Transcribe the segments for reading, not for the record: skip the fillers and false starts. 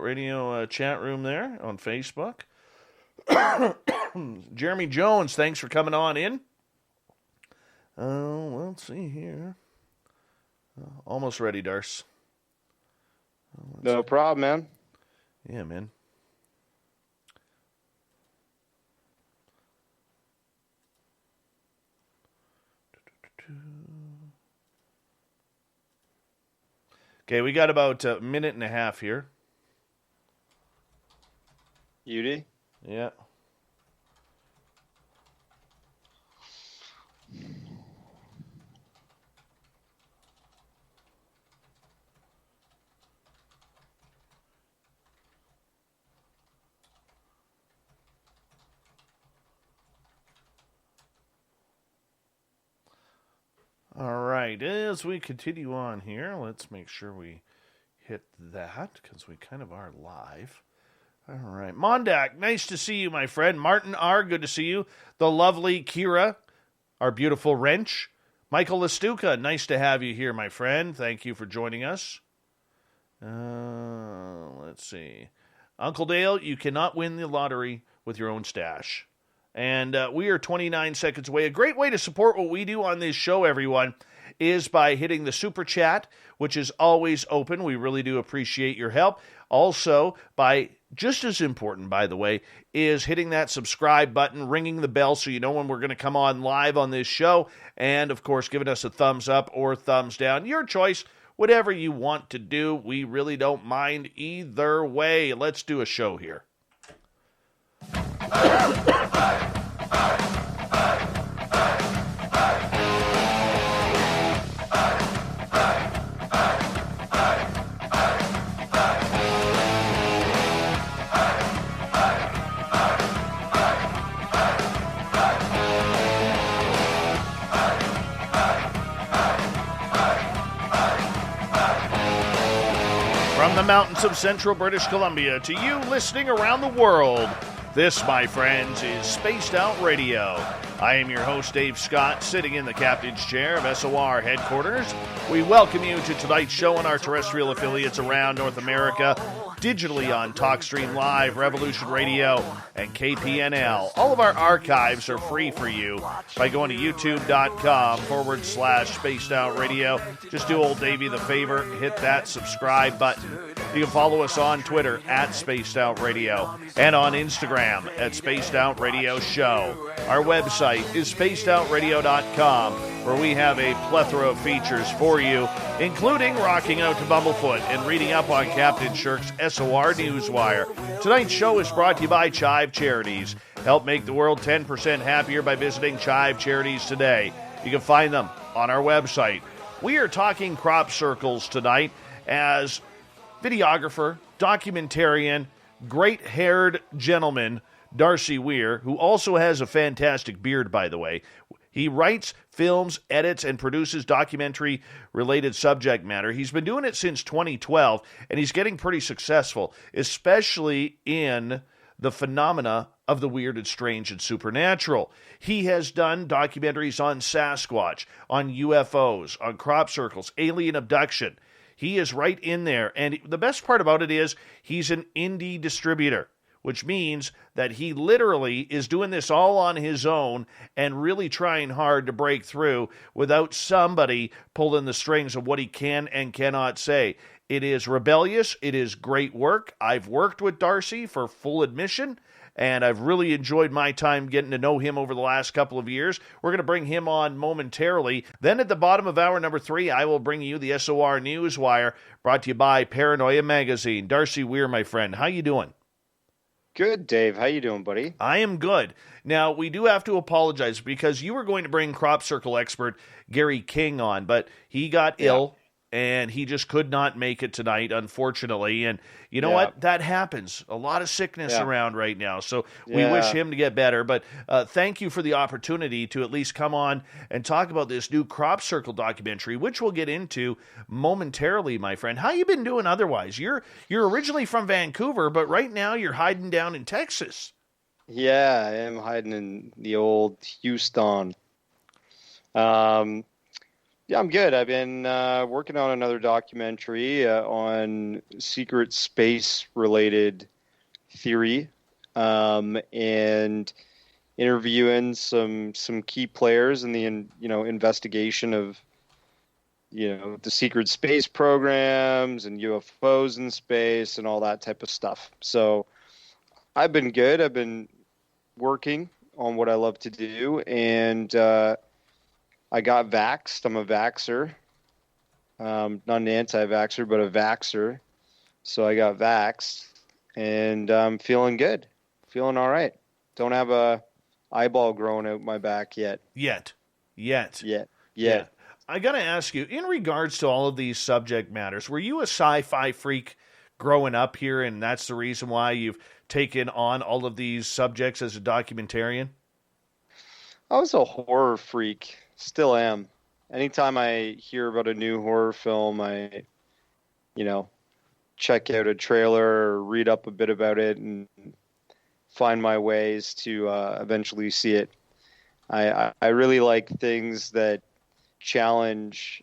Out Radio chat room there on Facebook. Jeremy Jones, thanks for coming on in. Let's see here. Almost ready, Darce. No problem, man. Yeah, man. Okay, we got about a minute and a half here. Beauty? Yeah. All right, as we continue on here, let's make sure we hit that because we kind of are live. All right, Mondak, nice to see you, my friend. Martin R., good to see you. The lovely Kira, our beautiful wrench. Michael Lestuca, nice to have you here, my friend. Thank you for joining us. Let's see. Uncle Dale, you cannot win the lottery with your own stash. And we are 29 seconds away. A great way to support what we do on this show, everyone, is by hitting the Super Chat, which is always open. We really do appreciate your help. Also, by, just as important, by the way, is hitting that subscribe button, ringing the bell so you know when we're going to come on live on this show, and, of course, giving us a thumbs up or thumbs down. Your choice, whatever you want to do. We really don't mind either way. Let's do a show here. From the mountains of central British Columbia to you listening around the world, this, my friends, is Spaced Out Radio. I am your host, Dave Scott, sitting in the captain's chair of SOR headquarters. We welcome you to tonight's show on our terrestrial affiliates around North America, digitally on TalkStream Live, Revolution Radio, and KPNL. All of our archives are free for you by going to youtube.com/Spaced Out Radio. Just do old Davey the favor, hit that subscribe button. You can follow us on Twitter at Spaced Out Radio and on Instagram at Spaced Out Radio Show. Our website is spacedoutradio.com, where we have a plethora of features for you, including rocking out to Bumblefoot and reading up on Captain Shirk's SOR Newswire. Tonight's show is brought to you by Chive Charities. Help make the world 10% happier by visiting Chive Charities today. You can find them on our website. We are talking crop circles tonight as videographer, documentarian, great-haired gentleman, Darcy Weir, who also has a fantastic beard, by the way. He writes, films, edits, and produces documentary-related subject matter. He's been doing it since 2012, and he's getting pretty successful, especially in the phenomena of the weird and strange and supernatural. He has done documentaries on Sasquatch, on UFOs, on crop circles, alien abduction. He is right in there, and the best part about it is he's an indie distributor, which means that he literally is doing this all on his own and really trying hard to break through without somebody pulling the strings of what he can and cannot say. It is rebellious. It is great work. I've worked with Darcy for full admission, and I've really enjoyed my time getting to know him over the last couple of years. We're going to bring him on momentarily. Then at the bottom of hour number 3, I will bring you the SOR Newswire, brought to you by Paranoia Magazine. Darcy Weir, my friend, how you doing? Good, Dave. How you doing, buddy? I am good. Now, we do have to apologize because you were going to bring crop circle expert Gary King on, but he got ill. And he just could not make it tonight, unfortunately. And you know what? That happens. A lot of sickness around right now. So we wish him to get better. But thank you for the opportunity to at least come on and talk about this new crop circle documentary, which we'll get into momentarily, my friend. How you been doing otherwise? You're originally from Vancouver, but right now you're hiding down in Texas. Yeah, I am hiding in the old Houston. Yeah, I'm good. I've been working on another documentary on secret space-related theory, and interviewing some key players in the investigation of the secret space programs and UFOs in space and all that type of stuff. So I've been good. I've been working on what I love to do, and I got vaxxed. I'm a vaxxer. Not an anti-vaxxer, but a vaxxer. So I got vaxxed, and I'm feeling good. Feeling all right. Don't have a eyeball growing out my back yet. Yet. Yeah. I got to ask you, in regards to all of these subject matters, were you a sci-fi freak growing up here, and that's the reason why you've taken on all of these subjects as a documentarian? I was a horror freak. Still am. Anytime I hear about a new horror film, I, check out a trailer or read up a bit about it and find my ways to eventually see it. I really like things that challenge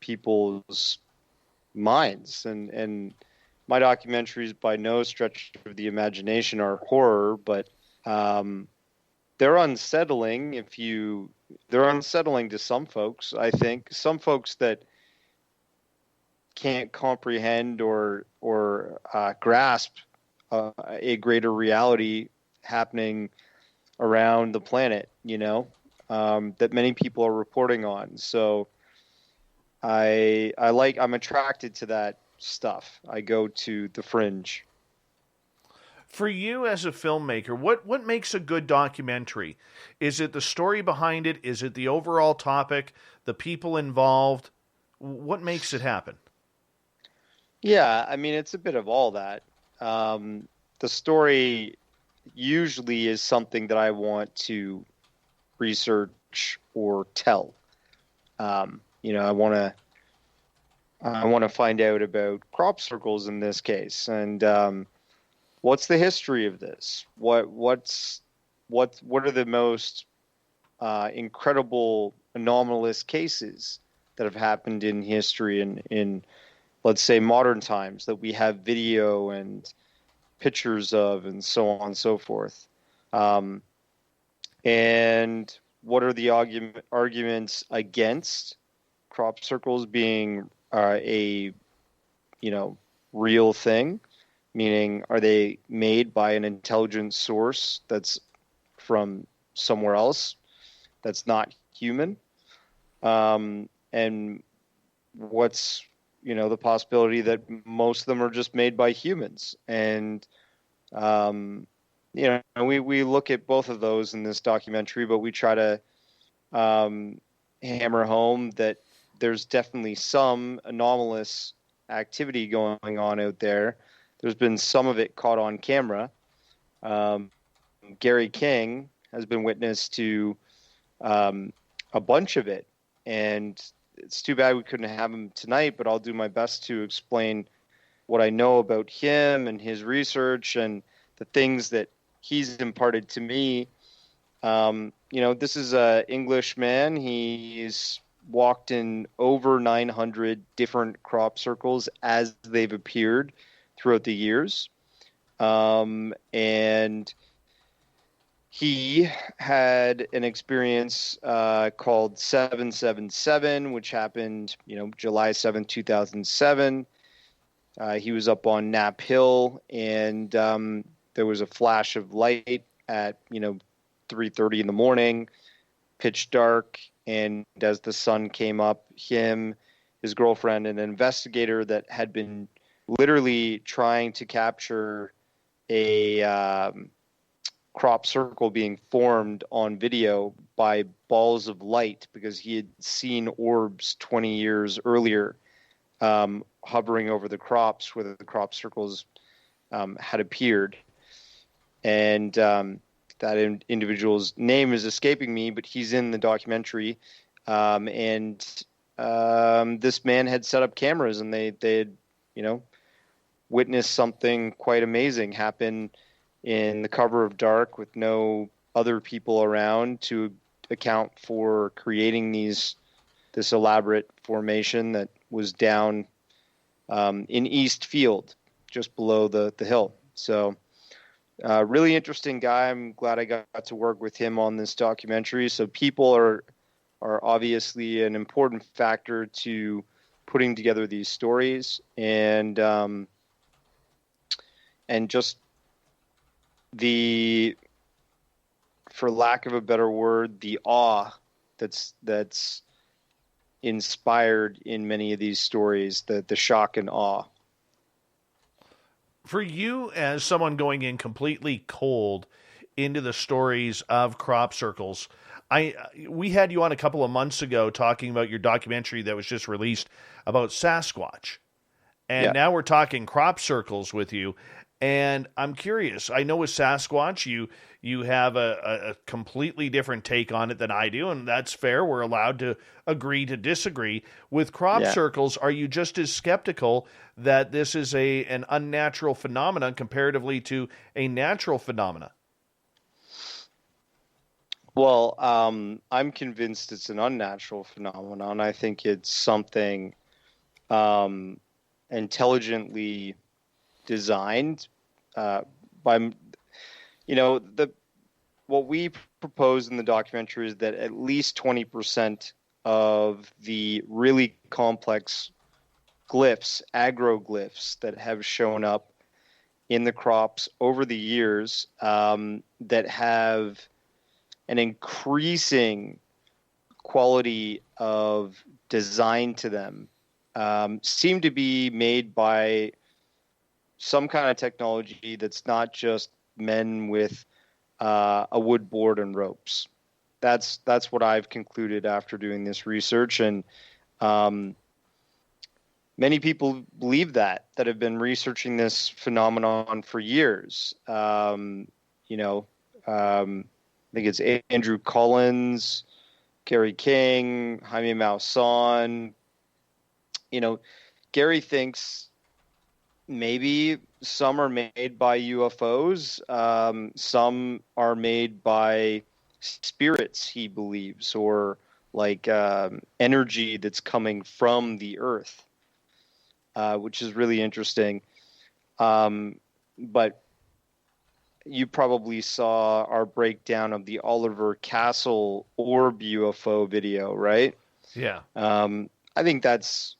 people's minds, and my documentaries by no stretch of the imagination are horror, but they're unsettling they're unsettling to some folks. I think some folks that can't comprehend or grasp a greater reality happening around the planet, that many people are reporting on. So I'm attracted to that stuff. I go to the fringe. For you as a filmmaker, what makes a good documentary? Is it the story behind it? Is it the overall topic, the people involved? What makes it happen? Yeah, I mean, it's a bit of all that. The story usually is something that I want to research or tell. I want to find out about crop circles in this case, and what's the history of this? What are the most incredible anomalous cases that have happened in history in let's say modern times that we have video and pictures of, and so on and so forth. And what are the arguments against crop circles being a real thing? Meaning, are they made by an intelligent source that's from somewhere else that's not human? And what's the possibility that most of them are just made by humans? And we look at both of those in this documentary, but we try to hammer home that there's definitely some anomalous activity going on out there. There's been some of it caught on camera. Gary King has been witness to a bunch of it, and it's too bad we couldn't have him tonight, but I'll do my best to explain what I know about him and his research and the things that he's imparted to me. This is an English man. He's walked in over 900 different crop circles as they've appeared throughout the years. And he had an experience called 777, which happened, July 7th, 2007. He was up on Knapp Hill, and there was a flash of light at, 3:30 in the morning, pitch dark. And as the sun came up, him, his girlfriend, and an investigator that had been literally trying to capture a crop circle being formed on video by balls of light, because he had seen orbs 20 years earlier hovering over the crops where the crop circles had appeared. And that individual's name is escaping me, but he's in the documentary. And this man had set up cameras, and they had, witnessed something quite amazing happen in the cover of dark with no other people around to account for creating these this elaborate formation that was down in East Field, just below the hill. So really interesting guy. I'm glad I got to work with him on this documentary. So people are obviously an important factor to putting together these stories, and just the, for lack of a better word, the awe that's inspired in many of these stories, the shock and awe. For you, as someone going in completely cold into the stories of crop circles, we had you on a couple of months ago talking about your documentary that was just released about Sasquatch. And now we're talking crop circles with you. And I'm curious, I know with Sasquatch, you have a completely different take on it than I do, and that's fair. We're allowed to agree to disagree. With crop circles, are you just as skeptical that this is an unnatural phenomenon comparatively to a natural phenomenon? Well, I'm convinced it's an unnatural phenomenon. I think it's something intelligently designed by, what we propose in the documentary is that at least 20% of the really complex glyphs, agroglyphs that have shown up in the crops over the years, that have an increasing quality of design to them, seem to be made by some kind of technology that's not just men with a wood board and ropes. That's what I've concluded after doing this research, and many people believe that have been researching this phenomenon for years. I think it's Andrew Collins, Gary King, Jaime Maussan. Gary thinks maybe some are made by UFOs. Some are made by spirits, he believes, or like energy that's coming from the earth, which is really interesting. But you probably saw our breakdown of the Oliver Castle orb UFO video, right? Yeah. I think that's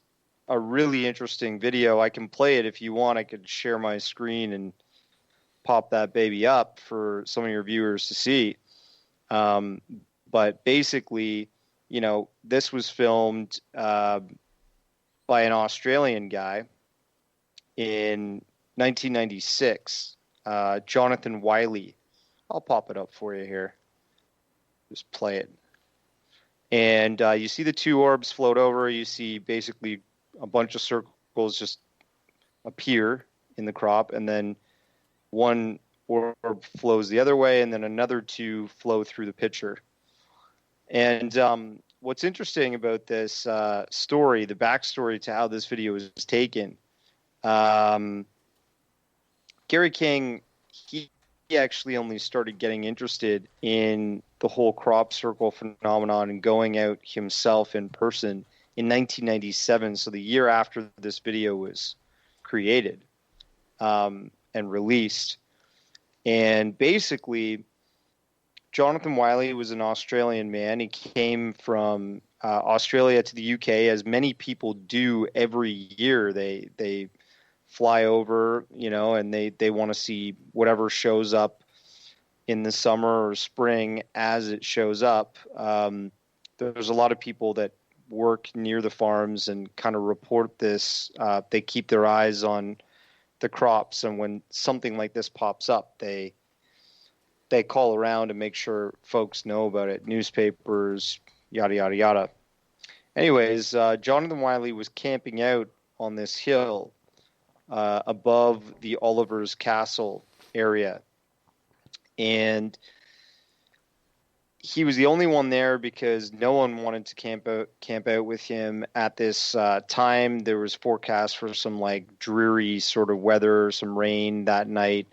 a really interesting video. I can play it if you want. I could share my screen and pop that baby up for some of your viewers to see. But basically, this was filmed by an Australian guy in 1996. Jonathan Wiley. I'll pop it up for you here. Just play it. And you see the two orbs float over. You see basically a bunch of circles just appear in the crop, and then one orb flows the other way, and then another two flow through the picture. And what's interesting about this story, the backstory to how this video was taken, Gary King, he actually only started getting interested in the whole crop circle phenomenon and going out himself in person in 1997, so the year after this video was created and released. And basically, Jonathan Wiley was an Australian man. He came from Australia to the UK, as many people do every year. They fly over, and they want to see whatever shows up in the summer or spring as it shows up. There's a lot of people that work near the farms and kind of report this. They keep their eyes on the crops, and when something like this pops up, they call around to make sure folks know about it. Newspapers, yada, yada, yada. Anyways, Jonathan Wiley was camping out on this hill above the Oliver's Castle area. And he was the only one there because no one wanted to camp out with him at this time. There was forecast for some like dreary sort of weather, some rain that night.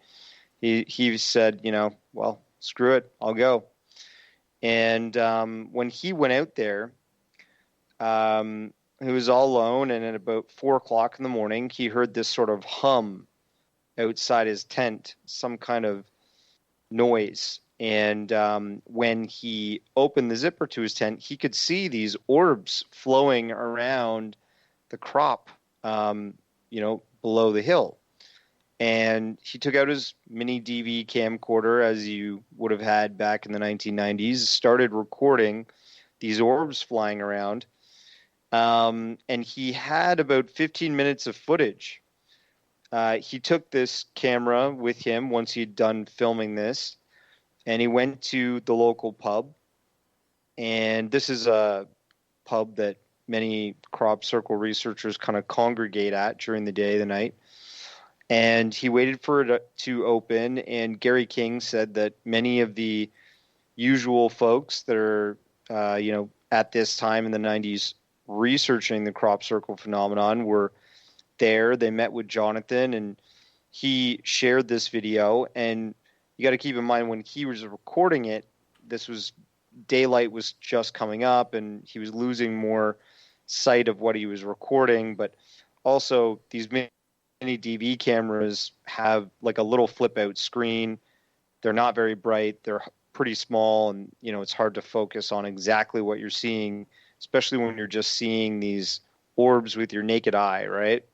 He said, well, screw it, I'll go. And when he went out there, he was all alone, and at about 4:00 in the morning, he heard this sort of hum outside his tent, some kind of noise. And when he opened the zipper to his tent, he could see these orbs flowing around the crop, below the hill. And he took out his mini DV camcorder, as you would have had back in the 1990s, started recording these orbs flying around. And he had about 15 minutes of footage. He took this camera with him once he'd done filming this, and he went to the local pub. And this is a pub that many crop circle researchers kind of congregate at during the day, the night. And he waited for it to open, and Gary King said that many of the usual folks that are, at this time in the 90s researching the crop circle phenomenon were there. They met with Jonathan, and he shared this video. And you got to keep in mind, when he was recording it, daylight was just coming up, and he was losing more sight of what he was recording. But also, these mini DV cameras have like a little flip out screen. They're not very bright. They're pretty small, and it's hard to focus on exactly what you're seeing, especially when you're just seeing these orbs with your naked eye, right?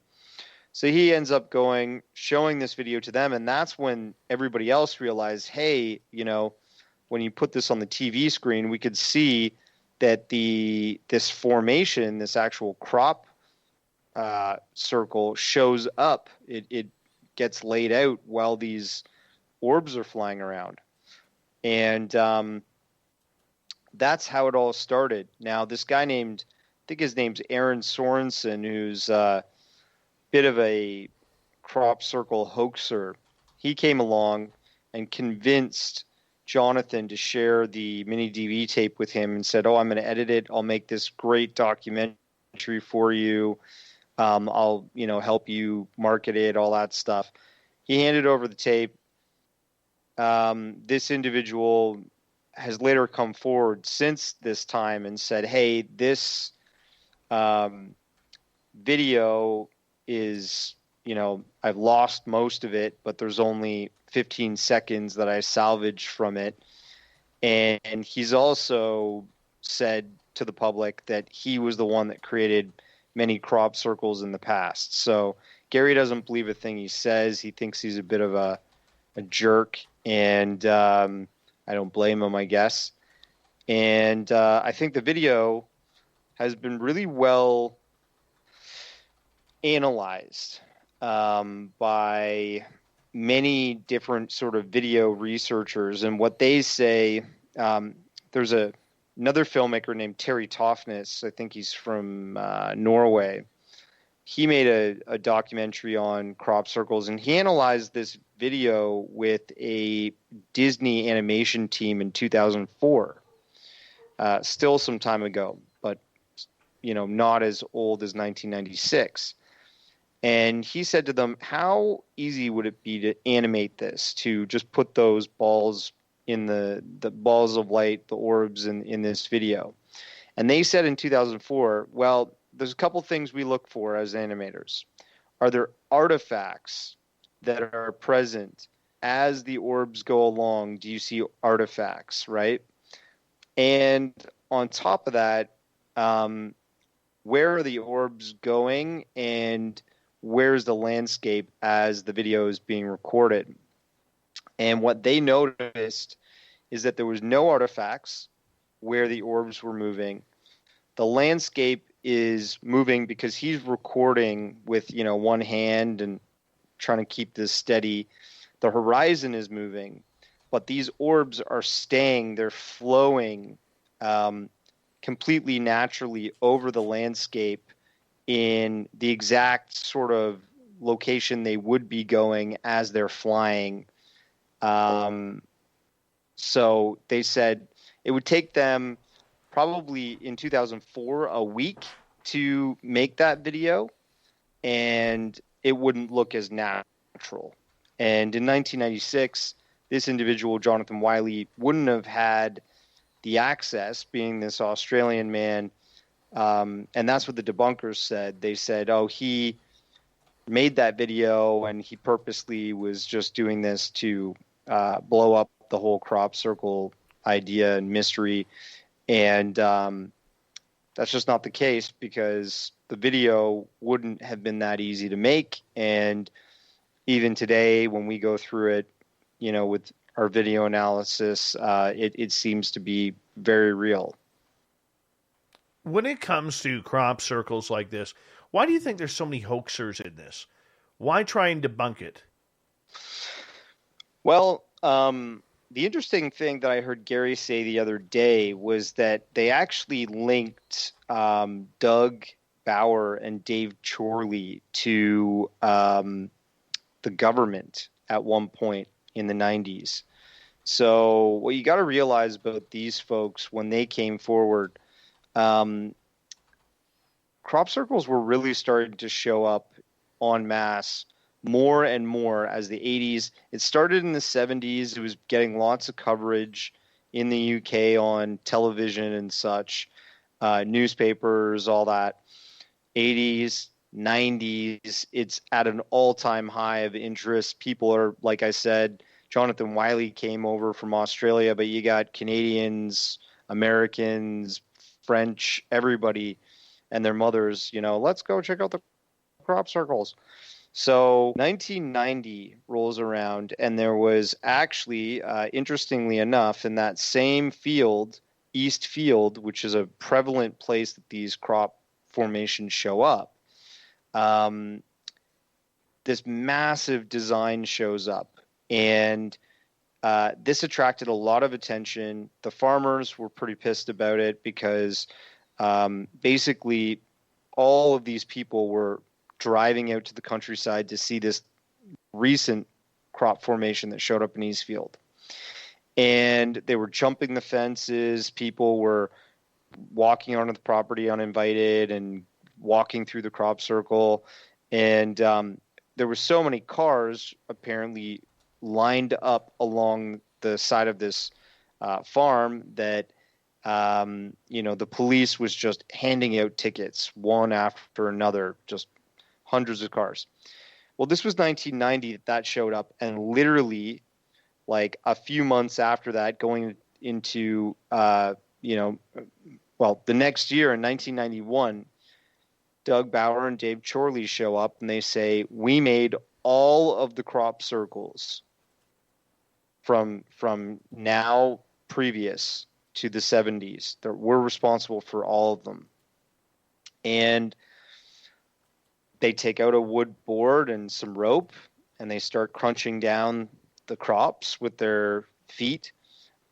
So he ends up showing this video to them, and that's when everybody else realized, hey, when you put this on the TV screen, we could see that this formation, this actual crop circle, shows up. It gets laid out while these orbs are flying around. And that's how it all started. Now, this guy I think his name's Aaron Sorensen, who's a bit of a crop circle hoaxer. He came along and convinced Jonathan to share the mini DV tape with him and said, I'm going to edit it. I'll make this great documentary for you. I'll, help you market it, all that stuff. He handed over the tape. This individual has later come forward since this time and said, hey, this video is, I've lost most of it, but there's only 15 seconds that I salvaged from it. And he's also said to the public that he was the one that created many crop circles in the past. So Gary doesn't believe a thing he says. He thinks he's a bit of a jerk, and I don't blame him, I guess. And I think the video has been really well analyzed by many different sort of video researchers. And what they say, there's another filmmaker named Terry Toffness. I think he's from Norway. He made a documentary on crop circles, and he analyzed this video with a Disney animation team in 2004. Still some time ago, but not as old as 1996. And he said to them, how easy would it be to animate this, to just put those balls in the balls of light, the orbs in this video? And they said in 2004, well, there's a couple things we look for as animators. Are there artifacts that are present as the orbs go along? Do you see artifacts, right? And on top of that, where are the orbs going, and where's the landscape as the video is being recorded? And what they noticed is that there was no artifacts where the orbs were moving. The landscape is moving because he's recording with, one hand and trying to keep this steady. The horizon is moving, but these orbs are staying, they're flowing completely naturally over the landscape in the exact sort of location they would be going as they're flying. So they said it would take them probably in 2004 a week to make that video, and it wouldn't look as natural. And in 1996, this individual, Jonathan Wiley, wouldn't have had the access, being this Australian man, And that's what the debunkers said. They said, oh, he made that video and he purposely was just doing this to blow up the whole crop circle idea and mystery. And that's just not the case, because the video wouldn't have been that easy to make. And even today, when we go through it, with our video analysis, it seems to be very real. When it comes to crop circles like this, why do you think there's so many hoaxers in this? Why try and debunk it? Well, the interesting thing that I heard Gary say the other day was that they actually linked Doug Bauer and Dave Chorley to the government at one point in the 90s. So what you got to realize about these folks, when they came forward, crop circles were really starting to show up en masse more and more as the 80s. It started in the 70s. It was getting lots of coverage in the UK on television and such, newspapers, all that. 80s, 90s, it's at an all-time high of interest. People are, like I said, Jonathan Wiley came over from Australia, but you got Canadians, Americans, French, everybody and their mothers, let's go check out the crop circles. So 1990 rolls around, and there was actually, interestingly enough, in that same field, East Field, which is a prevalent place that these crop formations show up, this massive design shows up. And this attracted a lot of attention. The farmers were pretty pissed about it because basically all of these people were driving out to the countryside to see this recent crop formation that showed up in Eastfield. And they were jumping the fences. People were walking onto the property uninvited and walking through the crop circle. And there were so many cars apparently lined up along the side of this farm that the police was just handing out tickets one after another, just hundreds of cars. Well, this was 1990 that showed up, and literally like a few months after that, going into the next year in 1991, Doug Bauer and Dave Chorley show up and they say, we made all of the crop circles from now previous to the 70s. We're responsible for all of them. And they take out a wood board and some rope, and they start crunching down the crops with their feet.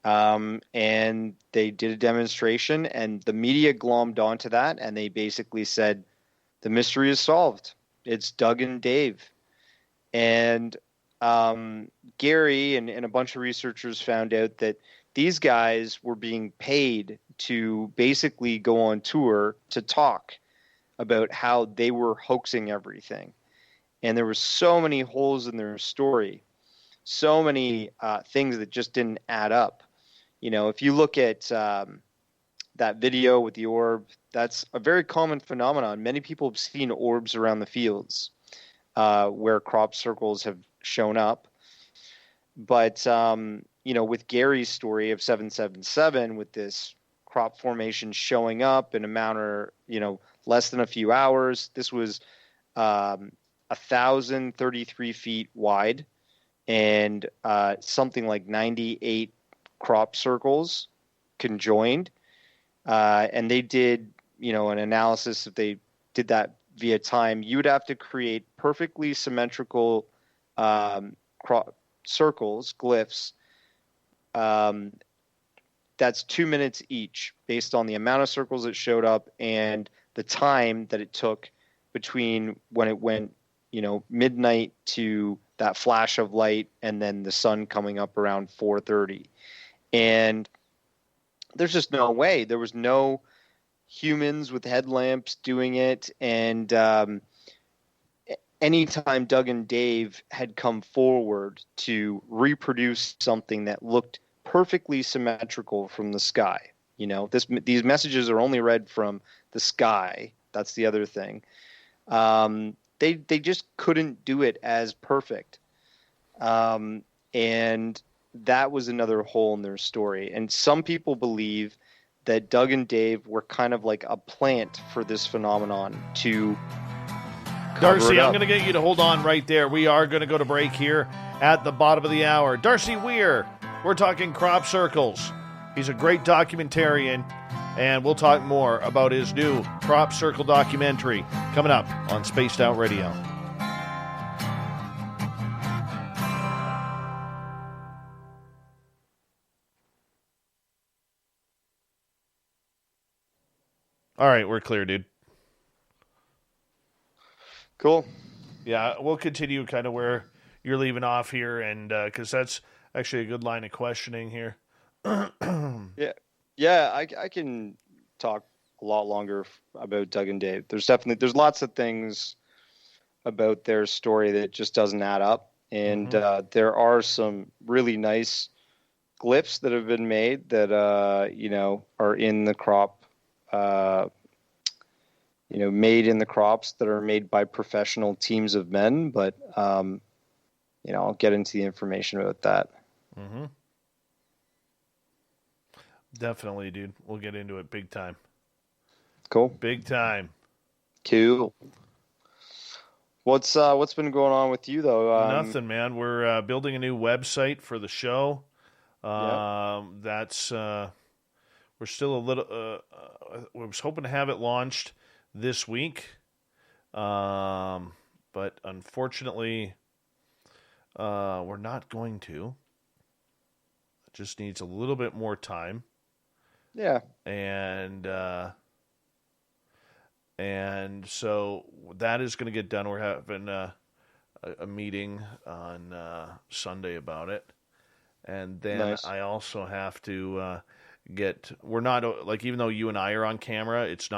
And they did a demonstration, and the media glommed onto that, and they basically said, the mystery is solved. It's Doug and Dave. And Gary and a bunch of researchers found out that these guys were being paid to basically go on tour to talk about how they were hoaxing everything. And there were so many holes in their story, so many things that just didn't add up. If you look at that video with the orb, that's a very common phenomenon. Many people have seen orbs around the fields where crop circles have shown up. But, with Gary's story of 777, with this crop formation showing up in a manner, less than a few hours, this was 1,033 feet wide and something like 98 crop circles conjoined. And they did, an analysis. If they did that via time, you would have to create perfectly symmetrical circles, glyphs. That's 2 minutes each based on the amount of circles that showed up and the time that it took between when it went, midnight to that flash of light and then the sun coming up around 4:30. And there's just no way. There was no humans with headlamps doing it. And anytime Doug and Dave had come forward to reproduce something that looked perfectly symmetrical from the sky, these messages are only read from the sky. That's the other thing. They just couldn't do it as perfect. And that was another hole in their story. And some people believe that Doug and Dave were kind of like a plant for this phenomenon to cover Darcy, it up. I'm going to get you to hold on right there. We are going to go to break here at the bottom of the hour. Darcy Weir, we're talking crop circles. He's a great documentarian, and we'll talk more about his new crop circle documentary coming up on Spaced Out Radio. All right, we're clear, dude. Cool. Yeah, we'll continue kind of where you're leaving off here, and because that's actually a good line of questioning here. Yeah, I can talk a lot longer about Doug and Dave. There's lots of things about their story that just doesn't add up, and there are some really nice glyphs that have been made that are in the crop. Made in the crops that are made by professional teams of men, but I'll get into the information about that. Mm-hmm. Definitely, dude. We'll get into it big time. Cool. Big time. Cool. What's been going on with you though? Nothing, man. We're building a new website for the show. That's we're still a little. I was hoping to have it launched this week, but unfortunately, we're not going to. It just needs a little bit more time. Yeah. And so that is going to get done. We're having a meeting on Sunday about it. And then Nice. I also have to we're not, like, even though you and I are on camera, it's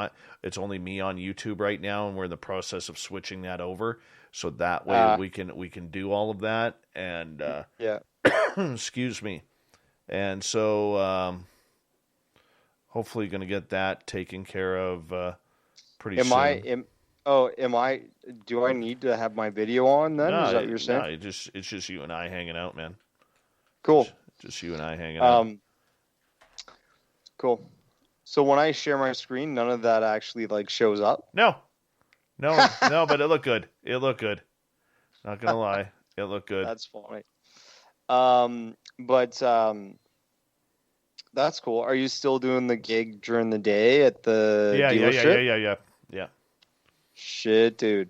only me on YouTube right now, and we're in the process of switching that over. So that way we can do all of that. And, excuse me. And so, hopefully going to get that taken care of pretty soon. Do I need to have my video on then? No, Is that what you're saying? No, it's just you and I hanging out, man. Cool. Just you and I hanging out. Cool. So when I share my screen, none of that actually shows up? No, but it looked good. Not going to lie. It looked good. That's funny. That's cool. Are you still doing the gig during the day at the dealership? Yeah. Shit, dude.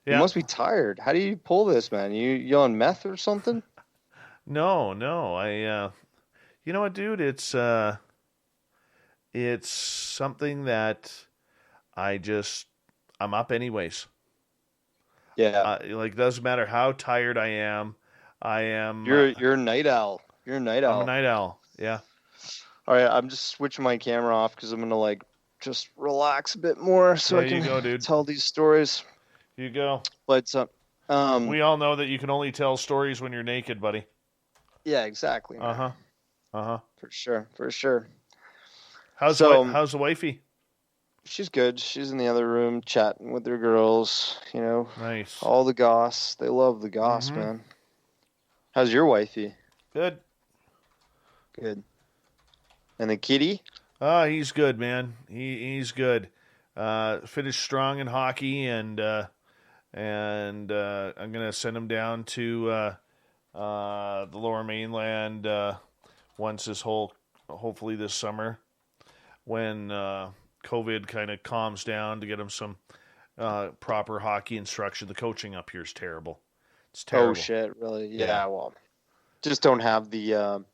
Yeah. You must be tired. How do you pull this, man? You on meth or something? No. You know what, dude? It's something that I'm up anyways. Yeah. It doesn't matter how tired I am. I am. You're a night owl. You're a night owl. I'm a night owl. Yeah. All right, I'm just switching my camera off because I'm gonna just relax a bit more so I can tell these stories. You go. But we all know that you can only tell stories when you're naked, buddy. Yeah, exactly. For sure. How's the wifey? She's good. She's in the other room chatting with her girls. Nice. All the goss. They love the goss, man. How's your wifey? Good. And the kitty? He's good, man. He's good. Finished strong in hockey, and I'm gonna send him down to the Lower Mainland once hopefully this summer, when COVID kind of calms down, to get him some proper hockey instruction. The coaching up here is terrible. It's terrible. Oh shit, really? Yeah. Well, just don't have the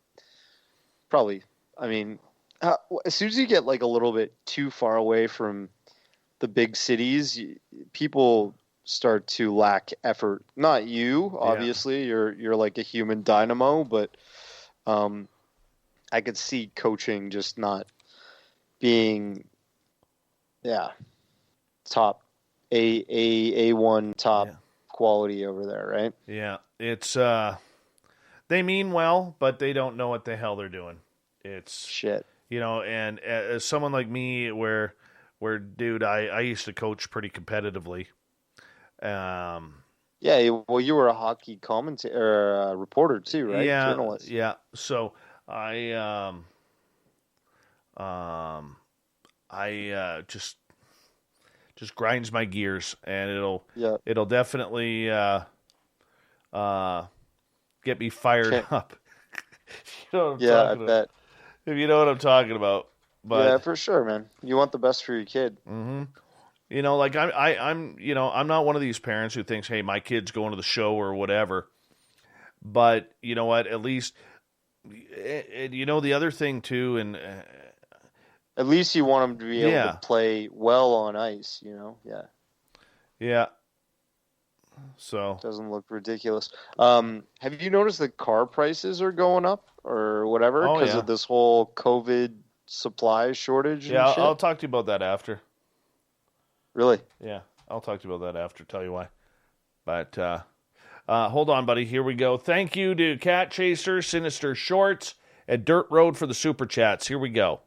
probably. I mean, as soon as you get a little bit too far away from the big cities, people start to lack effort. Not you, obviously. Yeah. You're like a human dynamo, but I could see coaching just not being, top A1 top quality over there, right? Yeah, it's they mean well, but they don't know what the hell they're doing. It's shit. And as someone like me, where dude, I used to coach pretty competitively. Yeah, well, you were a hockey commentator or a reporter too, right? Yeah, Journalist. yeah. So I just grinds my gears, and Yeah. it'll definitely get me fired Okay. up. You know what I'm Yeah, I talking about? bet. If you know what I'm talking about, Yeah, but for sure, man. You want the best for your kid. like I'm not one of these parents who thinks, hey, my kid's going to the show or whatever. But you know what? At least, and the other thing too, and At least you want him to be able to yeah, play well on ice, Yeah. yeah. So Doesn't look ridiculous. Have you noticed that car prices are going up or whatever oh because yeah, of this whole COVID supply shortage yeah. and I'll shit? talk to you about that after. Really? Yeah, I'll talk to you about that after. Tell you why. But hold on, buddy. Here we go. Thank you to Cat Chaser, Sinister Shorts, and Dirt Road for the super chats. Here we go.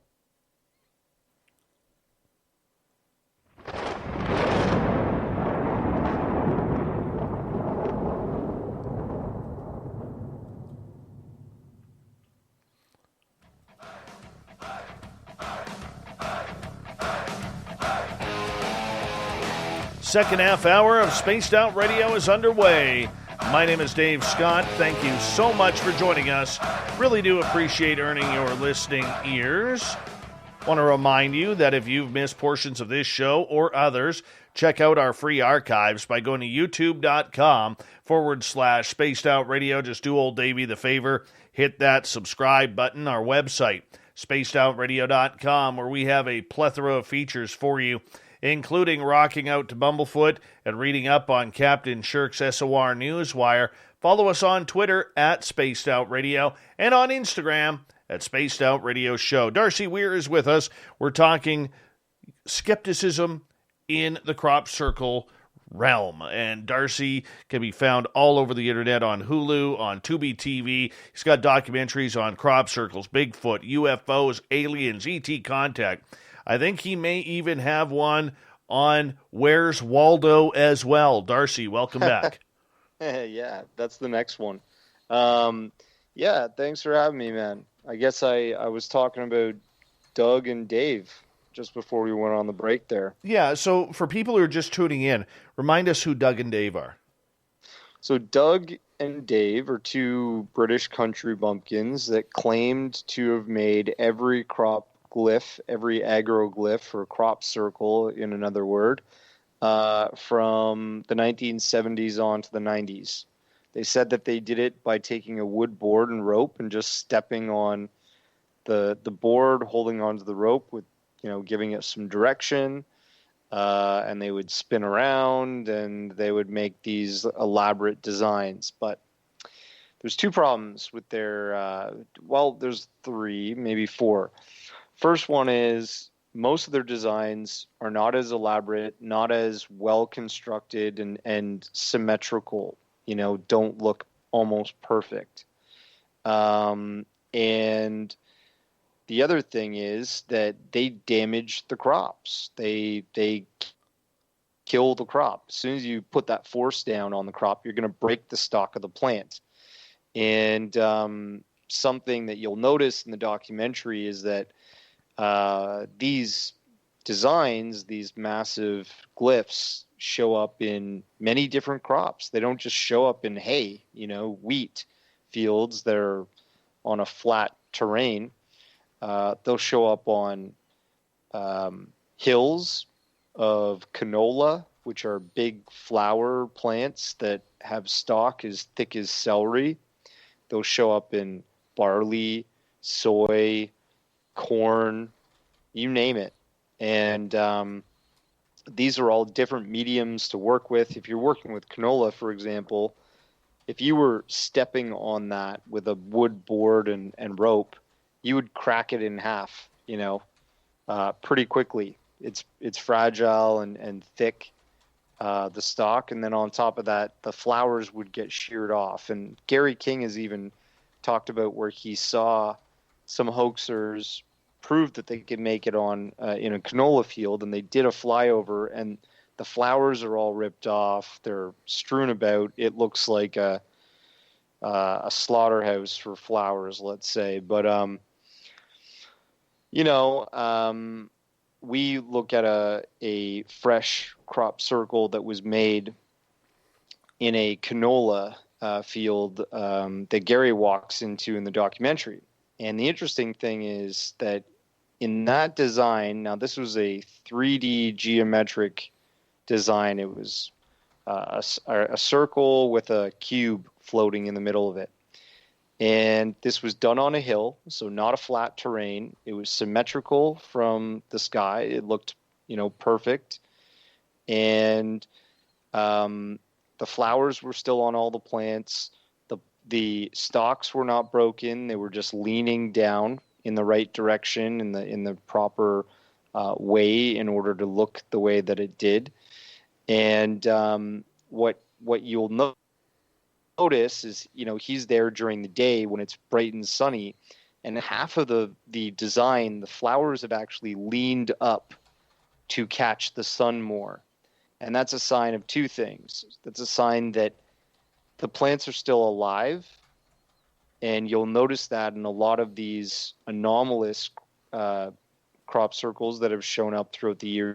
Second half hour of Spaced Out Radio is underway. My name is Dave Scott. Thank you so much for joining us. Really do appreciate earning your listening ears. Want to remind you that if you've missed portions of this show or others, check out our free archives by going to youtube.com/Spaced Out Radio. Just do old Davey the favor. Hit that subscribe button. Our website, spacedoutradio.com, where we have a plethora of features for you, including rocking out to Bumblefoot and reading up on Captain Shirk's SOR Newswire. Follow us on Twitter at Spaced Out Radio and on Instagram at Spaced Out Radio Show. Darcy Weir is with us. We're talking skepticism in the crop circle realm. And Darcy can be found all over the internet on Hulu, on Tubi TV. He's got documentaries on crop circles, Bigfoot, UFOs, aliens, ET contact. I think he may even have one on Where's Waldo as well. Darcy, welcome back. Yeah, that's the next one. Yeah, thanks for having me, man. I guess I was talking about Doug and Dave just before we went on the break there. Yeah, so for people who are just tuning in, remind us who Doug and Dave are. So Doug and Dave are two British country bumpkins that claimed to have made every crop glyph, every agroglyph or crop circle, in another word, from the 1970s on to the 90s. They said that they did it by taking a wood board and rope and just stepping on the board, holding onto the rope with, giving it some direction, and they would spin around and they would make these elaborate designs. But there's two problems with their, there's three, maybe four. First one is most of their designs are not as elaborate, not as well constructed and symmetrical, don't look almost perfect. And the other thing is that they damage the crops. They kill the crop. As soon as you put that force down on the crop, you're going to break the stalk of the plant. And something that you'll notice in the documentary is that these designs, these massive glyphs, show up in many different crops. They don't just show up in hay, wheat fields that are on a flat terrain. They'll show up on hills of canola, which are big flower plants that have stalk as thick as celery. They'll show up in barley, soy, corn, you name it. And these are all different mediums to work with. If you're working with canola, for example, if you were stepping on that with a wood board and rope, you would crack it in half, pretty quickly. It's fragile and thick, the stalk. And then on top of that, the flowers would get sheared off. And Gary King has even talked about where he saw some hoaxers proved that they could make it on in a canola field, and they did a flyover, and the flowers are all ripped off. They're strewn about. It looks like a slaughterhouse for flowers, let's say. But we look at a fresh crop circle that was made in a canola field that Gary walks into in the documentary. And the interesting thing is that in that design, now this was a 3D geometric design. It was a circle with a cube floating in the middle of it. And this was done on a hill, so not a flat terrain. It was symmetrical from the sky. It looked, perfect. And the flowers were still on all the plants. The stalks were not broken. They were just leaning down in the right direction, in the proper way, in order to look the way that it did. And what you'll notice is, he's there during the day when it's bright and sunny, and half of the design, the flowers have actually leaned up to catch the sun more. And that's a sign of two things. That's a sign that the plants are still alive, and you'll notice that in a lot of these anomalous crop circles that have shown up throughout the years.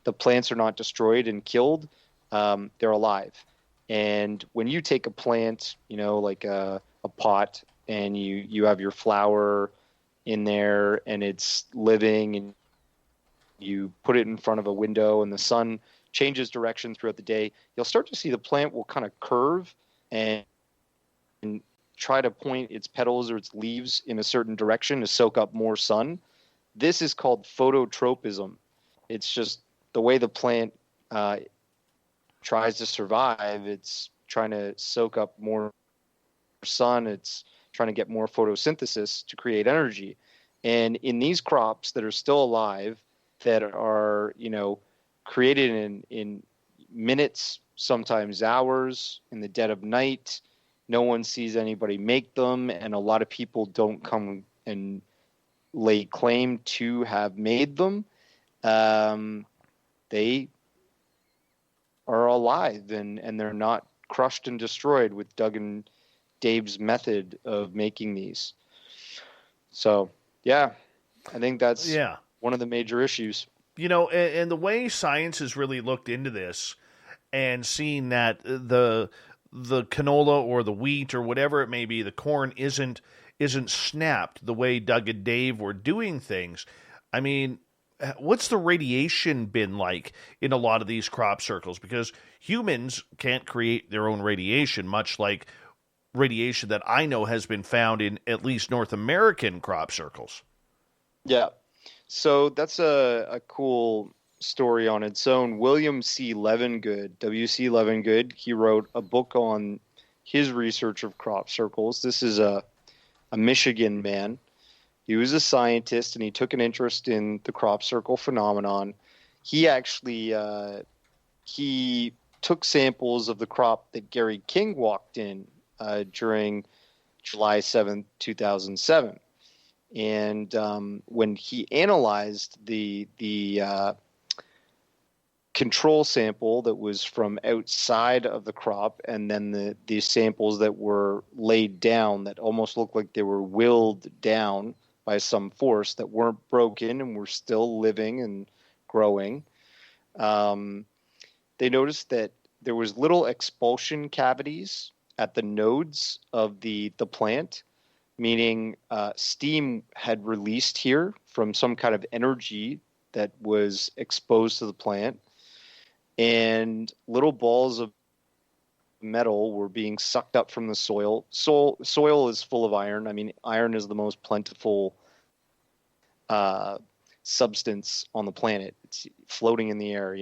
The plants are not destroyed and killed. They're alive. And when you take a plant, like a pot, and you have your flower in there and it's living, and you put it in front of a window and the sun changes direction throughout the day, you'll start to see the plant will kind of curve and try to point its petals or its leaves in a certain direction to soak up more sun. This is called phototropism. It's just the way the plant tries to survive. It's trying to soak up more sun. It's trying to get more photosynthesis to create energy. And in these crops that are still alive, that are, created in minutes, sometimes hours, in the dead of night, no one sees anybody make them, and a lot of people don't come and lay claim to have made them. They are alive, and they're not crushed and destroyed with Doug and Dave's method of making these. So, yeah, I think that's one of the major issues. And the way science has really looked into this and seen that the canola or the wheat or whatever it may be, the corn isn't snapped the way Doug and Dave were doing things. I mean, what's the radiation been like in a lot of these crop circles? Because humans can't create their own radiation, much like radiation that I know has been found in at least North American crop circles. Yeah. So that's a cool story on its own. William C. Levengood, W.C. Levengood, he wrote a book on his research of crop circles. This is a Michigan man. He was a scientist, and he took an interest in the crop circle phenomenon. He actually he took samples of the crop that Gary King walked in during July 7th, 2007. And when he analyzed the control sample that was from outside of the crop, and then the samples that were laid down that almost looked like they were willed down by some force, that weren't broken and were still living and growing, they noticed that there was little expulsion cavities at the nodes of the plant, meaning steam had released here from some kind of energy that was exposed to the plant, and little balls of metal were being sucked up from the soil. Soil is full of iron. I mean, iron is the most plentiful substance on the planet. It's floating in the air,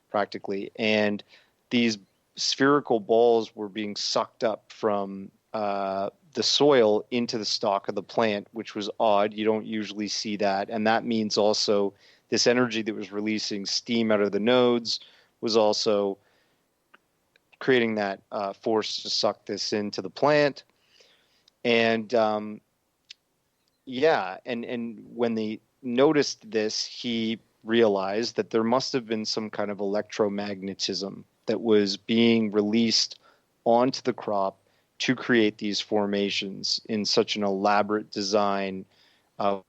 practically. And these spherical balls were being sucked up from the soil into the stalk of the plant, which was odd. You don't usually see that. And that means also this energy that was releasing steam out of the nodes was also creating that force to suck this into the plant. And Yeah, and when they noticed this, he realized that there must have been some kind of electromagnetism that was being released onto the crop to create these formations in such an elaborate design, uh,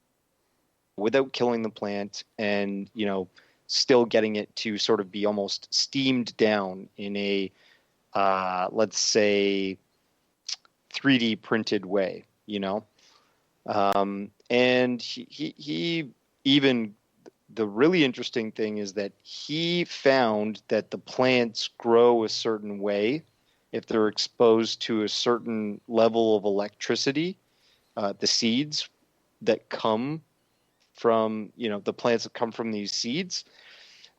without killing the plant, and still getting it to sort of be almost steamed down in a let's say 3D printed way, and he even, the really interesting thing is that he found that the plants grow a certain way if they're exposed to a certain level of electricity. The seeds that come from, the plants that come from these seeds.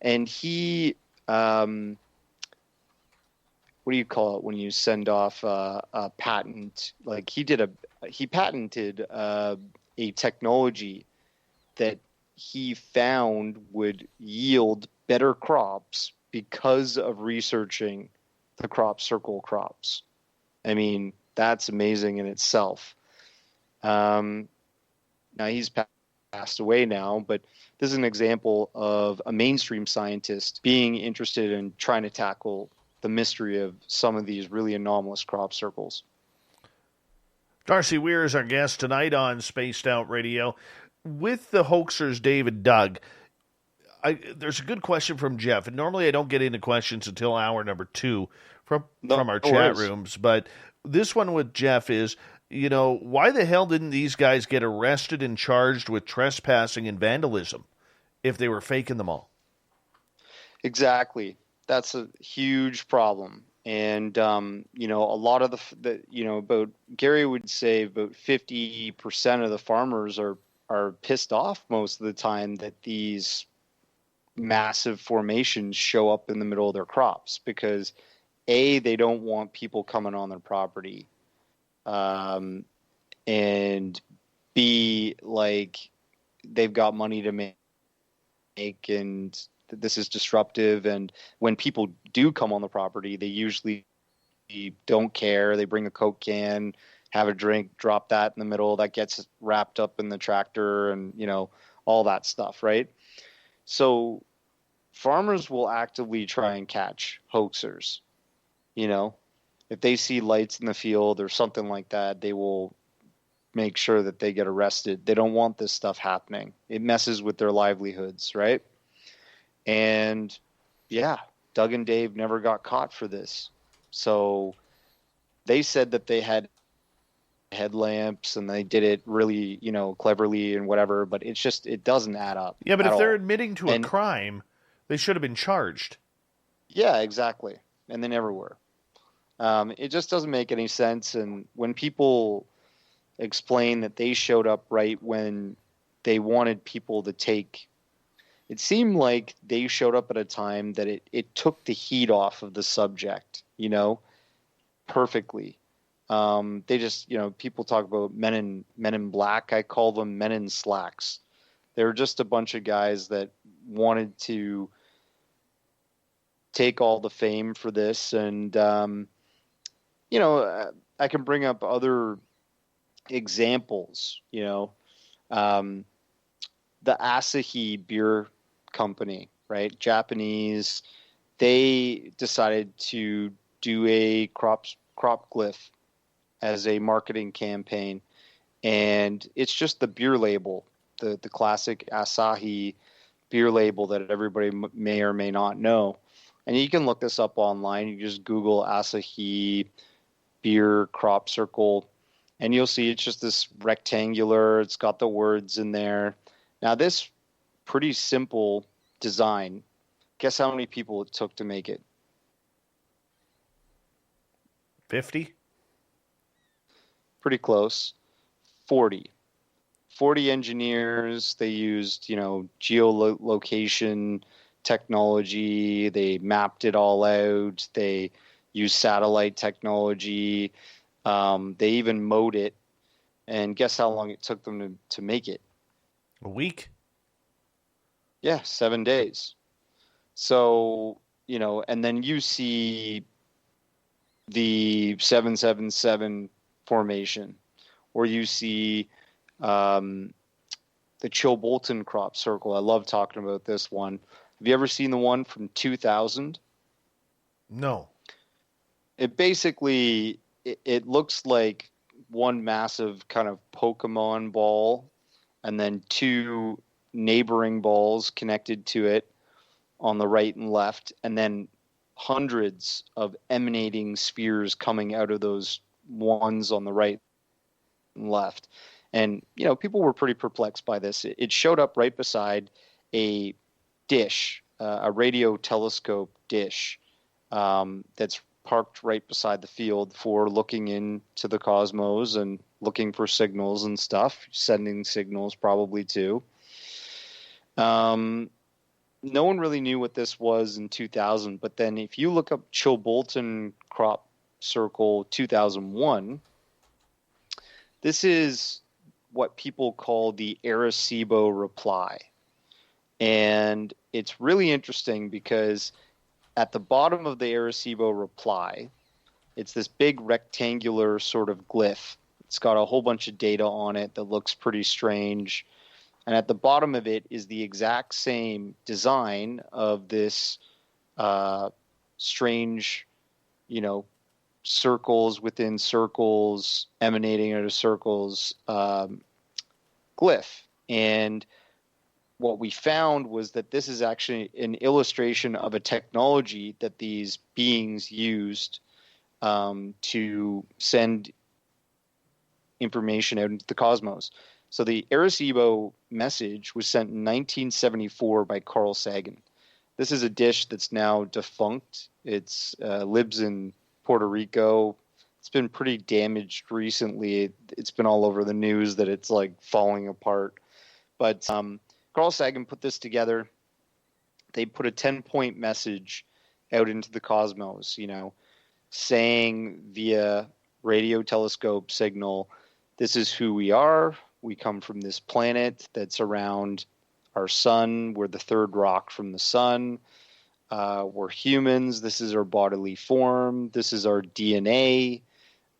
And he, what do you call it when you send off a patent? Like he patented a technology that he found would yield better crops because of researching the crop circle crops. I mean, that's amazing in itself. Now he's passed away now, but this is an example of a mainstream scientist being interested in trying to tackle the mystery of some of these really anomalous crop circles. Darcy Weir is our guest tonight on Spaced Out Radio. With the hoaxers, Dave and Doug, there's a good question from Jeff. And normally I don't get into questions until hour number 2 from our chat rooms. But this one with Jeff is, why the hell didn't these guys get arrested and charged with trespassing and vandalism if they were faking them all? Exactly. That's a huge problem. And, a lot of about Gary would say about 50% of the farmers are pissed off most of the time that these massive formations show up in the middle of their crops because A, they don't want people coming on their property. And B, like, they've got money to make and this is disruptive. And when people do come on the property, they usually don't care. They bring a Coke can, have a drink, drop that in the middle. That gets wrapped up in the tractor and, all that stuff, right? So farmers will actively try and catch hoaxers. If they see lights in the field or something like that, they will make sure that they get arrested. They don't want this stuff happening. It messes with their livelihoods, right? And yeah, Doug and Dave never got caught for this. So they said that they had headlamps and they did it really, cleverly and whatever, but it doesn't add up. Yeah, but if they're admitting to a crime, they should have been charged. Yeah, exactly. And they never were. It just doesn't make any sense. And when people explain that they showed up right when they wanted people to take, it seemed like they showed up at a time that it took the heat off of the subject, perfectly. They just, people talk about men in black. I call them men in slacks. They're just a bunch of guys that wanted to take all the fame for this. And, I can bring up other examples, the Asahi beer company, right? Japanese, they decided to do a crop glyph as a marketing campaign. And it's just the beer label, the classic Asahi beer label that everybody may or may not know. And you can look this up online. You just Google Asahi beer crop circle, and you'll see it's just this rectangular. It's got the words in there. Now, this pretty simple design, guess how many people it took to make it? 50? Pretty close. 40 engineers. They used, geolocation technology. They mapped it all out. They used satellite technology. They even mowed it. And guess how long it took them to make it? A week? Yeah, 7 days. So, and then you see the 777 formation, or you see the Bolton crop circle. I love talking about this one. Have you ever seen the one from 2000? No. It basically, it looks like one massive kind of Pokemon ball and then two neighboring balls connected to it on the right and left, and then hundreds of emanating spheres coming out of those ones on the right and left. And, people were pretty perplexed by this. It showed up right beside a dish, a radio telescope dish, that's parked right beside the field for looking into the cosmos and looking for signals and stuff, sending signals probably too. No one really knew what this was in 2000, but then if you look up Bolton crop circle 2001, this is what people call the Arecibo Reply. And it's really interesting because at the bottom of the Arecibo Reply, it's this big rectangular sort of glyph. It's got a whole bunch of data on it that looks pretty strange. And at the bottom of it is the exact same design of this strange, circles within circles, emanating out of circles, glyph. And what we found was that this is actually an illustration of a technology that these beings used to send information out into the cosmos. So the Arecibo message was sent in 1974 by Carl Sagan. This is a dish that's now defunct. It's lives in Puerto Rico. It's been pretty damaged recently. It's been all over the news that it's like falling apart. But Carl Sagan put this together. They put a 10-point message out into the cosmos, saying via radio telescope signal, this is who we are. We come from this planet that's around our sun. We're the third rock from the sun. We're humans. This is our bodily form. This is our DNA.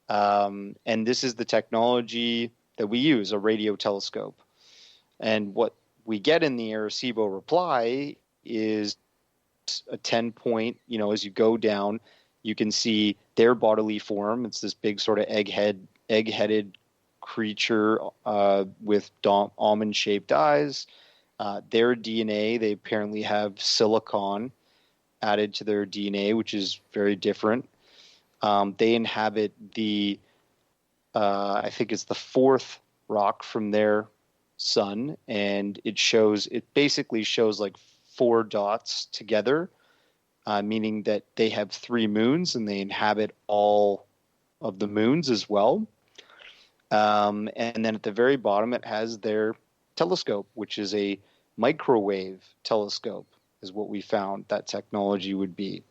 And this is the technology that we use, a radio telescope. And what we get in the Arecibo Reply is a 10-point, as you go down, you can see their bodily form. It's this big sort of egg-headed creature with almond-shaped eyes. Their DNA, they apparently have silicon added to their DNA, which is very different. They inhabit the, I think it's the fourth rock from their sun, and it basically shows like 4 dots together, meaning that they have 3 moons and they inhabit all of the moons as well. And then at the very bottom, it has their telescope, which is a microwave telescope, is what we found that technology would be.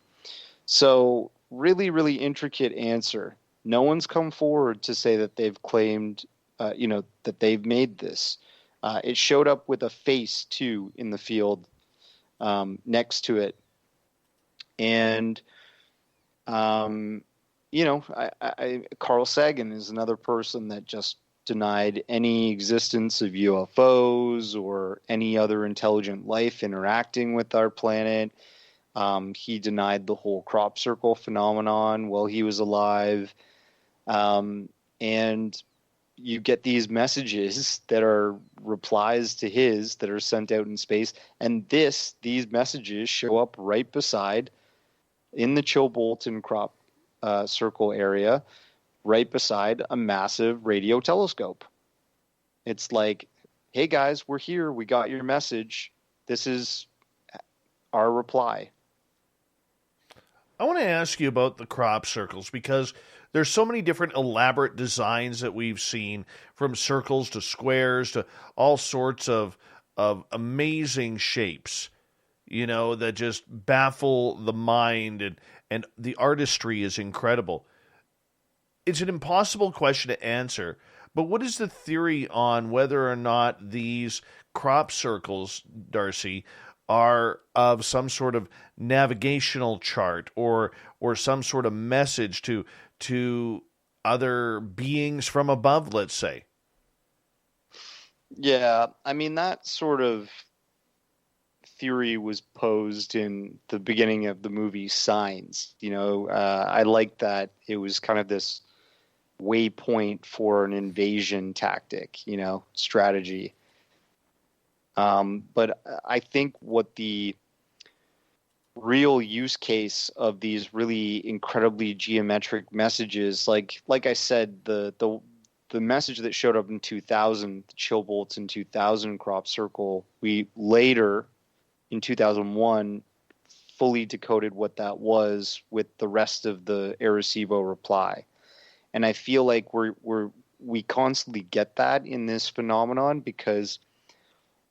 So really, really intricate answer. No one's come forward to say that they've claimed, that they've made this. It showed up with a face, too, in the field next to it. And, Carl Sagan is another person that just denied any existence of UFOs or any other intelligent life interacting with our planet. He denied the whole crop circle phenomenon while he was alive. And you get these messages that are replies to his that are sent out in space. And these messages show up right beside in the Bolton crop circle area, right beside a massive radio telescope. It's like, hey guys, we're here. We got your message. This is our reply. I want to ask you about the crop circles because there's so many different elaborate designs that we've seen, from circles to squares to all sorts of amazing shapes, that just baffle the mind, and the artistry is incredible. It's an impossible question to answer, but what is the theory on whether or not these crop circles, Darcy, are of some sort of navigational chart or some sort of message to other beings from above, let's say? Yeah, I mean, that sort of theory was posed in the beginning of the movie Signs. I like that it was kind of this waypoint for an invasion tactic, strategy. But I think what the real use case of these really incredibly geometric messages, like I said, the message that showed up in 2000, the Chill Bolts in 2000 crop circle, we later in 2001 fully decoded what that was with the rest of the Arecibo Reply. And I feel like we constantly get that in this phenomenon, because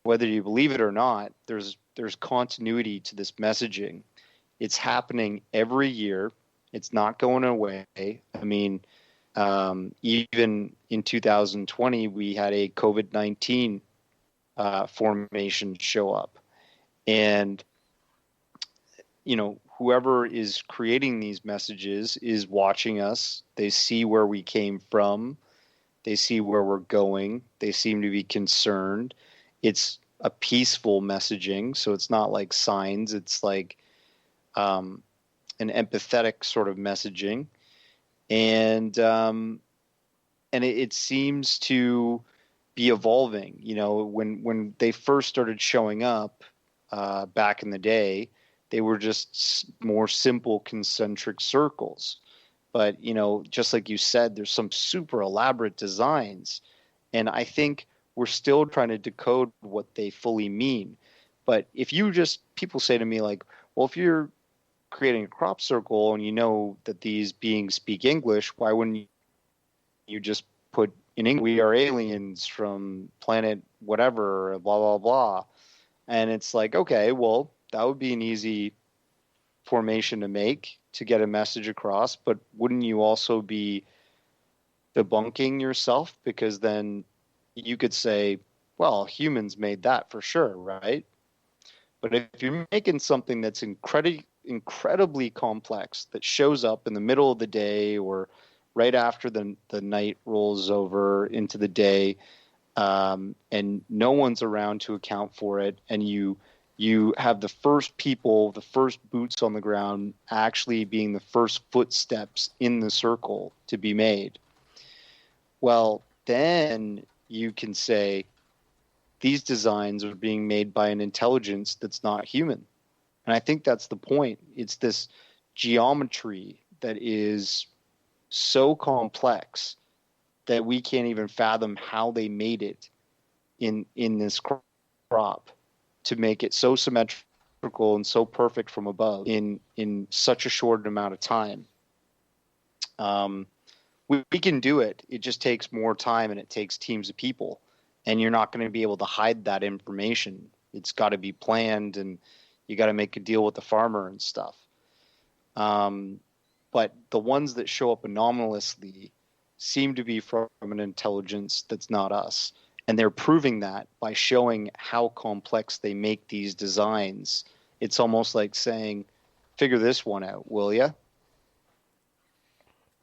whether you believe it or not, there's continuity to this messaging. It's happening every year. It's not going away. I mean, even in 2020, we had a COVID-19 formation show up. And, whoever is creating these messages is watching us. They see where we came from. They see where we're going. They seem to be concerned. It's a peaceful messaging, so it's not like Signs. It's like an empathetic sort of messaging. And it seems to be evolving. When they first started showing up back in the day, they were just more simple concentric circles. But, just like you said, there's some super elaborate designs. And I think we're still trying to decode what they fully mean. But if people say to me like, well, if you're creating a crop circle and you know that these beings speak English, why wouldn't you just put in English, we are aliens from planet whatever, blah, blah, blah. And it's like, okay, well, that would be an easy formation to make to get a message across. But wouldn't you also be debunking yourself? Because then you could say, well, humans made that for sure, right? But if you're making something that's incredibly complex, that shows up in the middle of the day or right after the night rolls over into the day, and no one's around to account for it, and you have the first boots on the ground actually being the first footsteps in the circle to be made, well, then you can say these designs are being made by an intelligence that's not human. And I think that's the point. It's this geometry that is so complex that we can't even fathom how they made it in this crop to make it so symmetrical and so perfect from above in such a short amount of time. We can do it. It just takes more time, and it takes teams of people. And you're not going to be able to hide that information. It's got to be planned, and you got to make a deal with the farmer and stuff. But the ones that show up anomalously seem to be from an intelligence that's not us. And they're proving that by showing how complex they make these designs. It's almost like saying, figure this one out, will ya?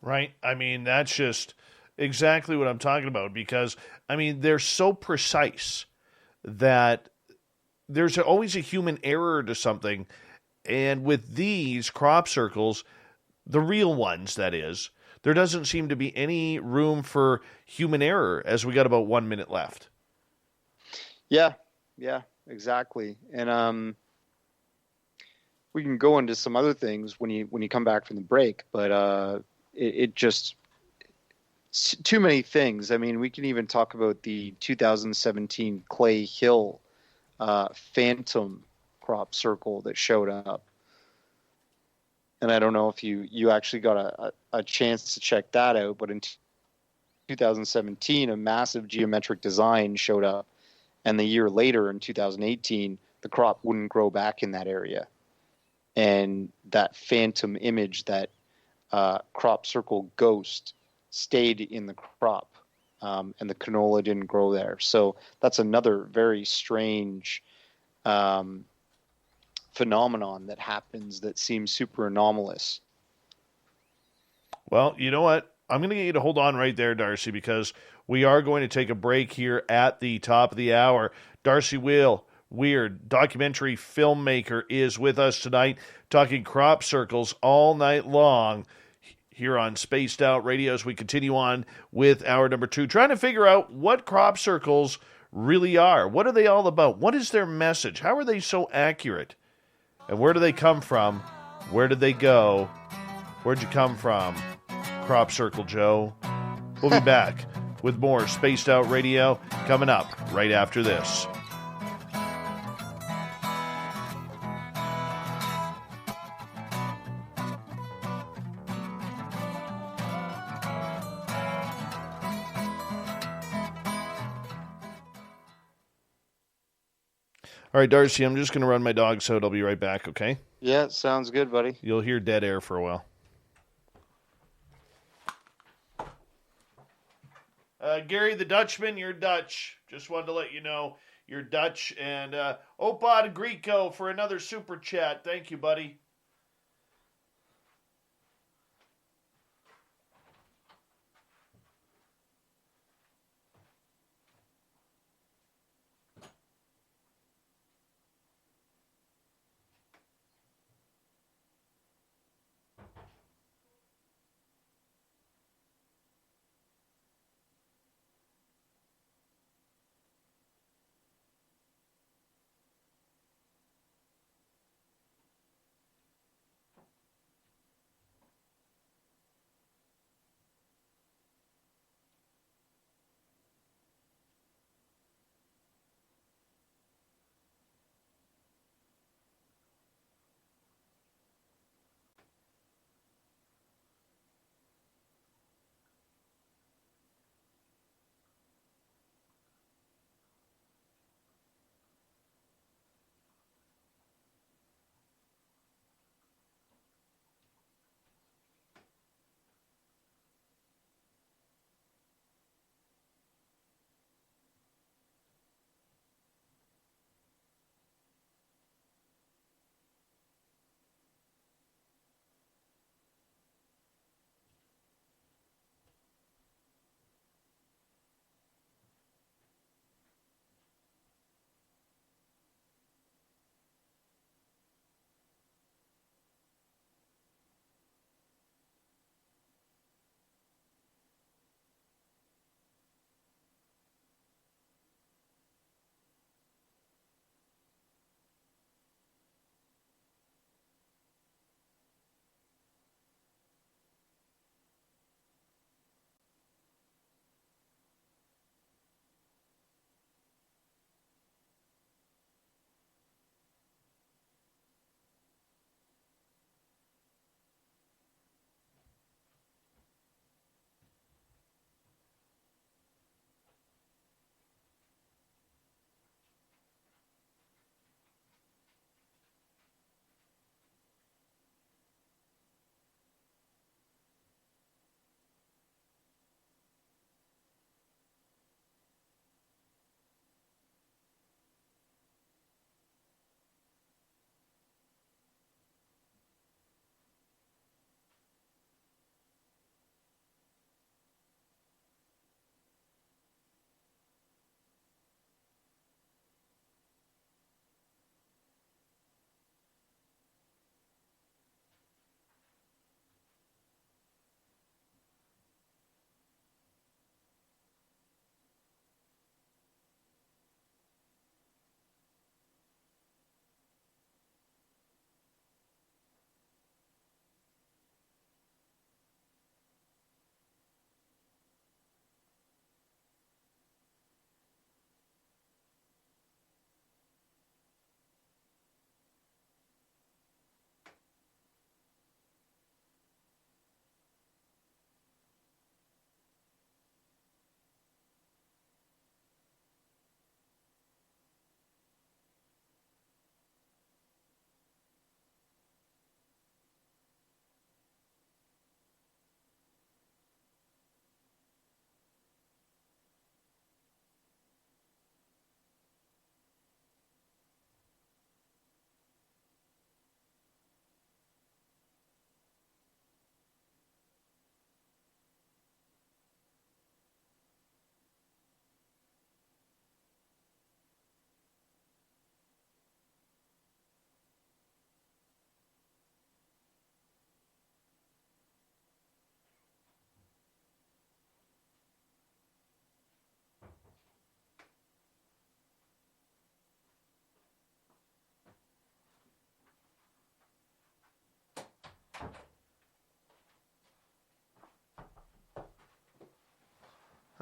Right. I mean, that's just exactly what I'm talking about, because, I mean, they're so precise that there's always a human error to something. And with these crop circles, the real ones, that is, there doesn't seem to be any room for human error, as we got about 1 minute left. Yeah, exactly. And we can go into some other things when you come back from the break, but it just too many things. I mean, we can even talk about the 2017 Clay Hill phantom crop circle that showed up. And I don't know if you actually got a chance to check that out, but in 2017, a massive geometric design showed up. And the year later, in 2018, the crop wouldn't grow back in that area. And that phantom image, that crop circle ghost, stayed in the crop, and the canola didn't grow there. So that's another very strange phenomenon that happens that seems super anomalous. Well, you know what? I'm going to get you to hold on right there, Darcy, because we are going to take a break here at the top of the hour. Darcy Weir, documentary filmmaker, is with us tonight, talking crop circles all night long here on Spaced Out Radio as we continue on with hour number 2, trying to figure out what crop circles really are. What are they all about? What is their message? How are they so accurate? And where do they come from? Where did they go? Where'd you come from, Crop Circle Joe? We'll be back with more Spaced Out Radio coming up right after this. All right, Darcy, I'm just going to run my dog, so I'll be right back, okay? Yeah, sounds good, buddy. You'll hear dead air for a while. Gary the Dutchman, you're Dutch. Just wanted to let you know you're Dutch. And Opa de Greco for another super chat. Thank you, buddy.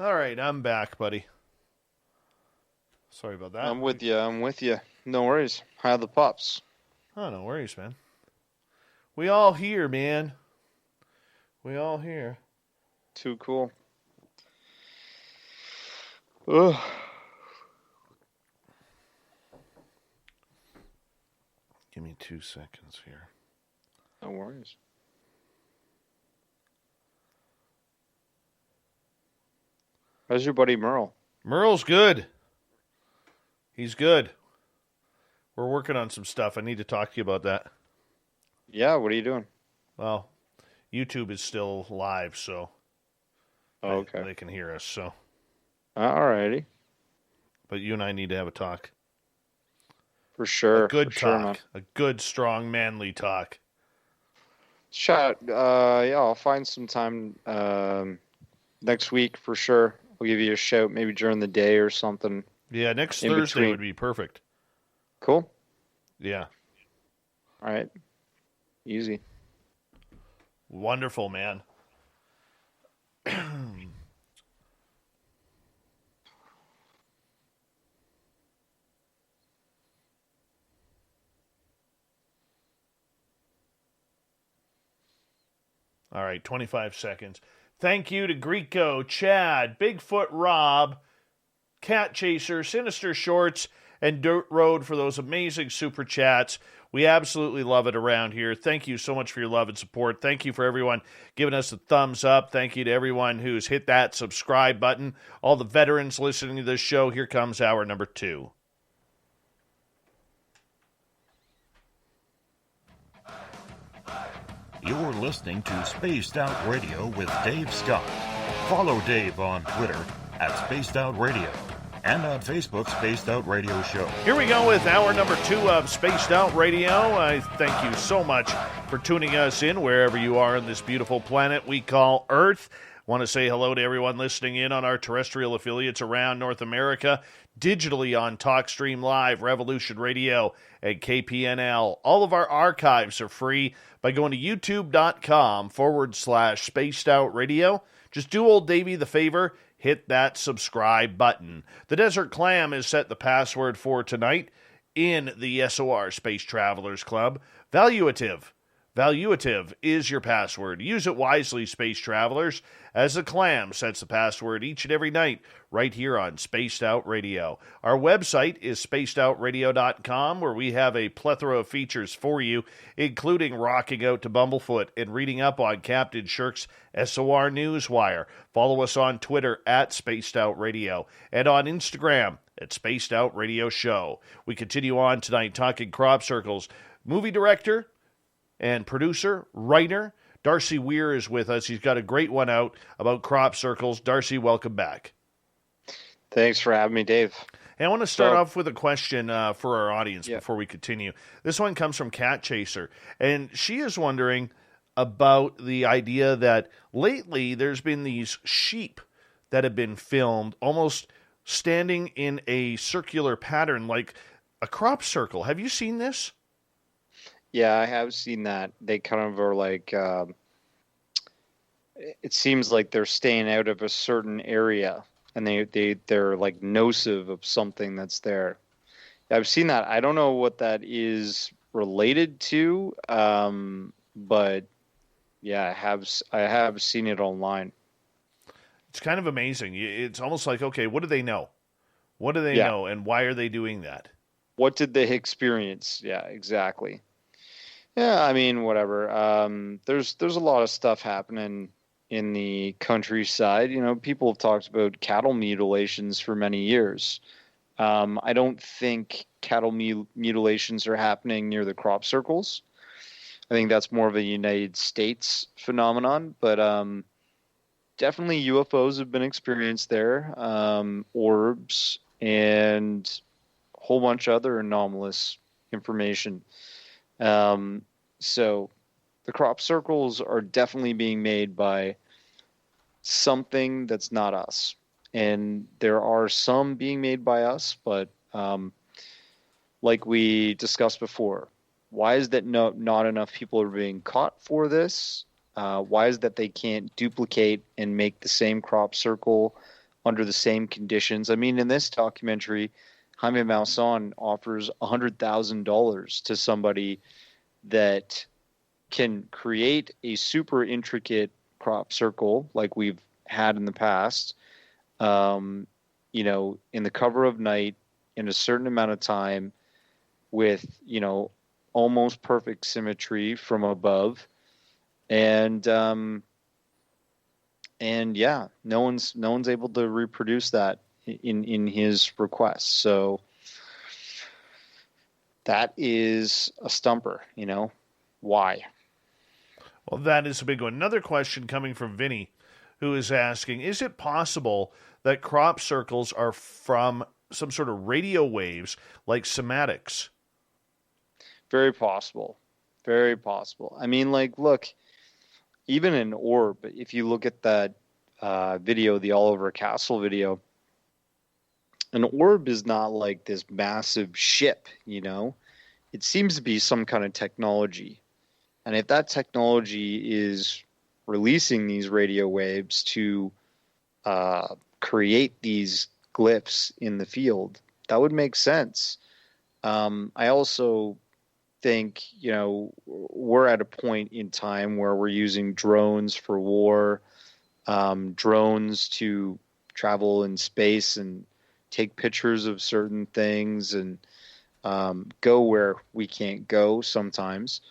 All right, I'm back, buddy. Sorry about that. I'm with you. No worries. How are the pups? Oh, no worries, man. We all here, man. We all here. Too cool. Ugh. Give me 2 seconds here. No worries. How's your buddy Merle? Merle's good. He's good. We're working on some stuff. I need to talk to you about that. Yeah, what are you doing? Well, YouTube is still live, so okay. They can hear us. So, alrighty. But you and I need to have a talk. For sure. A good for talk. Sure, a good, strong, manly talk. Chat. Yeah, I'll find some time next week for sure. I'll give you a shout maybe during the day or something. Yeah, next Thursday would be perfect. Cool. Yeah. All right. Easy. Wonderful, man. All right, 25 seconds. Thank you to Greco, Chad, Bigfoot Rob, Cat Chaser, Sinister Shorts, and Dirt Road for those amazing super chats. We absolutely love it around here. Thank you so much for your love and support. Thank you for everyone giving us a thumbs up. Thank you to everyone who's hit that subscribe button. All the veterans listening to this show, here comes hour number 2. You're listening to Spaced Out Radio with Dave Scott. Follow Dave on Twitter at Spaced Out Radio and on Facebook, Spaced Out Radio Show. Here we go with hour number 2 of Spaced Out Radio. I thank you so much for tuning us in wherever you are on this beautiful planet we call Earth. Want to say hello to everyone listening in on our terrestrial affiliates around North America, digitally on TalkStream Live, Revolution Radio, and KPNL. All of our archives are free by going to youtube.com/Spaced Out Radio. Just do old Davey the favor, hit that subscribe button. The Desert Clam is set the password for tonight in the SOR Space Travelers Club. Valuative. Valuative is your password. Use it wisely, Space Travelers, as the Clam sets the password each and every night right here on Spaced Out Radio. Our website is spacedoutradio.com, where we have a plethora of features for you, including rocking out to Bumblefoot and reading up on Captain Shirk's SOR Newswire. Follow us on Twitter at Spaced Out Radio and on Instagram at Spaced Out Radio Show. We continue on tonight talking crop circles. Movie director and producer, writer, Darcy Weir is with us. He's got a great one out about crop circles. Darcy, welcome back. Thanks for having me, Dave. Hey, I want to start off with a question for our audience before we continue. This one comes from Cat Chaser, and she is wondering about the idea that lately there's been these sheep that have been filmed almost standing in a circular pattern like a crop circle. Have you seen this? Yeah, I have seen that. They kind of are like, it seems like they're staying out of a certain area, and they're like nocive of something that's there. I've seen that. I don't know what that is related to, but yeah, I have seen it online. It's kind of amazing. It's almost like, okay, what do they know? What do they know, and why are they doing that? What did they experience? Yeah, exactly. Yeah, I mean, whatever. There's a lot of stuff happening in the countryside. You know, people have talked about cattle mutilations for many years. I don't think cattle mutilations are happening near the crop circles. I think that's more of a United States phenomenon, but definitely UFOs have been experienced there, orbs, and a whole bunch of other anomalous information. So the crop circles are definitely being made by something that's not us. And there are some being made by us, but like we discussed before, why is that not enough people are being caught for this? Why is that they can't duplicate and make the same crop circle under the same conditions. I mean, in this documentary, Jaime Maussan offers $100,000 to somebody that can create a super intricate crop circle like we've had in the past, in the cover of night in a certain amount of time with, almost perfect symmetry from above. And yeah, no one's able to reproduce that in his request. So that is a stumper, why? Well, that is a big one. Another question coming from Vinny, who is asking, is it possible that crop circles are from some sort of radio waves like somatics? Very possible. Very possible. I mean, look, even an orb, if you look at that video, the Oliver Castle video, an orb is not like this massive ship, It seems to be some kind of technology. And if that technology is releasing these radio waves to create these glyphs in the field, that would make sense. I also think, we're at a point in time where we're using drones for war, drones to travel in space and take pictures of certain things and go where we can't go sometimes.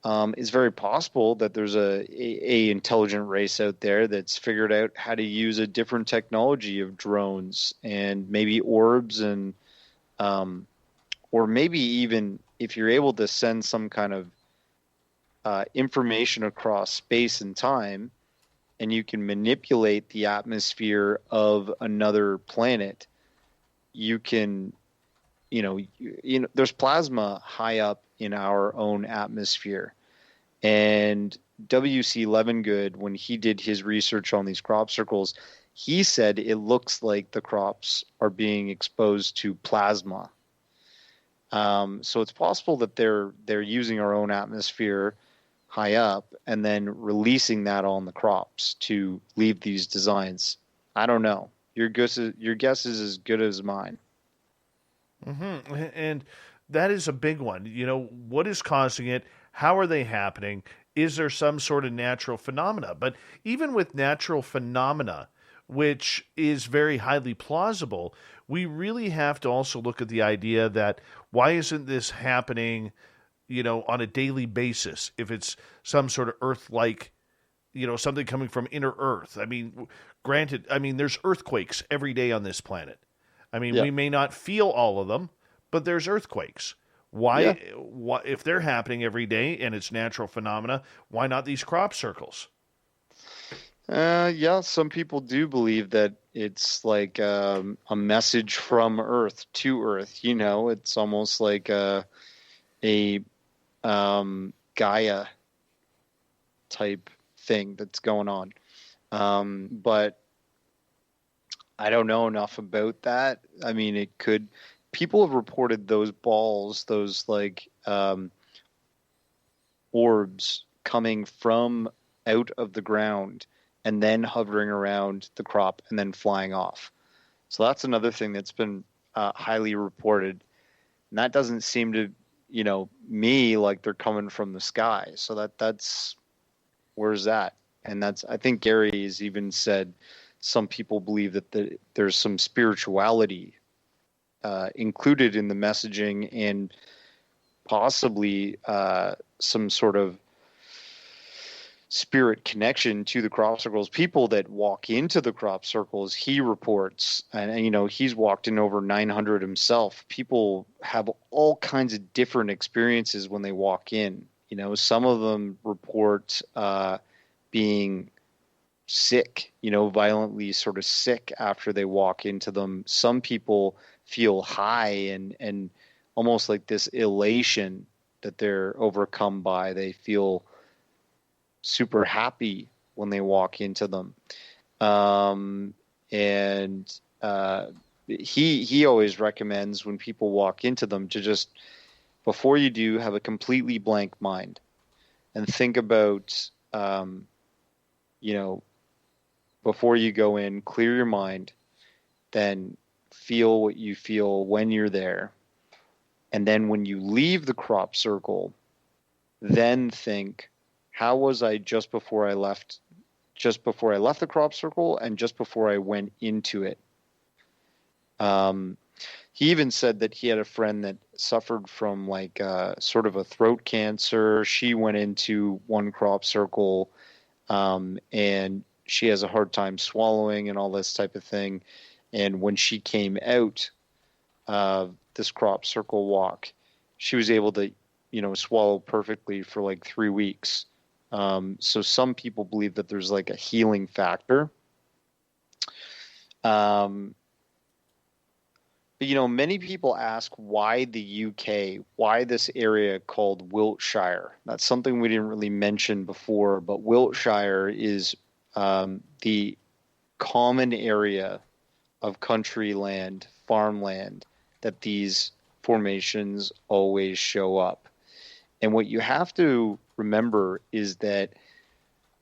It's very possible that there's a intelligent race out there that's figured out how to use a different technology of drones and maybe orbs and or maybe even if you're able to send some kind of information across space and time, and you can manipulate the atmosphere of another planet, you can, there's plasma high up in our own atmosphere. And W.C. Levengood, when he did his research on these crop circles, he said it looks like the crops are being exposed to plasma. So it's possible that they're using our own atmosphere high up and then releasing that on the crops to leave these designs. I don't know. Your guess is as good as mine. Mm-hmm. And that is a big one. What is causing it? How are they happening? Is there some sort of natural phenomena? But even with natural phenomena, which is very highly plausible, we really have to also look at the idea that why isn't this happening, on a daily basis? If it's some sort of Earth-like, something coming from inner Earth. I mean, granted, there's earthquakes every day on this planet. Yeah. We may not feel all of them, but there's earthquakes. Why, if they're happening every day and it's natural phenomena, why not these crop circles? Yeah, some people do believe that it's like a message from Earth to Earth. It's almost like a Gaia type thing that's going on. But I don't know enough about that. It could. People have reported those balls, those orbs coming from out of the ground and then hovering around the crop and then flying off. So that's another thing that's been highly reported. And that doesn't seem to, me like they're coming from the sky. So that's, where's that? And I think Gary has even said some people believe that there's some spirituality included in the messaging and possibly some sort of spirit connection to the crop circles. People that walk into the crop circles, he reports, and he's walked in over 900 himself. People have all kinds of different experiences when they walk in. Some of them report being sick, violently sort of sick after they walk into them. Some people feel high and almost like this elation that they're overcome by. They feel super happy when they walk into them. He always recommends when people walk into them to just, before you do, have a completely blank mind and think about, before you go in, clear your mind, then feel what you feel when you're there. And then when you leave the crop circle, then think, how was I just before I left the crop circle and just before I went into it? He even said that he had a friend that suffered from like sort of a throat cancer. She went into one crop circle, and she has a hard time swallowing and all this type of thing. And when she came out of this crop circle walk, she was able to, swallow perfectly for like 3 weeks. So some people believe that there's like a healing factor. But, many people ask why the UK, why this area called Wiltshire. That's something we didn't really mention before, but Wiltshire is the common area of country land, farmland, that these formations always show up. And what you have to remember is that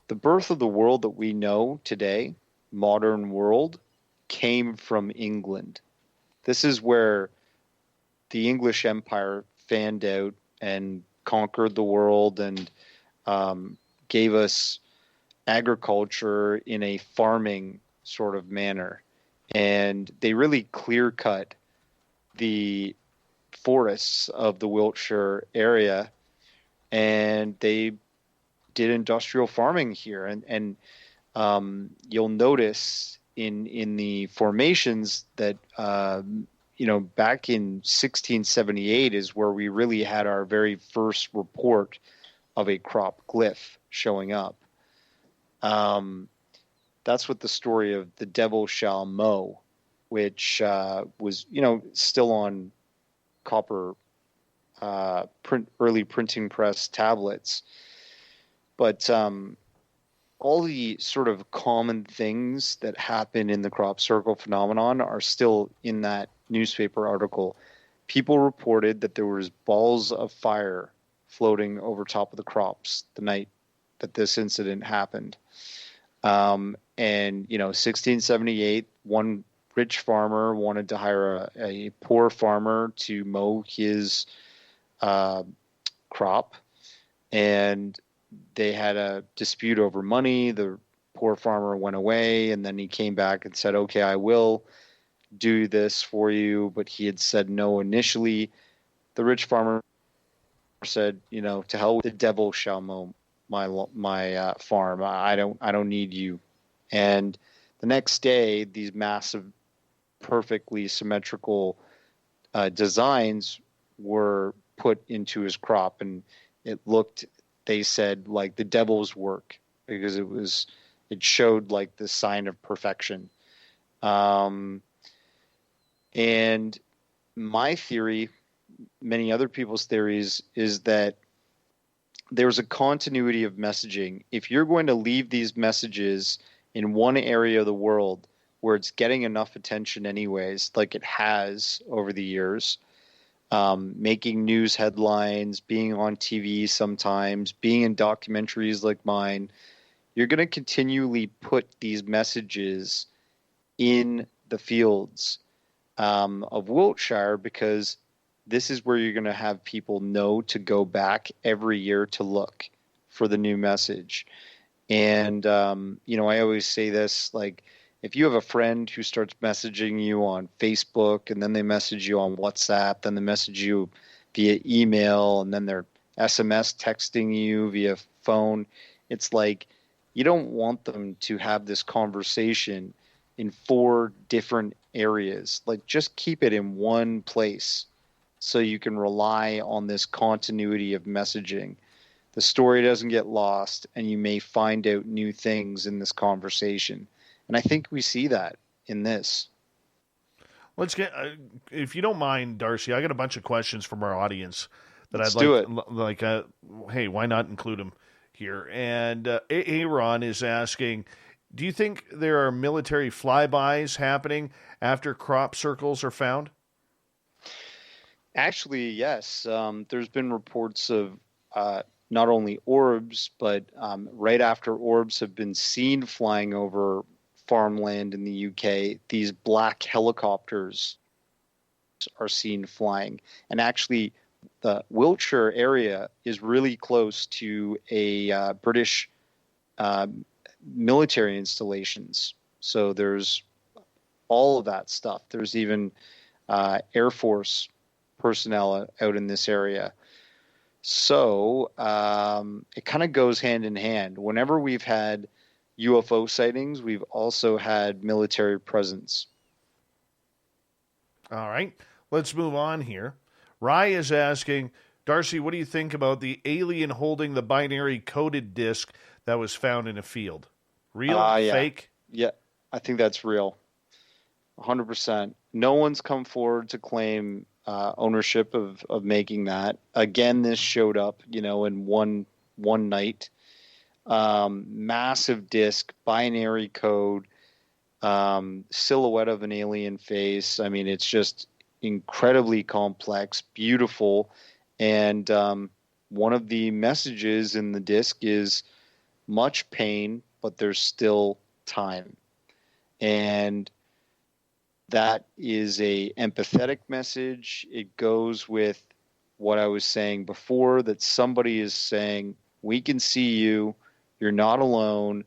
the birth of the world that we know today, modern world, came from England. This is where the English Empire fanned out and conquered the world and gave us agriculture in a farming sort of manner. And they really clear-cut the forests of the Wiltshire area, and they did industrial farming here. And you'll notice in the formations that back in 1678 is where we really had our very first report of a crop glyph showing up. That's what the story of the devil shall mow, which was still on copper early printing press tablets. But all the sort of common things that happen in the crop circle phenomenon are still in that newspaper article. People reported that there was balls of fire floating over top of the crops the night that this incident happened. And 1678, one rich farmer wanted to hire a poor farmer to mow his crop, and they had a dispute over money. The poor farmer went away, and then he came back and said, okay, I will do this for you. But he had said no initially. The rich farmer said, to hell with the devil shall mow my farm. I don't need you. And the next day, these massive, perfectly symmetrical designs were put into his crop, and it looked, they said, like the devil's work, because it showed like the sign of perfection. And my theory, many other people's theories, is that there's a continuity of messaging. If you're going to leave these messages in one area of the world where it's getting enough attention anyways, like it has over the years, making news headlines, being on TV sometimes, being in documentaries like mine, you're going to continually put these messages in the fields of Wiltshire, because this is where you're going to have people know to go back every year to look for the new message. And, I always say this, like, if you have a friend who starts messaging you on Facebook, and then they message you on WhatsApp, then they message you via email, and then they're SMS texting you via phone, it's like you don't want them to have this conversation in 4 different areas. Like, just keep it in one place so you can rely on this continuity of messaging. The story doesn't get lost, and you may find out new things in this conversation. And I think we see that in this. Let's get, if you don't mind, Darcy, I got a bunch of questions from our audience that Let's I'd like, hey, why not include them here? And Aaron is asking, do you think there are military flybys happening after crop circles are found? Actually, yes. There's been reports of not only orbs, but right after orbs have been seen flying over farmland in the UK, these black helicopters are seen flying. And actually, the Wiltshire area is really close to a British military installations. So there's all of that stuff. There's even Air Force personnel out in this area. So it kind of goes hand in hand. Whenever we've had UFO sightings, we've also had military presence. All right, let's move on here. Rye is asking, Darcy, what do you think about the alien holding the binary coded disc that was found in a field? Real? Yeah. Fake? Yeah, I think that's real. 100%. No one's come forward to claim ownership of making that. Again, this showed up, in one night. Massive disc, binary code, silhouette of an alien face. I mean, it's just incredibly complex, beautiful. And one of the messages in the disc is much pain, but there's still time. And that is a empathetic message. It goes with what I was saying before, that somebody is saying, we can see you, you're not alone,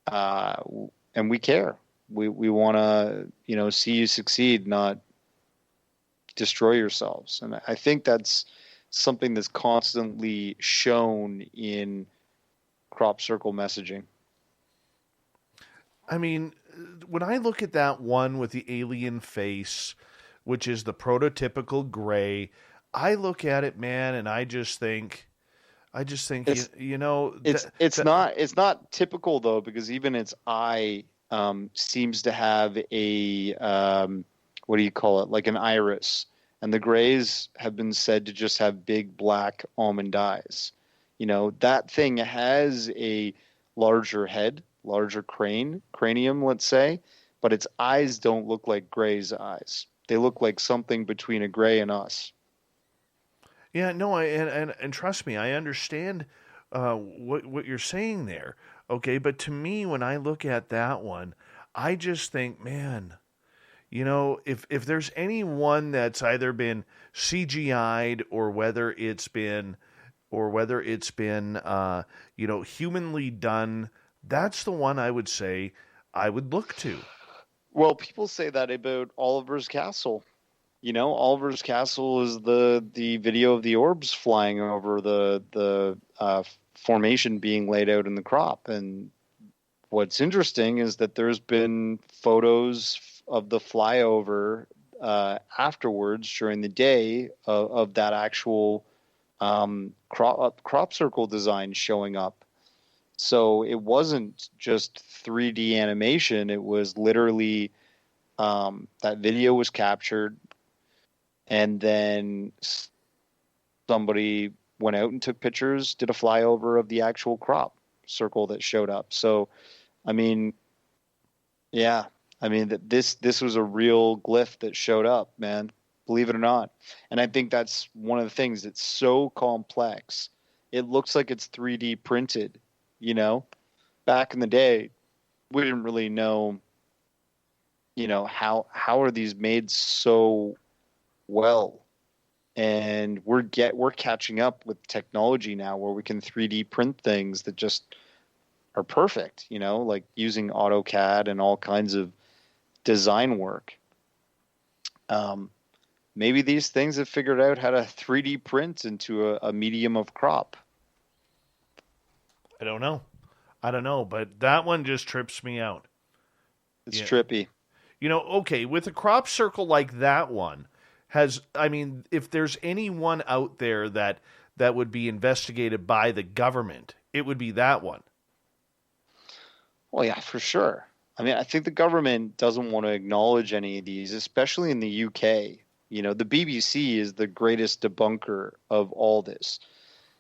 and we care. We want to, see you succeed, not destroy yourselves. And I think that's something that's constantly shown in crop circle messaging. I mean, when I look at that one with the alien face, which is the prototypical gray, I look at it, man, and I just think it's not typical though, because even its eye seems to have a what do you call it, like an iris, and the grays have been said to just have big black almond eyes. That thing has a larger head, larger cranium, let's say, but its eyes don't look like Gray's eyes. They look like something between a Gray and us. Yeah, no, and trust me, I understand what you're saying there. Okay, but to me, when I look at that one, I just think, man, if there's anyone that's either been CGI'd or whether it's been humanly done, that's the one I would say I would look to. Well, people say that about Oliver's Castle. Oliver's Castle is the video of the orbs flying over the formation being laid out in the crop. And what's interesting is that there's been photos of the flyover afterwards during the day of that actual crop circle design showing up. So it wasn't just 3D animation. It was literally that video was captured, and then somebody went out and took pictures, did a flyover of the actual crop circle that showed up. So, I mean, yeah, this was a real glyph that showed up, man. Believe it or not. And I think that's one of the things that's so complex. It looks like it's 3D printed. Back in the day, we didn't really know, how are these made so well? And we're catching up with technology now where we can 3D print things that just are perfect, like using AutoCAD and all kinds of design work. Maybe these things have figured out how to 3D print into a medium of crop. I don't know, but that one just trips me out. It's trippy. Okay, with a crop circle like that one, if there's anyone out there that would be investigated by the government, it would be that one. Well, yeah, for sure. I think the government doesn't want to acknowledge any of these, especially in the UK. The BBC is the greatest debunker of all this.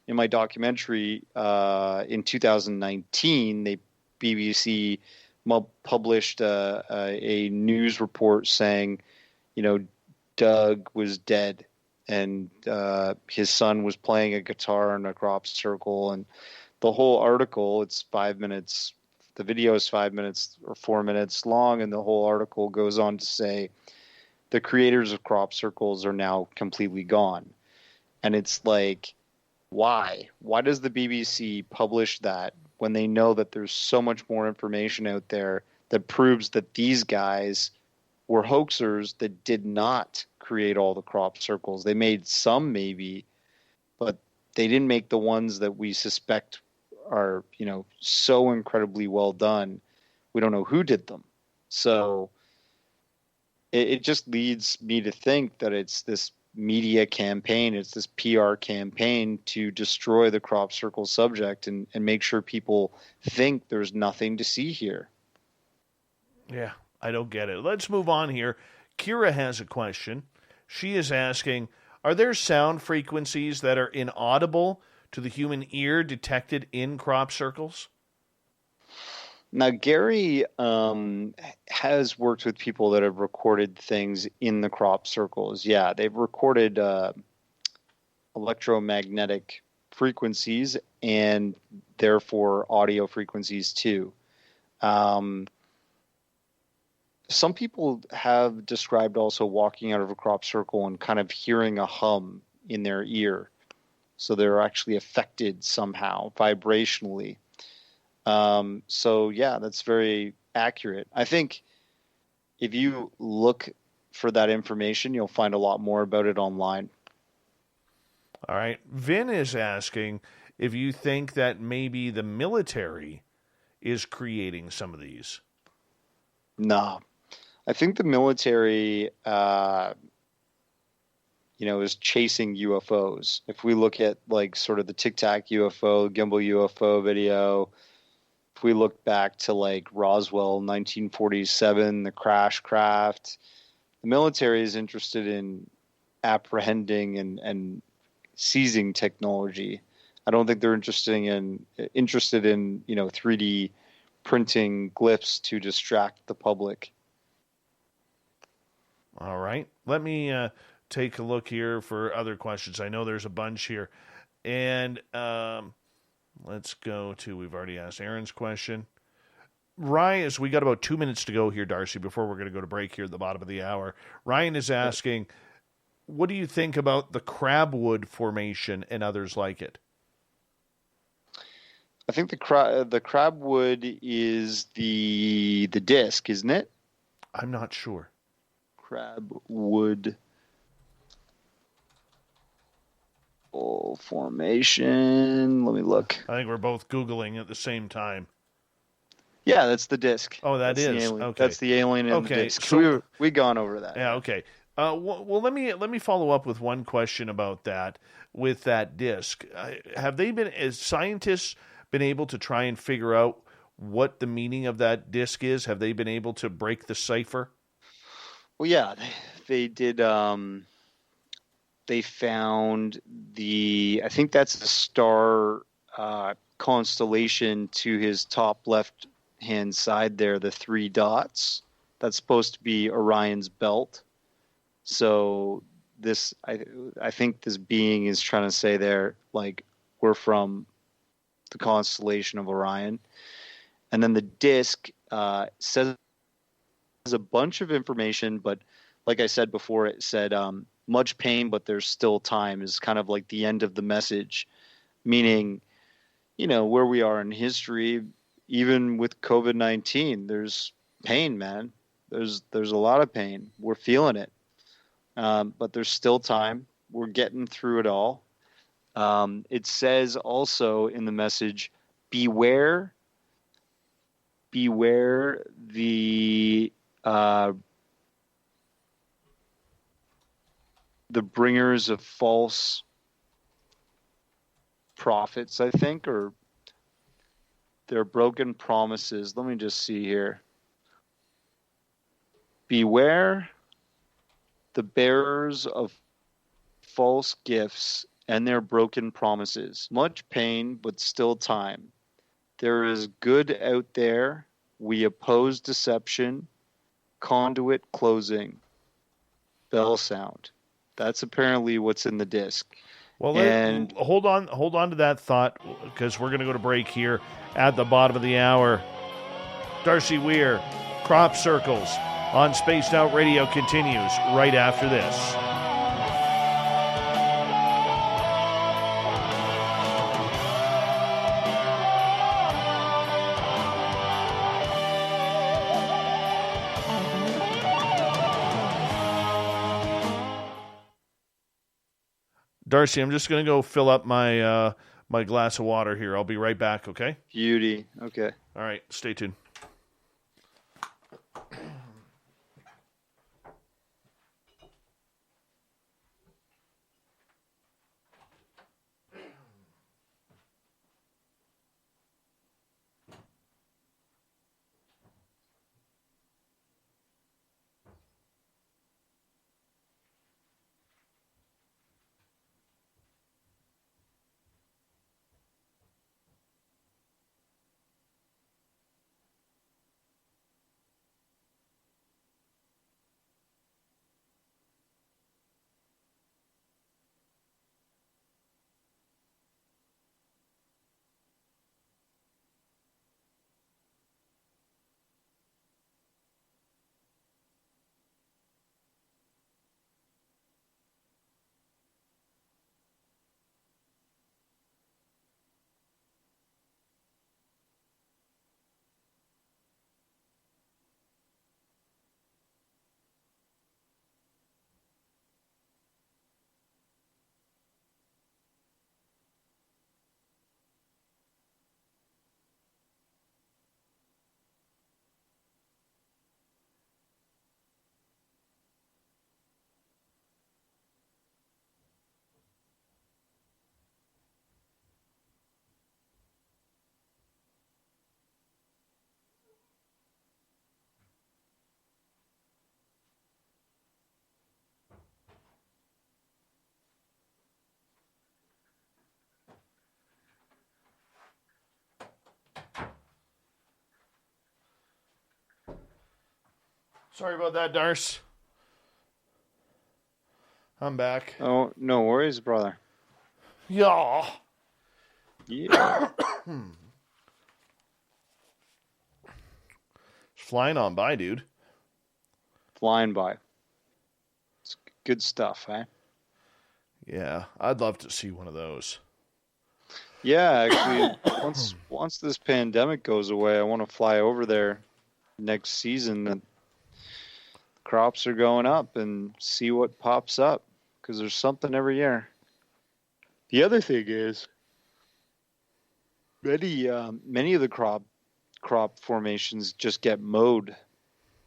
In my documentary in 2019, BBC published a news report saying, Doug was dead and his son was playing a guitar in a crop circle. And the whole article, it's 5 minutes, The video is 5 minutes or 4 minutes long, and the whole article goes on to say the creators of crop circles are now completely gone. And it's like, why? Why does the BBC publish that when they know that there's so much more information out there that proves that these guys were hoaxers that did not create all the crop circles? They made some, maybe, but they didn't make the ones that we suspect are, so incredibly well done. We don't know who did them. So it just leads me to think that it's this media campaign, it's this PR campaign to destroy the crop circle subject and make sure people think there's nothing to see here. Yeah, I don't get it. Let's move on here. Kira has a question. She is asking, are there sound frequencies that are inaudible to the human ear detected in crop circles? Now, Gary has worked with people that have recorded things in the crop circles. Yeah, they've recorded electromagnetic frequencies and therefore audio frequencies too. Some people have described also walking out of a crop circle and kind of hearing a hum in their ear. So they're actually affected somehow vibrationally. So yeah, that's very accurate. I think if you look for that information, you'll find a lot more about it online. All right. Vin is asking if you think that maybe the military is creating some of these. No, I think the military, is chasing UFOs. If we look at like sort of the Tic Tac UFO, gimbal UFO video, if we look back to like Roswell, 1947, the crash craft, the military is interested in apprehending and seizing technology. I don't think they're interested in 3D printing glyphs to distract the public. All right. Let me take a look here for other questions. I know there's a bunch here. And let's go to, we've already asked Aaron's question. Ryan, we got about 2 minutes to go here, Darcy, before we're going to go to break here at the bottom of the hour. Ryan is asking, what do you think about the Crabwood Formation and others like it? I think the Crabwood is the disc, isn't it? I'm not sure. Crabwood Formation. Let me look. I think we're both Googling at the same time. Yeah, that's the disc. Oh, that's is. Okay. That's the alien in the disc. So we gone over that. Yeah, okay. Well, let me follow up with one question about that. With that disc, have they been, as scientists, been able to try and figure out what the meaning of that disc is? Have they been able to break the cipher? Well, yeah, they did. They found I think that's a star constellation to his top left-hand side there, the 3 dots. That's supposed to be Orion's belt. So I think this being is trying to say there, like, we're from the constellation of Orion. And then the disc says a bunch of information, but like I said before, it said much pain, but there's still time is kind of like the end of the message, meaning, where we are in history, even with COVID-19, there's pain, man. There's a lot of pain. We're feeling it. But there's still time. We're getting through it all. It says also in the message, beware the bringers of false prophets, I think, or their broken promises. Let me just see here. Beware the bearers of false gifts and their broken promises. Much pain, but still time. There is good out there. We oppose deception. Conduit closing. Bell sound. That's apparently what's in the disc. Well, hold on to that thought, because we're going to go to break here at the bottom of the hour. Darcy Weir, Crop Circles on Spaced Out Radio continues right after this. Darcy, I'm just going to go fill up my my glass of water here. I'll be right back, okay? Beauty. Okay. All right, stay tuned. Sorry about that, Darce. I'm back. Oh, no worries, brother. Yeah. Yeah. Flying on by, dude. Flying by. It's good stuff, eh? Yeah, I'd love to see one of those. Yeah, actually, once this pandemic goes away, I want to fly over there next season. The crops are going up and see what pops up, because there's something every year. The other thing is, many of the crop formations just get mowed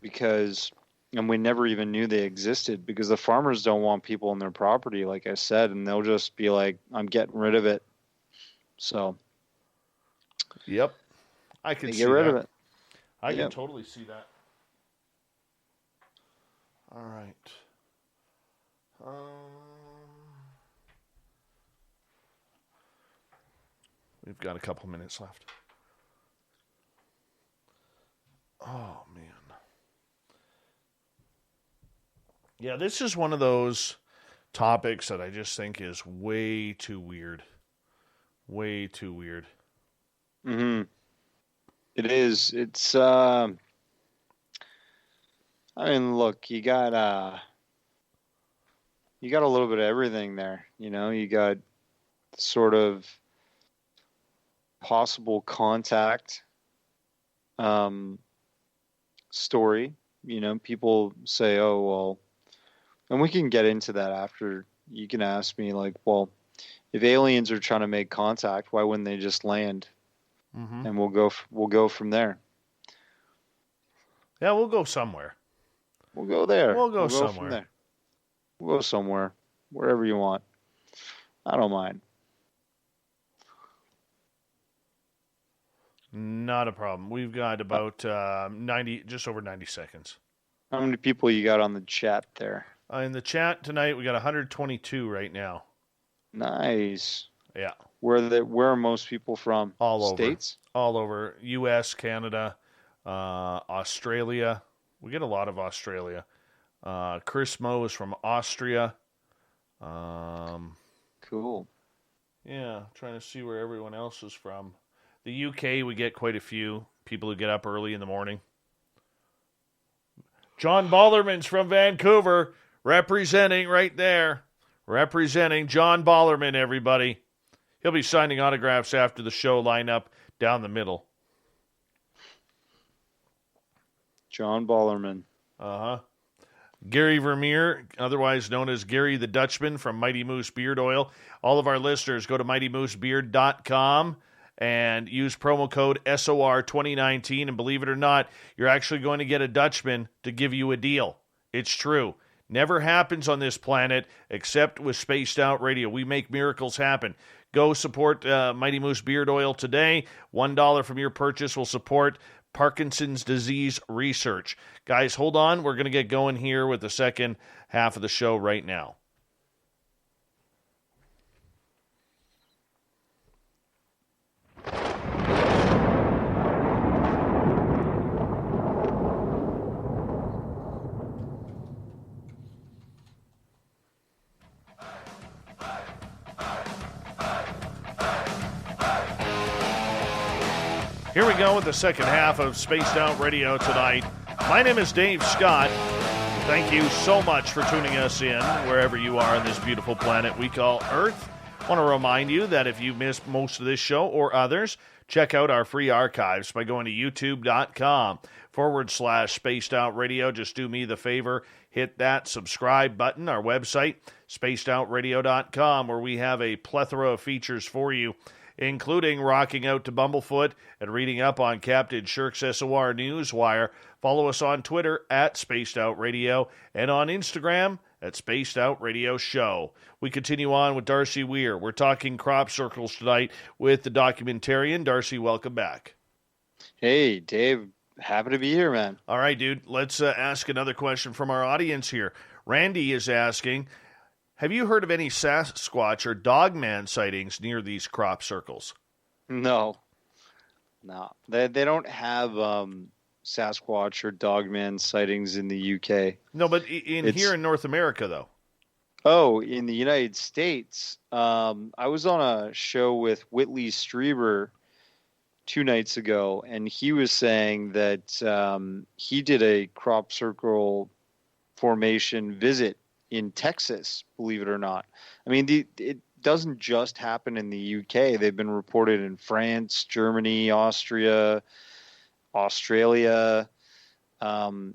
and we never even knew they existed, because the farmers don't want people on their property, like I said, and they'll just be like, I'm getting rid of it. So, yep, I can get rid of it. I can totally see that. All right. We've got a couple minutes left. Oh, man. Yeah, this is one of those topics that I just think is way too weird. Way too weird. Mm-hmm. It is. It's, I mean, look, you got a little bit of everything there. You know, you got sort of possible contact story. You know, people say, oh, well, and we can get into that after. You can ask me, like, well, if aliens are trying to make contact, why wouldn't they just land? Mm-hmm. And we'll go from there. Yeah, we'll go somewhere. We'll go there. We'll go somewhere. From there. We'll go somewhere, wherever you want. I don't mind. Not a problem. We've got about just over 90 seconds. How many people you got on the chat there? In the chat tonight, we got 122 right now. Nice. Yeah. Where are most people from? All over. States? All over. U.S., Canada, Australia. We get a lot of Australia. Chris Moe is from Austria. Cool. Yeah, trying to see where everyone else is from. The UK, we get quite a few. people who get up early in the morning. John Ballerman's from Vancouver, representing right there. Representing John Ballerman, everybody. He'll be signing autographs after the show. Line up down the middle. John Ballerman. Uh-huh. Gary Vermeer, otherwise known as Gary the Dutchman from Mighty Moose Beard Oil. All of our listeners, go to mightymoosebeard.com and use promo code SOR2019. And believe it or not, you're actually going to get a Dutchman to give you a deal. It's true. Never happens on this planet except with Spaced Out Radio. We make miracles happen. Go support Mighty Moose Beard Oil today. $1 from your purchase will support Parkinson's disease research. Guys, hold on. We're going to get going here with the second half of the show right now. Here we go with the second half of Spaced Out Radio tonight. My name is Dave Scott. Thank you so much for tuning us in wherever you are on this beautiful planet we call Earth. I want to remind you that if you missed most of this show or others, check out our free archives by going to youtube.com/Spaced Out Radio. Just do me the favor, hit that subscribe button. Our website, spacedoutradio.com, where we have a plethora of features for you, including rocking out to Bumblefoot and reading up on Captain Shirk's SOR Newswire. Follow us on Twitter at Spaced Out Radio and on Instagram at Spaced Out Radio Show. We continue on with Darcy Weir. We're talking crop circles tonight with the documentarian. Darcy, welcome back. Hey, Dave. Happy to be here, man. All right, dude. Let's ask another question from our audience here. Randy is asking, have you heard of any Sasquatch or Dogman sightings near these crop circles? No. They don't have Sasquatch or Dogman sightings in the UK. No, but here in North America, though. Oh, in the United States. I was on a show with Whitley Strieber 2 nights ago, and he was saying that he did a crop circle formation visit in Texas, believe it or not. I mean, it doesn't just happen in the UK. They've been reported in France, Germany, Austria, Australia, in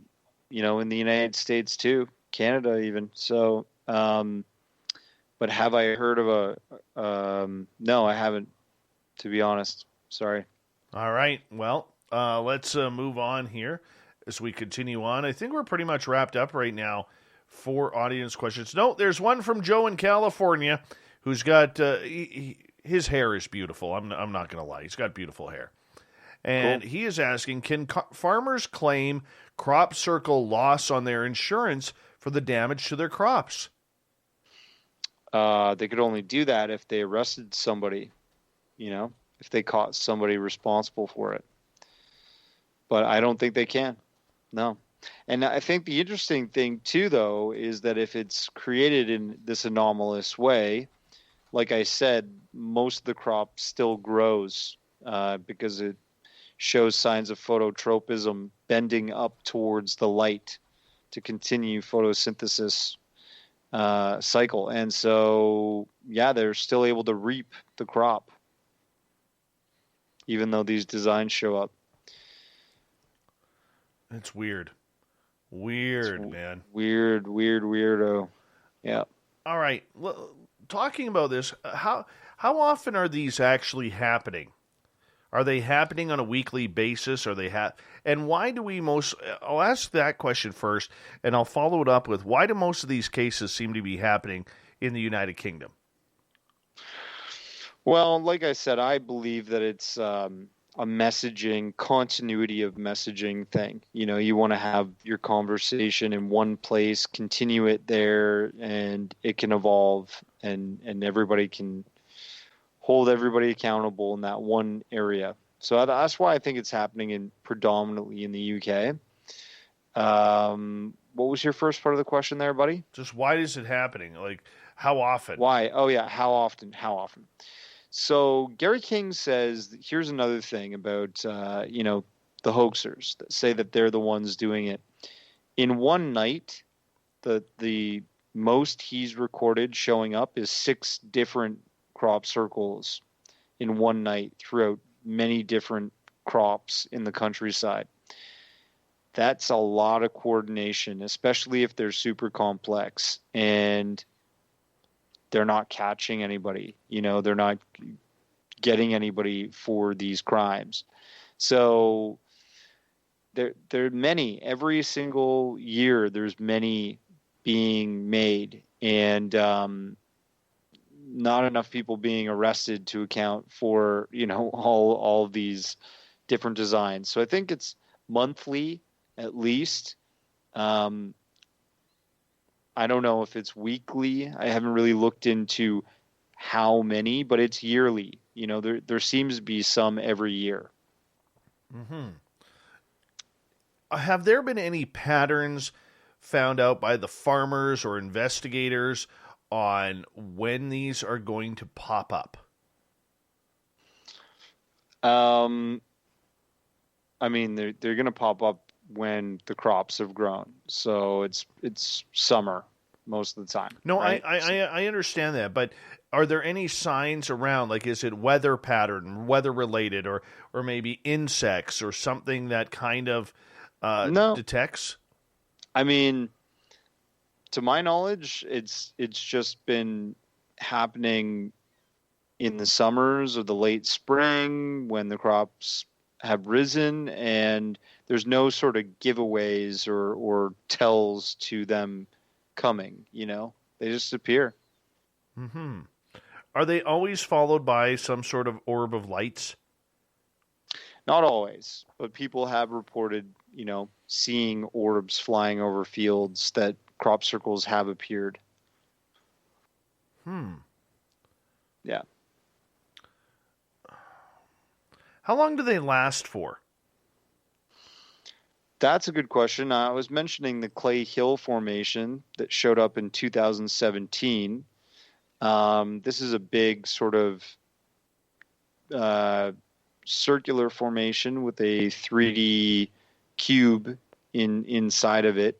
the United States too, Canada even. So, but have I heard of no, I haven't, to be honest. Sorry. All right. Well, let's move on here as we continue on. I think we're pretty much wrapped up right now for audience questions. No, there's one from Joe in California who's got his hair is beautiful. I'm not going to lie. He's got beautiful hair. And He is asking, can farmers claim crop circle loss on their insurance for the damage to their crops? They could only do that if they arrested somebody, if they caught somebody responsible for it. But I don't think they can. No. And I think the interesting thing, too, though, is that if it's created in this anomalous way, like I said, most of the crop still grows because it shows signs of phototropism bending up towards the light to continue photosynthesis cycle. And so, yeah, they're still able to reap the crop, even though these designs show up. It's weird. Weird, man. Weirdo. Yeah. All right. Well, talking about this, how often are these actually happening? Are they happening on a weekly basis? And why do we I'll ask that question first, and I'll follow it up with, why do most of these cases seem to be happening in the United Kingdom? Well, like I said, I believe that it's a continuity of messaging thing. You want to have your conversation in one place, continue it there, and it can evolve, and everybody can hold everybody accountable in that one area. So that's why I think it's happening predominantly in the UK. What was your first part of the question there, buddy? Just why is it happening? Like, how often? Why? Oh, yeah. How often? So Gary King says, here's another thing about, the hoaxers that say that they're the ones doing it. In one night, the most he's recorded showing up is 6 different crop circles in one night throughout many different crops in the countryside. That's a lot of coordination, especially if they're super complex and they're not catching anybody. They're not getting anybody for these crimes. So there are many. Every single year, there's many being made, and not enough people being arrested to account for all of these different designs. So I think it's monthly at least. I don't know if it's weekly. I haven't really looked into how many, but it's yearly. There seems to be some every year. Mm-hmm. Have there been any patterns found out by the farmers or investigators on when these are going to pop up? I mean, they're going to pop up when the crops have grown. So it's summer most of the time. No, right? I understand that, but are there any signs around? Like, is it weather pattern, weather related, or maybe insects or something that kind of detects? I mean, to my knowledge, it's just been happening in the summers or the late spring when the crops have risen, and there's no sort of giveaways or tells to them coming. They just appear. Mm-hmm. Are they always followed by some sort of orb of lights? Not always, but people have reported, seeing orbs flying over fields that crop circles have appeared. Yeah. How long do they last for? That's a good question. I was mentioning the Clay Hill Formation that showed up in 2017. This is a big sort of circular formation with a 3D cube inside of it,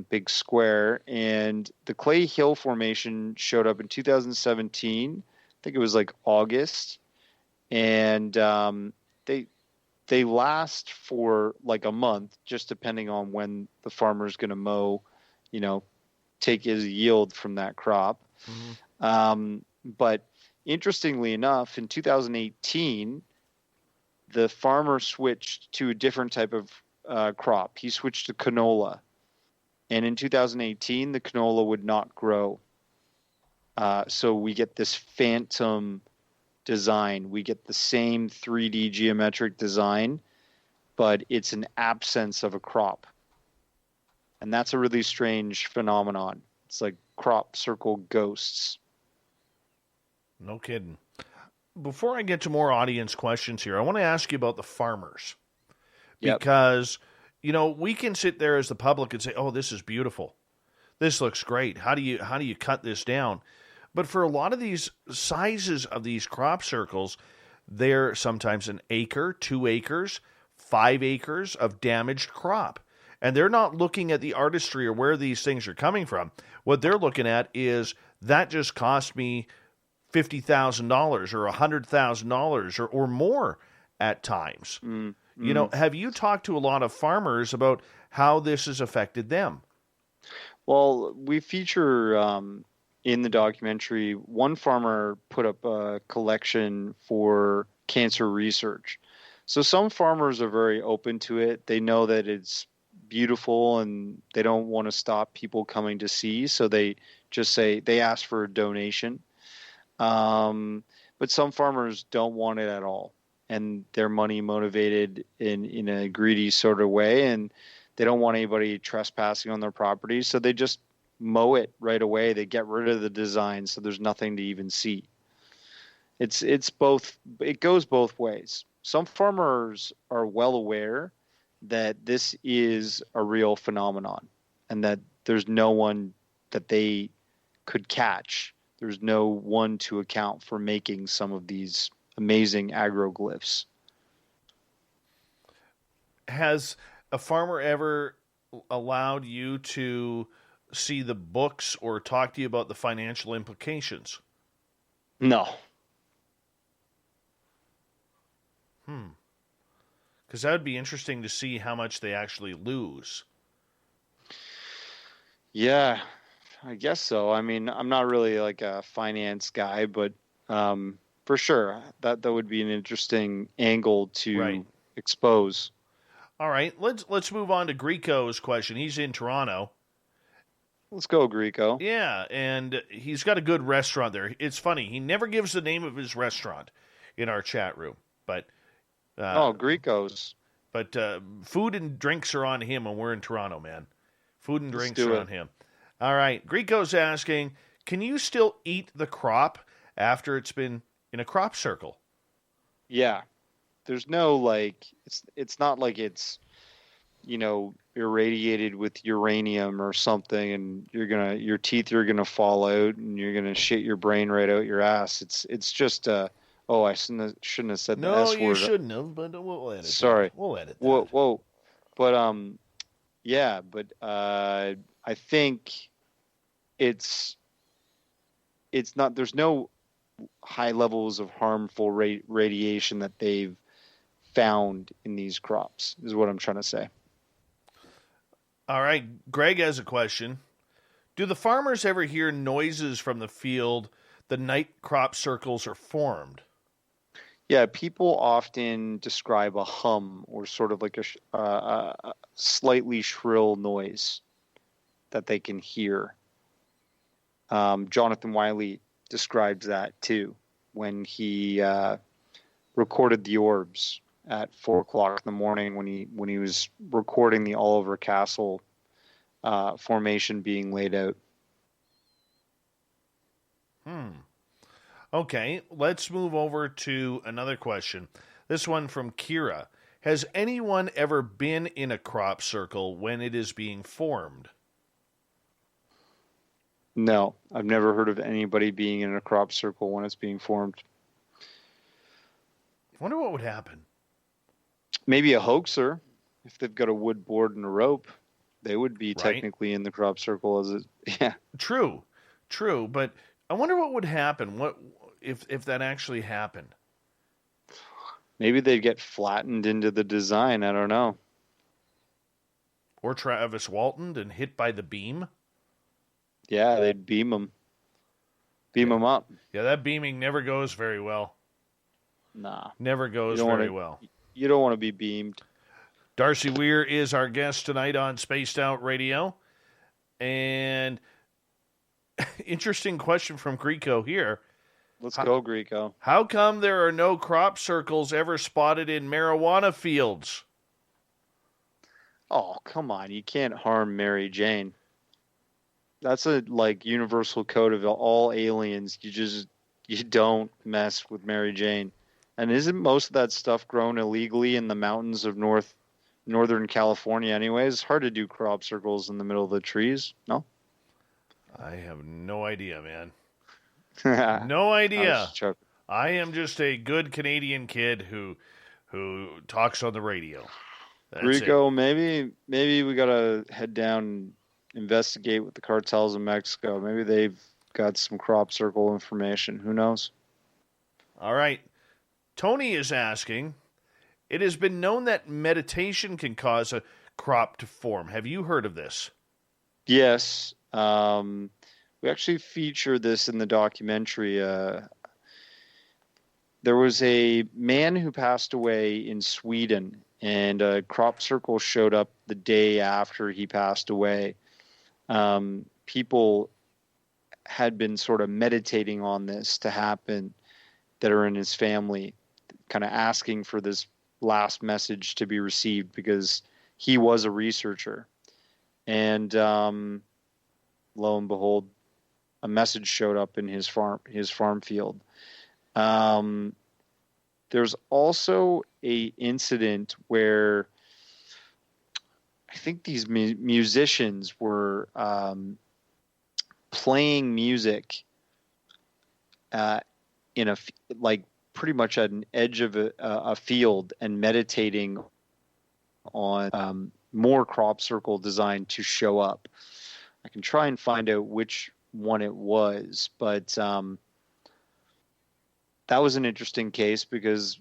big square. And the Clay Hill Formation showed up in 2017. I think it was like August. And they last for like a month, just depending on when the farmer's going to mow, take his yield from that crop. Mm-hmm. But interestingly enough, in 2018, the farmer switched to a different type of crop. He switched to canola. And in 2018, the canola would not grow. So we get this phantom design. We get the same 3D geometric design, but it's an absence of a crop. And that's a really strange phenomenon. It's like crop circle ghosts. No kidding. Before I get to more audience questions here, I want to ask you about the farmers. Because, we can sit there as the public and say, oh, this is beautiful. This looks great. How do you cut this down? But for a lot of these sizes of these crop circles, they're sometimes an acre, 2 acres, 5 acres of damaged crop. And they're not looking at the artistry or where these things are coming from. What they're looking at is that just cost me $50,000 or $100,000 or more at times. Have you talked to a lot of farmers about how this has affected them? Well, we feature in the documentary, one farmer put up a collection for cancer research. So some farmers are very open to it. They know that it's beautiful and they don't want to stop people coming to see. So they just say they ask for a donation. But some farmers don't want it at all. And they're money motivated in a greedy sort of way. And they don't want anybody trespassing on their property. So they just mow it right away. They get rid of the design. So there's nothing to even see. It's both. It goes both ways. Some farmers are well aware that this is a real phenomenon and that there's no one that they could catch. There's no one to account for making some of these amazing agroglyphs. Has a farmer ever allowed you to see the books or talk to you about the financial implications? No. Because that would be interesting to see how much they actually lose. Yeah, I guess so. I mean, I'm not really like a finance guy, but for sure, that would be an interesting angle to expose. All right, let's move on to Greco's question. He's in Toronto. Let's go, Greco. Yeah, and he's got a good restaurant there. It's funny, he never gives the name of his restaurant in our chat room, but Greco's. But food and drinks are on him when we're in Toronto, man. Food and drinks are on him. All right, Greco's asking, can you still eat the crop after it's been in a crop circle? Yeah. There's no it's not like it's irradiated with uranium or something and your teeth are gonna fall out and you're gonna shit your brain right out your ass. It's just I shouldn't have said the S word. No, you shouldn't have, but we'll edit Sorry. that. We'll edit that. Whoa. But yeah, but I think it's not, there's no high levels of harmful radiation that they've found in these crops, is what I'm trying to say. All right, Greg has a question. Do the farmers ever hear noises from the field the night crop circles are formed? Yeah, people often describe a hum or sort of like a slightly shrill noise that they can hear. Jonathan Wiley describes that too when he recorded the orbs at 4:00 in the morning when he was recording the Oliver Castle formation being laid out. Okay, let's move over to another question. This one from Kira. Has anyone ever been in a crop circle when it is being formed? No, I've never heard of anybody being in a crop circle when it's being formed. I wonder what would happen. Maybe a hoaxer. If they've got a wood board and a rope, they would be technically in the crop circle as it. Yeah. True, but I wonder what would happen. What if that actually happened? Maybe they'd get flattened into the design. I don't know. Or Travis Walton and hit by the beam? Yeah, they'd beam them. Beam them up. Yeah, that beaming never goes very well. Nah. Never goes very well. You don't want to be beamed. Darcy Weir is our guest tonight on Spaced Out Radio. And interesting question from Greco here. Let's go, Greco. How come there are no crop circles ever spotted in marijuana fields? Oh, come on. You can't harm Mary Jane. That's a universal code of all aliens. You don't mess with Mary Jane. And isn't most of that stuff grown illegally in the mountains of northern California anyways? It's hard to do crop circles in the middle of the trees, no? I have no idea, man. No idea. I am just a good Canadian kid who talks on the radio. That's Rico, maybe we gotta head down and investigate with the cartels in Mexico. Maybe they've got some crop circle information. Who knows? All right. Tony is asking, it has been known that meditation can cause a crop to form. Have you heard of this? Yes. We actually featured this in the documentary. There was a man who passed away in Sweden, and a crop circle showed up the day after he passed away. People had been sort of meditating on this to happen that are in his family, kind of asking for this last message to be received because he was a researcher. And lo and behold, a message showed up in his farm field. There's also a incident where I think these musicians were playing music in pretty much at an edge of a field and meditating on more crop circle design to show up. I can try and find out which one it was, but that was an interesting case because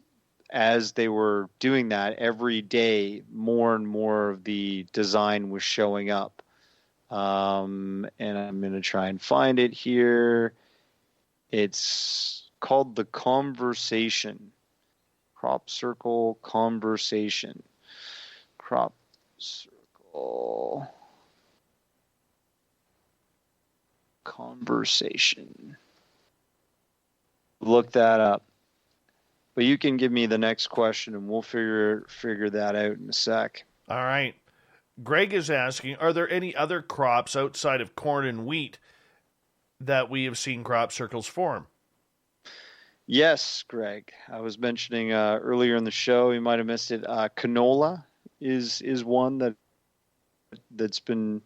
as they were doing that, every day more and more of the design was showing up. And I'm going to try and find it here. It's called The Conversation. Crop circle conversation. Crop circle conversation. Look that up. But you can give me the next question and we'll figure that out in a sec. All right. Greg is asking, are there any other crops outside of corn and wheat that we have seen crop circles form? Yes, Greg. I was mentioning earlier in the show, you might have missed it. Canola is one that's been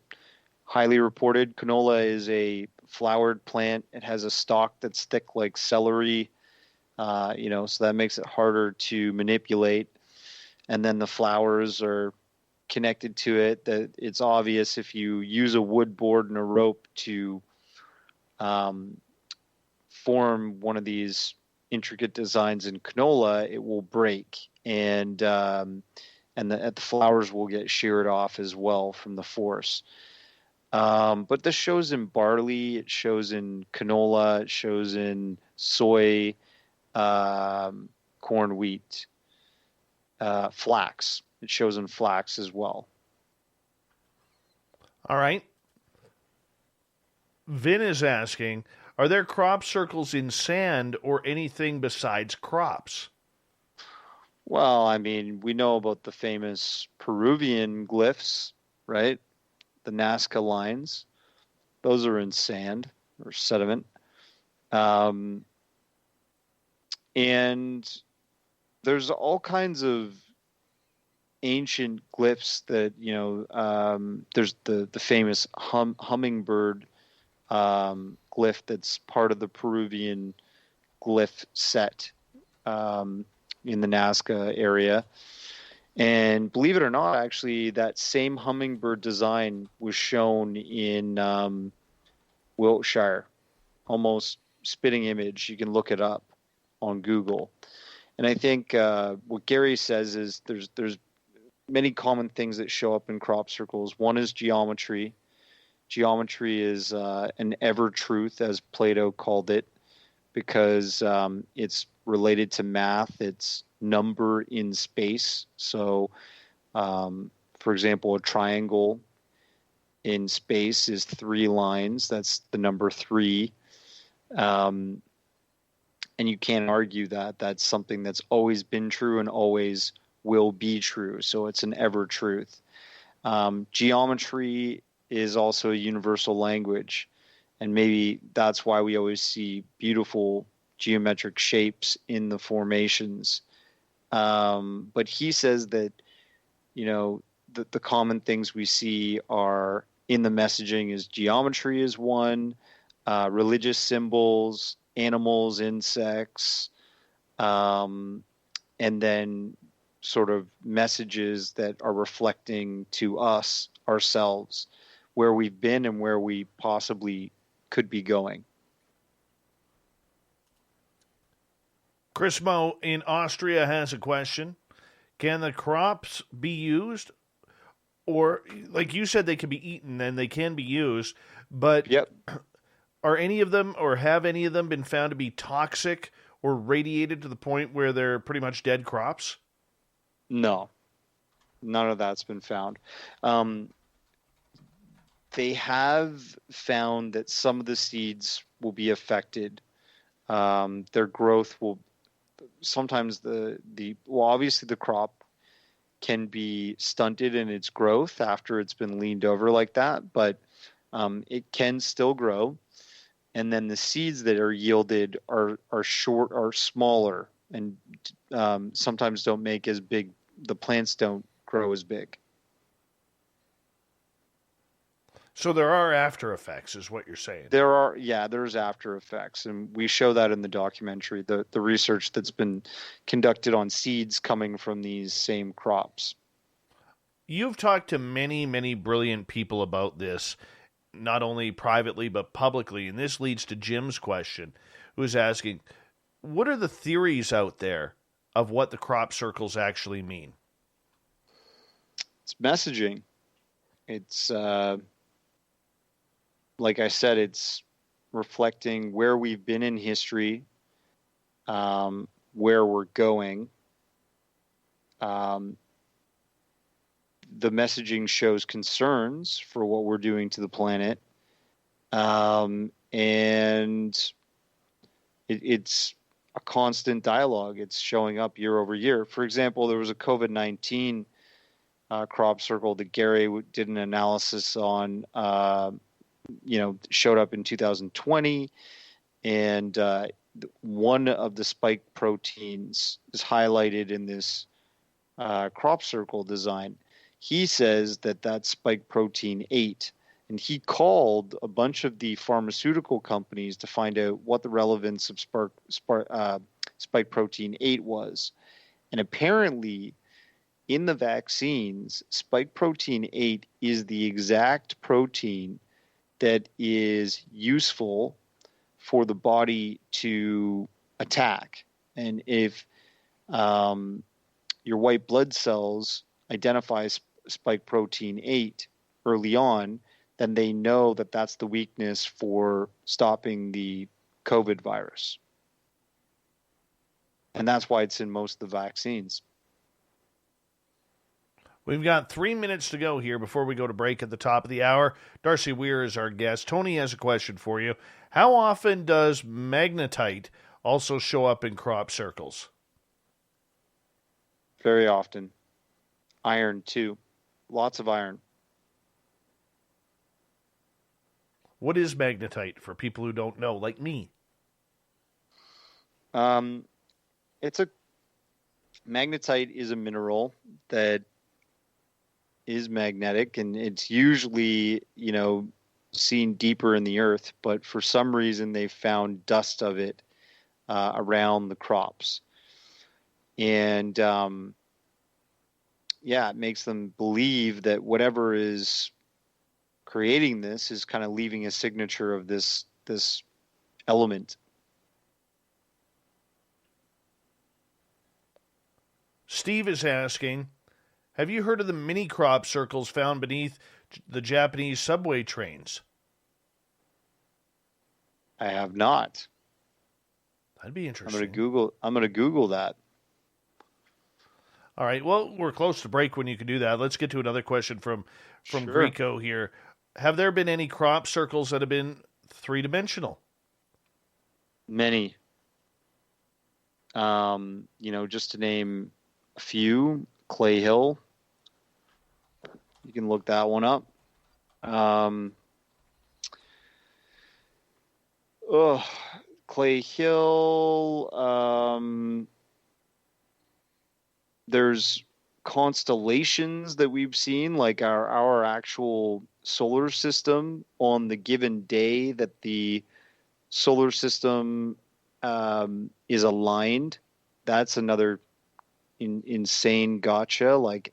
highly reported. Canola is a flowered plant. It has a stalk that's thick like celery, so that makes it harder to manipulate. And then the flowers are connected to it. That it's obvious if you use a wood board and a rope to form one of these intricate designs in canola, it will break, and the flowers will get sheared off as well from the force. But this shows in barley, it shows in canola, it shows in soy, corn, wheat, flax. It shows in flax as well. All right. Vin is asking, are there crop circles in sand or anything besides crops? Well, I mean, we know about the famous Peruvian glyphs, right? The Nazca lines. Those are in sand or sediment. And there's all kinds of ancient glyphs that, there's the famous hummingbird glyph that's part of the Peruvian glyph set in the Nazca area. And believe it or not, actually, that same hummingbird design was shown in Wiltshire. Almost spitting image. You can look it up on Google. And I think what Gary says is there's many common things that show up in crop circles. One is geometry. Geometry is an ever-truth, as Plato called it, because it's related to math. It's number in space. So, for example, a triangle in space is 3 lines. That's the number 3. And you can't argue that. That's something that's always been true and always will be true. So it's an ever-truth. Geometry is also a universal language. And maybe that's why we always see beautiful geometric shapes in the formations. But he says that, the common things we see are in the messaging is geometry is one, religious symbols, animals, insects, and then sort of messages that are reflecting to us, ourselves, where we've been and where we possibly could be going. Chris Mo in Austria has a question. Can the crops be used? Or, like you said, they can be eaten and they can be used, but Yep. Are any of them, or have any of them been found to be toxic or radiated to the point where they're pretty much dead crops? No. None of that's been found. They have found that some of the seeds will be affected. Their growth will sometimes obviously the crop can be stunted in its growth after it's been leaned over like that, but it can still grow. And then the seeds that are yielded are smaller, and sometimes don't make as big. The plants don't grow as big. So there are after effects, is what you're saying. There's after effects, and we show that in the documentary, the research that's been conducted on seeds coming from these same crops. You've talked to many, many brilliant people about this, not only privately but publicly, and this leads to Jim's question, who's asking, what are the theories out there of what the crop circles actually mean? It's messaging. It's, like I said, it's reflecting where we've been in history, where we're going. The messaging shows concerns for what we're doing to the planet. And it's a constant dialogue. It's showing up year over year. For example, there was a COVID-19 crop circle that Gary did an analysis on, showed up in 2020. And one of the spike proteins is highlighted in this crop circle design. He says that that's spike protein 8, and he called a bunch of the pharmaceutical companies to find out what the relevance of spike protein 8 was. And apparently, in the vaccines, spike protein 8 is the exact protein that is useful for the body to attack. And if your white blood cells identify spike protein 8 early on, then they know that that's the weakness for stopping the COVID virus. And that's why it's in most of the vaccines. We've got 3 minutes to go here before we go to break at the top of the hour. Darcy Weir is our guest. Tony has a question for you. How often does magnetite also show up in crop circles? Very often. Iron, too. Lots of iron. What is magnetite for people who don't know, like me? Magnetite is a mineral that is magnetic, and it's usually, seen deeper in the earth, but for some reason they found dust of it around the crops. And it makes them believe that whatever is creating this is kind of leaving a signature of this element. Steve is asking, have you heard of the mini crop circles found beneath the Japanese subway trains? I have not. That'd be interesting. I'm going to Google that. All right. Well, we're close to break when you can do that. Let's get to another question from Sure. Greco here. Have there been any crop circles that have been three-dimensional? Many. Just to name a few, Clay Hill. You can look that one up. Clay Hill. There's constellations that we've seen, like our actual solar system on the given day that the solar system is aligned. That's another insane gotcha. Like,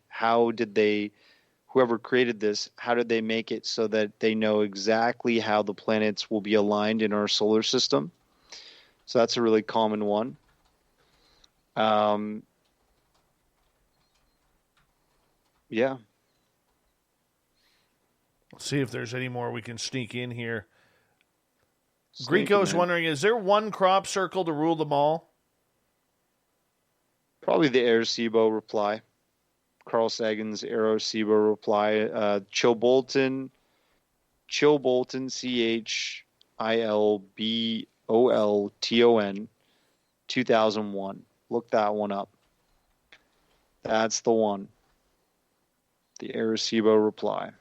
whoever created this, how did they make it so that they know exactly how the planets will be aligned in our solar system? So that's a really common one. Yeah. Let's see if there's any more we can sneak in here. Greco's wondering, is there one crop circle to rule them all? Probably the Arecibo Reply. Carl Sagan's Arecibo Reply. Bolton, Chilbolton, 2001. Look that one up. That's the one. The Arecibo Reply.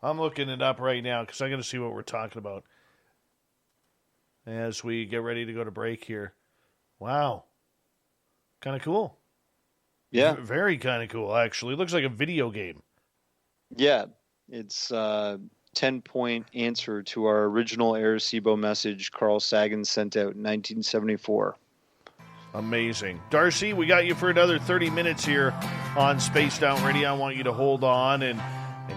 I'm looking it up right now because I'm going to see what we're talking about as we get ready to go to break here. Wow. Kind of cool. Yeah. Very kind of cool, actually. Looks like a video game. Yeah. It's a 10-point answer to our original Arecibo message Carl Sagan sent out in 1974. Amazing. Darcy, we got you for another 30 minutes here on Spaced Out Radio. I want you to hold on and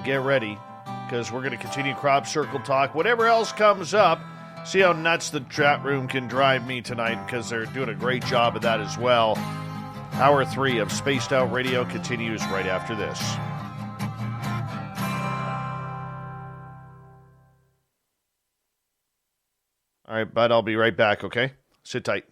get ready, because we're going to continue Crop Circle Talk. Whatever else comes up, see how nuts the chat room can drive me tonight, because they're doing a great job of that as well. Hour 3 of Spaced Out Radio continues right after this. All right, bud, I'll be right back, okay? Sit tight.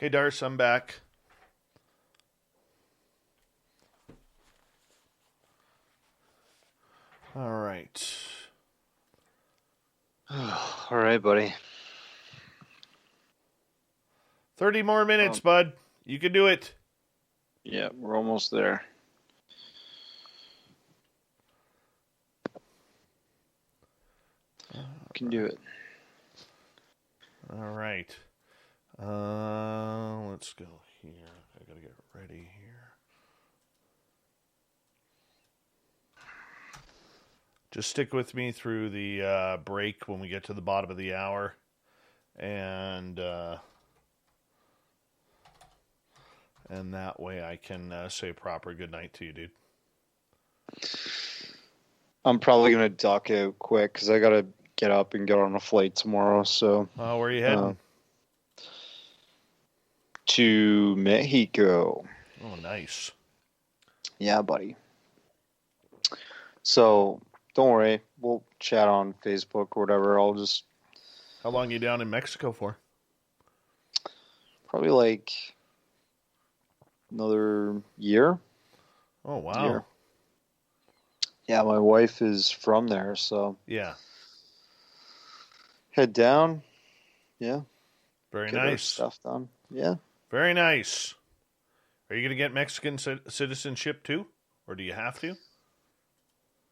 Hey, Darce, I'm back. All right. All right, buddy. 30 more minutes, bud. You can do it. Yeah, we're almost there. Can do it. All right. Let's go here. I got to get ready here. Just stick with me through the break when we get to the bottom of the hour. And that way I can say a proper good night to you, dude. I'm probably going to duck out quick because I got to get up and get on a flight tomorrow. So, where are you heading? To Mexico. Oh, nice. Yeah, buddy. So, don't worry. We'll chat on Facebook or whatever. I'll just... How long are you down in Mexico for? Probably like another year. Oh, wow. Year. Yeah, my wife is from there, so... Yeah. Head down. Yeah. Very Get our nice. stuff done. Yeah. Very nice. Are you going to get Mexican citizenship too? Or do you have to?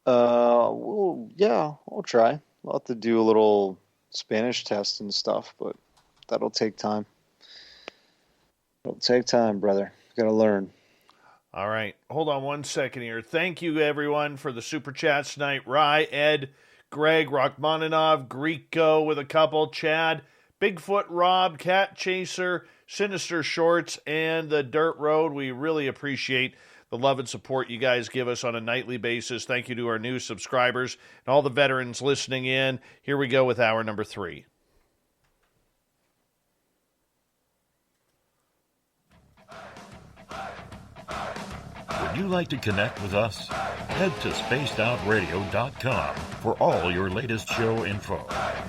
Well, yeah, I'll try. I'll have to do a little Spanish test and stuff, but that'll take time. It'll take time, brother. Got to learn. All right. Hold on one second here. Thank you, everyone, for the super chats tonight. Rye, Ed, Greg, Rachmaninoff, Greco with a couple, Chad, Bigfoot Rob, Cat Chaser, Sinister Shorts, and the Dirt Road. We really appreciate the love and support you guys give us on a nightly basis. Thank you to our new subscribers and all the veterans listening in. Here we go with hour number 3. Would you like to connect with us? Head to spacedoutradio.com for all your latest show info.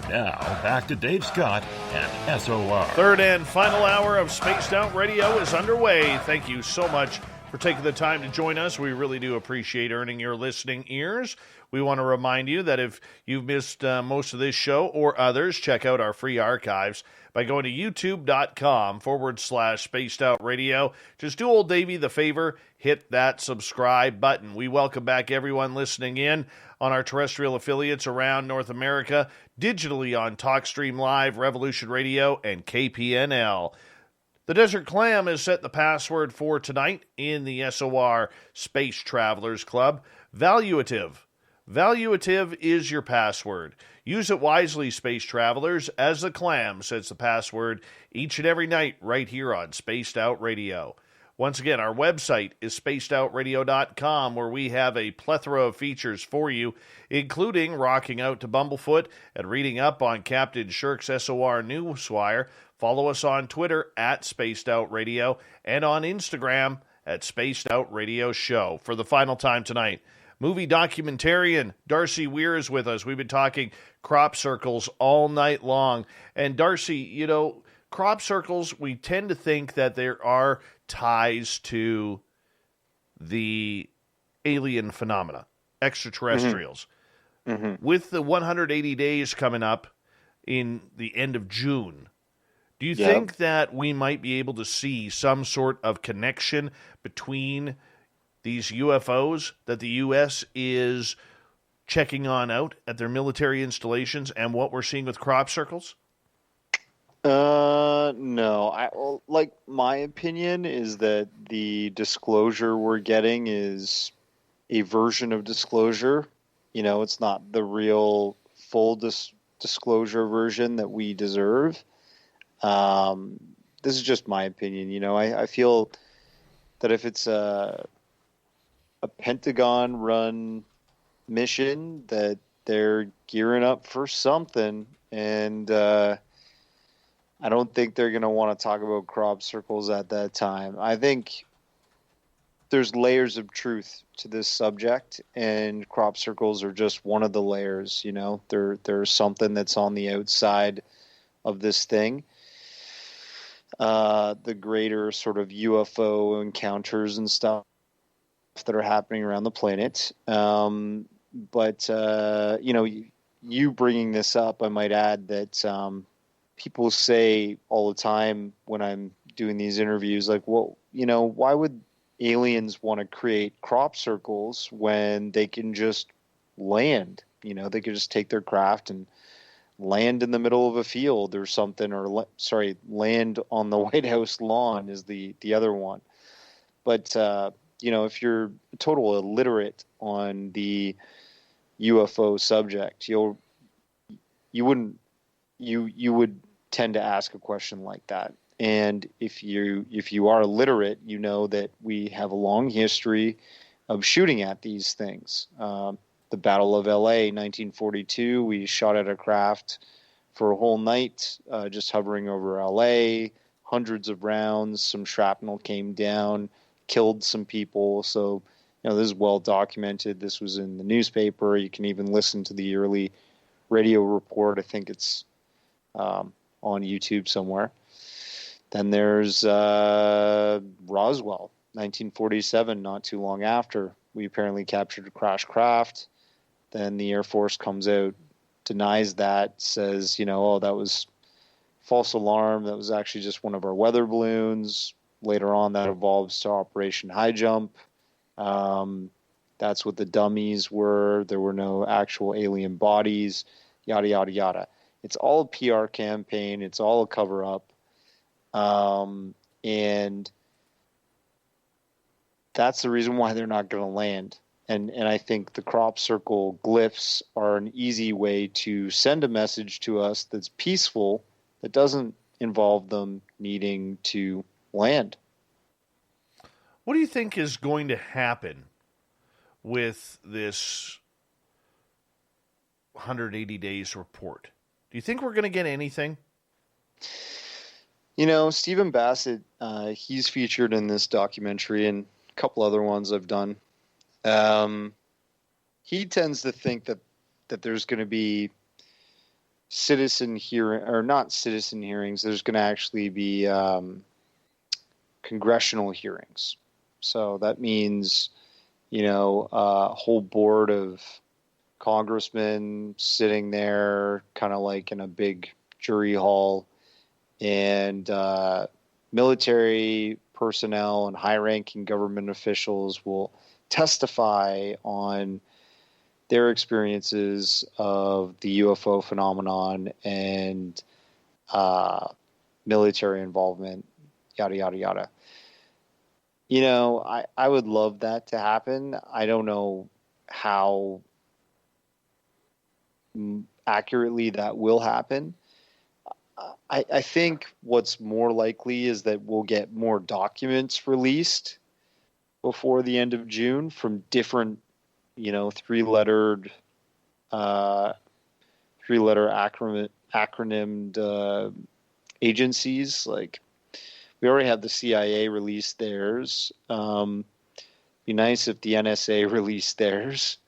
Now, back to Dave Scott and SOR. Third and final hour of Spaced Out Radio is underway. Thank you so much for taking the time to join us. We really do appreciate earning your listening ears. We want to remind you that if you've missed most of this show or others, check out our free archives by going to youtube.com/Spaced Out Radio. Just do old Davey the favor, hit that subscribe button. We welcome back everyone listening in on our terrestrial affiliates around North America, digitally on TalkStream Live, Revolution Radio, and KPNL. The Desert Clam has set the password for tonight in the SOR Space Travelers Club. Valuative. Valuative is your password. Use it wisely, Space Travelers, as the Clam sets the password each and every night right here on Spaced Out Radio. Once again, our website is spacedoutradio.com, where we have a plethora of features for you, including rocking out to Bumblefoot and reading up on Captain Shirk's SOR Newswire. Follow us on Twitter at Spaced Out Radio and on Instagram at Spaced Out Radio Show. For the final time tonight, movie documentarian Darcy Weir is with us. We've been talking crop circles all night long. And Darcy, you know, crop circles, we tend to think that there are ties to the alien phenomena, extraterrestrials. Mm-hmm. With the 180 days coming up in the end of June, do you think that we might be able to see some sort of connection between these UFOs that the U.S. is checking on out at their military installations and what we're seeing with crop circles? No. My opinion is that the disclosure we're getting is a version of disclosure. You know, it's not the real full disclosure version that we deserve. This is just my opinion. You know, I feel that if it's a Pentagon-run mission, that they're gearing up for something, and I don't think they're going to want to talk about crop circles at that time. I think there's layers of truth to this subject, and crop circles are just one of the layers. You know, there's something that's on the outside of this thing. The greater sort of UFO encounters and stuff that are happening around the planet. But you know, you bringing this up, I might add that people say all the time when I'm doing these interviews, like, well, why would aliens want to create crop circles when they can just land? They could just take their craft and land in the middle of a field or something, or land on the White House lawn is the other one. But, if you're a total illiterate on the UFO subject, you would tend to ask a question like that. And if you are illiterate, you know that we have a long history of shooting at these things. The Battle of LA, 1942, we shot at a craft for a whole night, just hovering over LA, hundreds of rounds, some shrapnel came down, killed some people. So, this is well documented. This was in the newspaper. You can even listen to the early radio report. I think it's on YouTube somewhere. Then there's Roswell, 1947, not too long after. We apparently captured a crash craft. Then the Air Force comes out, denies that, says, that was false alarm. That was actually just one of our weather balloons. Later on, that evolves to Operation High Jump. That's what the dummies were. There were no actual alien bodies, yada, yada, yada. It's all a PR campaign. It's all a cover-up. And that's the reason why they're not going to land. And I think the crop circle glyphs are an easy way to send a message to us that's peaceful, that doesn't involve them needing to land. What do you think is going to happen with this 180 days report? Do you think we're going to get anything? Stephen Bassett, he's featured in this documentary and a couple other ones I've done. He tends to think that there's going to be not citizen hearings. There's going to actually be congressional hearings. So that means, a whole board of congressmen sitting there kind of like in a big jury hall, and military personnel and high-ranking government officials will testify on their experiences of the UFO phenomenon and military involvement, yada, yada, yada. I would love that to happen. I don't know how accurately that will happen. I think what's more likely is that we'll get more documents released before the end of June from different, three-letter acronymed agencies. Like, we already have the CIA release theirs. Be nice if the NSA released theirs.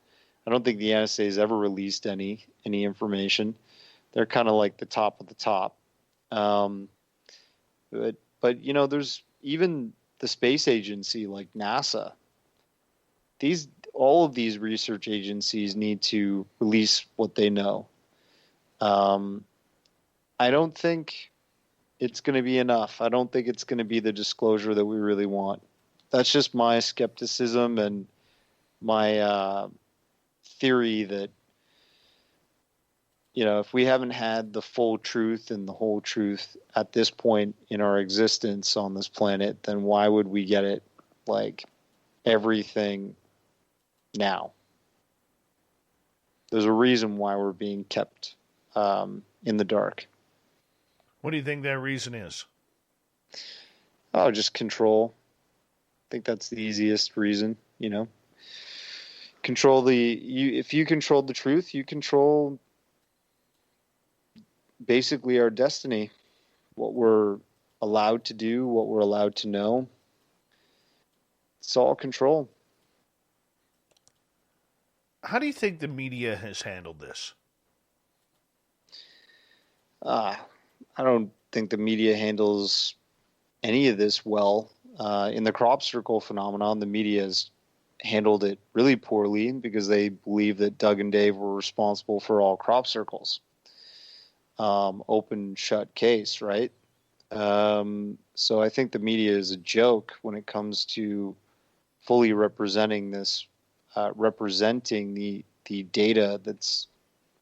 I don't think the NSA has ever released any information. They're kind of like the top of the top. But there's even the space agency like NASA. All of these research agencies need to release what they know. I don't think it's going to be enough. I don't think it's going to be the disclosure that we really want. That's just my skepticism and my theory that, if we haven't had the full truth and the whole truth at this point in our existence on this planet, then why would we get it like everything now? There's a reason why we're being kept in the dark. What do you think that reason is? Oh, just control. I think that's the easiest reason, Control if you control the truth, you control basically our destiny, what we're allowed to do, what we're allowed to know. It's all control. How do you think the media has handled this? I don't think the media handles any of this well. In the crop circle phenomenon, the media has handled it really poorly because they believe that Doug and Dave were responsible for all crop circles. open shut case, right? So I think the media is a joke when it comes to fully representing this, representing the data that's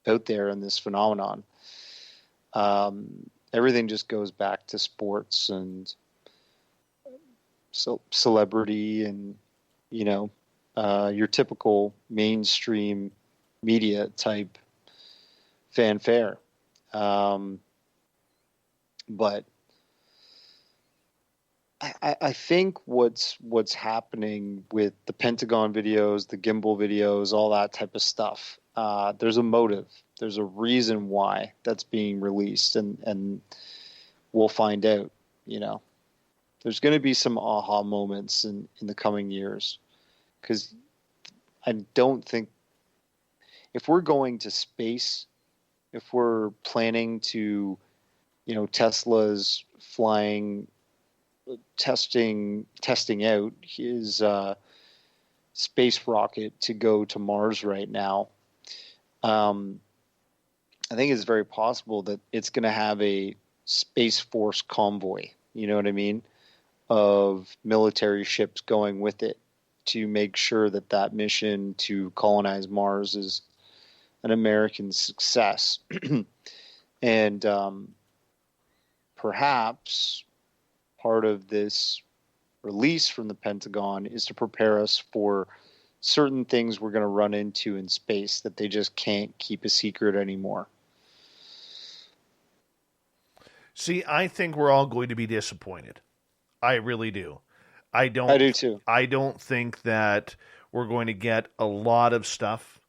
out there in this phenomenon. Everything just goes back to sports and celebrity and, your typical mainstream media type fanfare. But I think what's happening with the Pentagon videos, the gimbal videos, all that type of stuff, there's a motive. There's a reason why that's being released, and we'll find out. There's going to be some aha moments in the coming years, because I don't think if we're going to space, if we're planning to, Tesla's flying, testing out his space rocket to go to Mars right now. I think it's very possible that it's going to have a Space Force convoy, you know what I mean, of military ships going with it to make sure that mission to colonize Mars is an American success. And perhaps part of this release from the Pentagon is to prepare us for certain things we're going to run into in space that they just can't keep a secret anymore. See, I think we're all going to be disappointed. I really do. I do too. I don't think that we're going to get a lot of stuff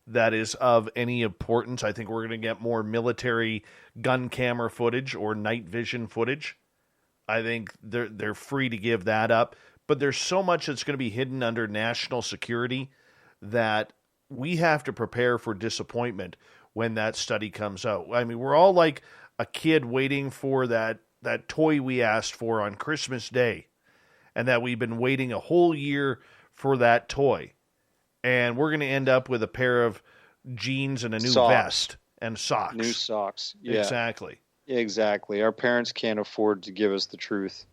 that is of any importance. I think we're going to get more military gun camera footage or night vision footage. I think they're free to give that up. But there's so much that's going to be hidden under national security that we have to prepare for disappointment when that study comes out. I mean, we're all like a kid waiting for that toy we asked for on Christmas Day, and that we've been waiting a whole year for that toy. And we're going to end up with a pair of jeans and a new vest and socks. New socks. Yeah. Exactly. Our parents can't afford to give us the truth.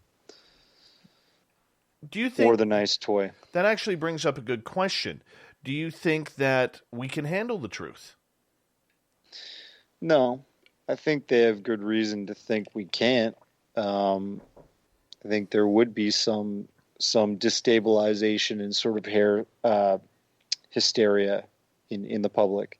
Do you think, or the nice toy? That actually brings up a good question. Do you think that we can handle the truth? No. I think they have good reason to think we can't. I think there would be some destabilization and sort of hysteria in the public.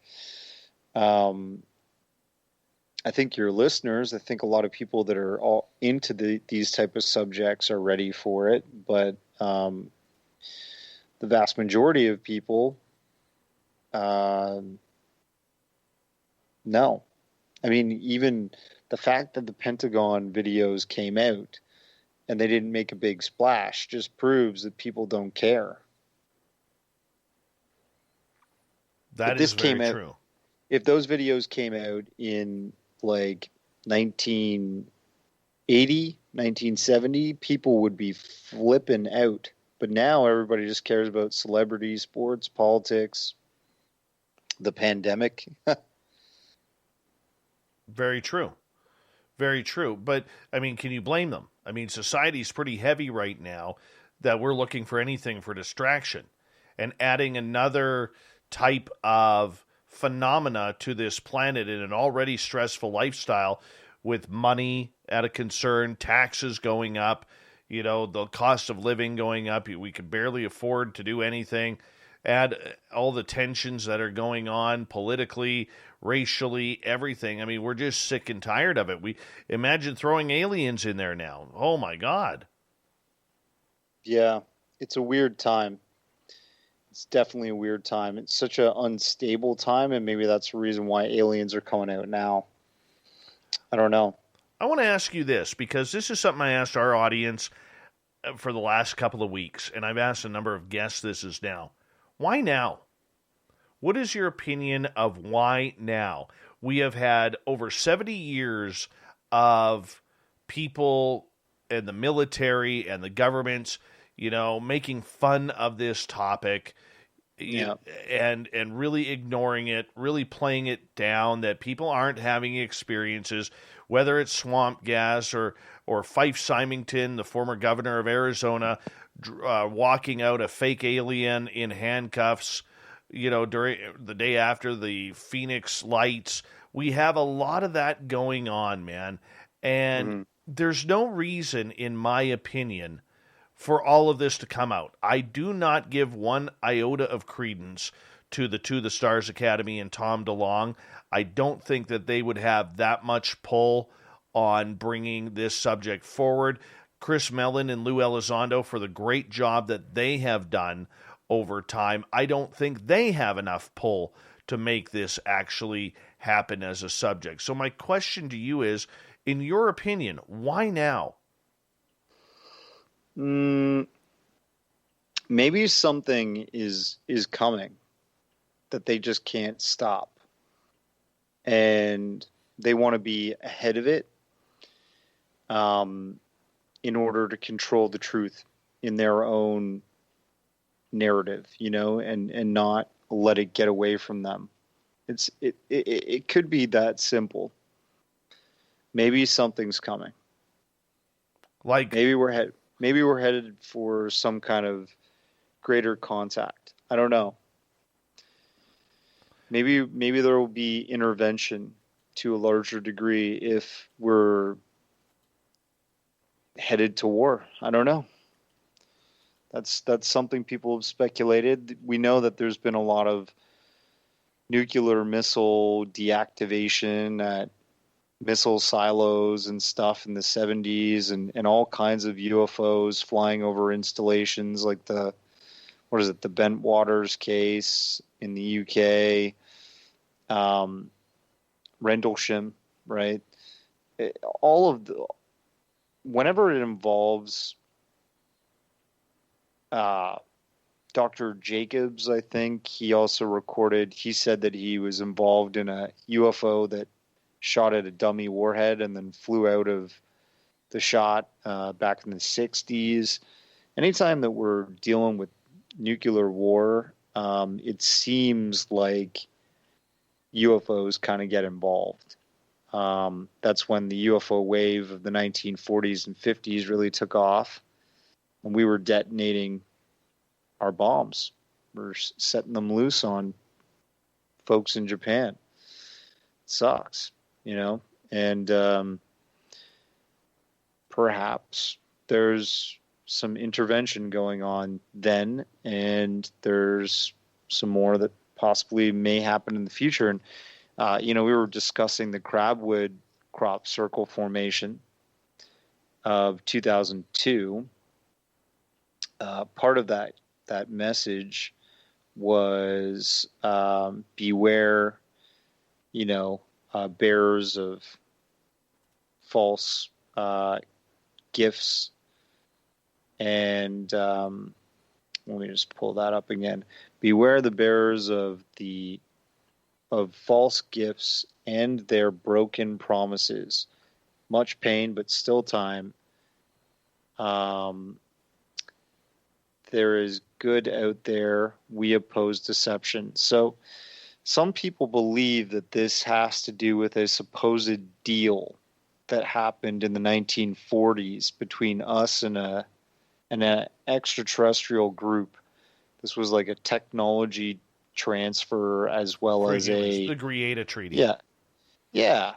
I think your listeners, I think a lot of people that are all into these type of subjects are ready for it, but the vast majority of people, no. I mean, even the fact that the Pentagon videos came out and they didn't make a big splash just proves that people don't care. That is very true. If those videos came out in like 1980, 1970, people would be flipping out. But now everybody just cares about celebrity, sports, politics, the pandemic. Very true. Very true. But, I mean, can you blame them? I mean, society's pretty heavy right now that we're looking for anything for distraction. And adding another type of phenomena to this planet in an already stressful lifestyle with money at a concern, taxes going up, the cost of living going up. We could barely afford to do anything. Add all the tensions that are going on politically, racially, everything. I mean, we're just sick and tired of it. We imagine throwing aliens in there now. Oh my God. Yeah, it's a weird time. It's definitely a weird time. It's such an unstable time, and maybe that's the reason why aliens are coming out now. I don't know. I want to ask you this, because this is something I asked our audience for the last couple of weeks, and I've asked a number of guests this is now. Why now? What is your opinion of why now? We have had over 70 years of people in the military and the governments, making fun of this topic. Yeah. And really ignoring it, really playing it down that people aren't having experiences, whether it's swamp gas or Fife Symington, the former governor of Arizona, walking out a fake alien in handcuffs, during the day after the Phoenix lights. We have a lot of that going on, man. And there's no reason, in my opinion, for all of this to come out. I do not give one iota of credence to the Stars Academy and Tom DeLonge. I don't think that they would have that much pull on bringing this subject forward. Chris Mellon and Lou Elizondo, for the great job that they have done over time, I don't think they have enough pull to make this actually happen as a subject. So my question to you is, in your opinion, why now? Maybe something is coming that they just can't stop, and they want to be ahead of it in order to control the truth in their own narrative, and not let it get away from them. It could be that simple. Maybe something's coming. Like maybe we're headed for some kind of greater contact. I don't know. Maybe there will be intervention to a larger degree if we're headed to war. I don't know. That's something people have speculated. We know that there's been a lot of nuclear missile deactivation at missile silos and stuff in the 70s, and all kinds of UFOs flying over installations, like the Bentwaters case in the UK, Rendlesham, right? Whenever it involves Dr. Jacobs, I think he said that he was involved in a UFO that shot at a dummy warhead and then flew out of the shot back in the 60s. Anytime that we're dealing with nuclear war, it seems like UFOs kind of get involved. That's when the UFO wave of the 1940s and 50s really took off, and we were detonating our bombs. We're setting them loose on folks in Japan. It sucks, and perhaps there's some intervention going on then, and there's some more that possibly may happen in the future. And we were discussing the Crabwood crop circle formation of 2002. Part of that message was beware, bearers of false gifts. And let me just pull that up again. Beware the bearers of false gifts and their broken promises. Much pain, but still time. There is good out there. We oppose deception. So some people believe that this has to do with a supposed deal that happened in the 1940s between us and an extraterrestrial group. This was like a technology transfer as well as the Greada Treaty. Yeah.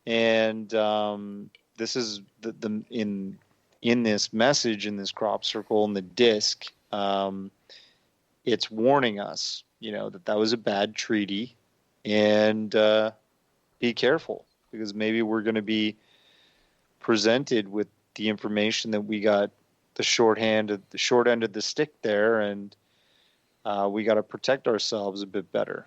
And this is in this message, in this crop circle, in the disc, it's warning us, that was a bad treaty, and be careful, because maybe we're going to be presented with the information that we got the short end of the stick there, and we got to protect ourselves a bit better.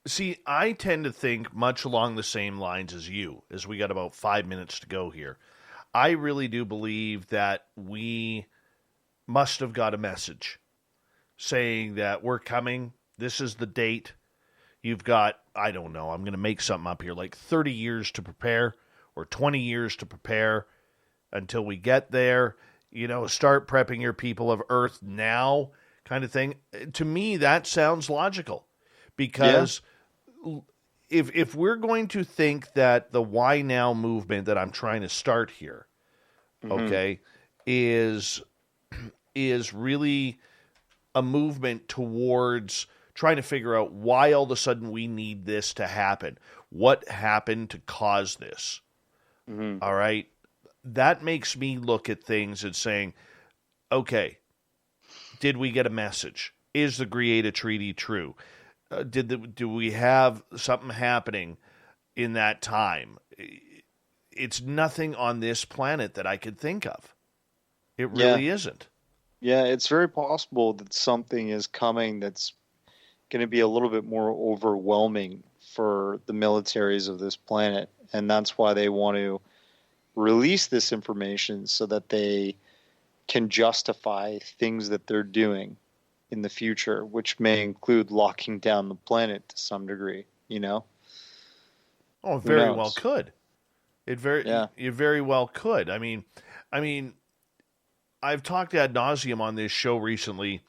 See, I tend to think much along the same lines as you, as we got about 5 minutes to go here. I really do believe that we must have got a message saying that we're coming. This is the date. You've got, I don't know, I'm going to make something up here, like 30 years to prepare or 20 years to prepare until we get there. Start prepping your people of Earth now kind of thing. To me, that sounds logical, because if we're going to think that the Why Now movement that I'm trying to start here, okay, is really a movement towards trying to figure out why all of a sudden we need this to happen. What happened to cause this? All right. That makes me look at things and saying, okay, did we get a message? Is the Greada Treaty true? Do we have something happening in that time? It's nothing on this planet that I could think of. It really isn't. Yeah, it's very possible that something is coming that's going to be a little bit more overwhelming for the militaries of this planet. And that's why they want to release this information, so that they can justify things that they're doing in the future, which may include locking down the planet to some degree, you know? Oh, it very well could. You very well could. I mean, I've talked ad nauseum on this show recently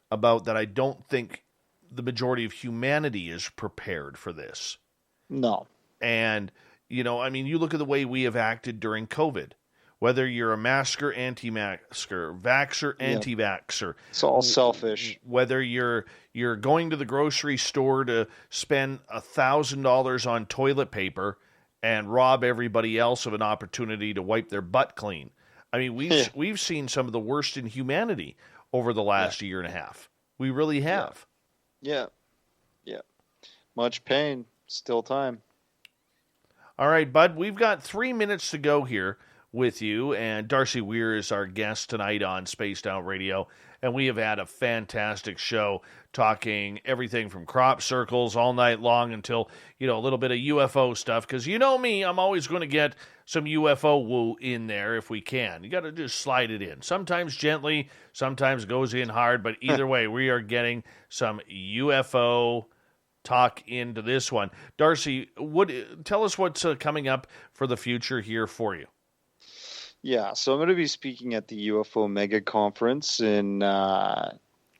about that I don't think the majority of humanity is prepared for this. No. And, you look at the way we have acted during COVID. Whether you're a masker, anti-masker, vaxxer, anti-vaxxer. It's all selfish. Whether you're going to the grocery store to spend $1,000 on toilet paper and rob everybody else of an opportunity to wipe their butt clean. I mean, we've seen some of the worst in humanity over the last year and a half. We really have. Yeah. Much pain, still time. All right, Bud, we've got 3 minutes to go here with you, and Darcy Weir is our guest tonight on Spaced Out Radio, and we have had a fantastic show talking everything from crop circles all night long until, a little bit of UFO stuff, because you know me, I'm always going to get some UFO woo in there if we can. You got to just slide it in. Sometimes gently, sometimes goes in hard, but either way, we are getting some UFO talk into this one. Darcy, tell us what's coming up for the future here for you. Yeah, so I'm going to be speaking at the UFO Mega Conference in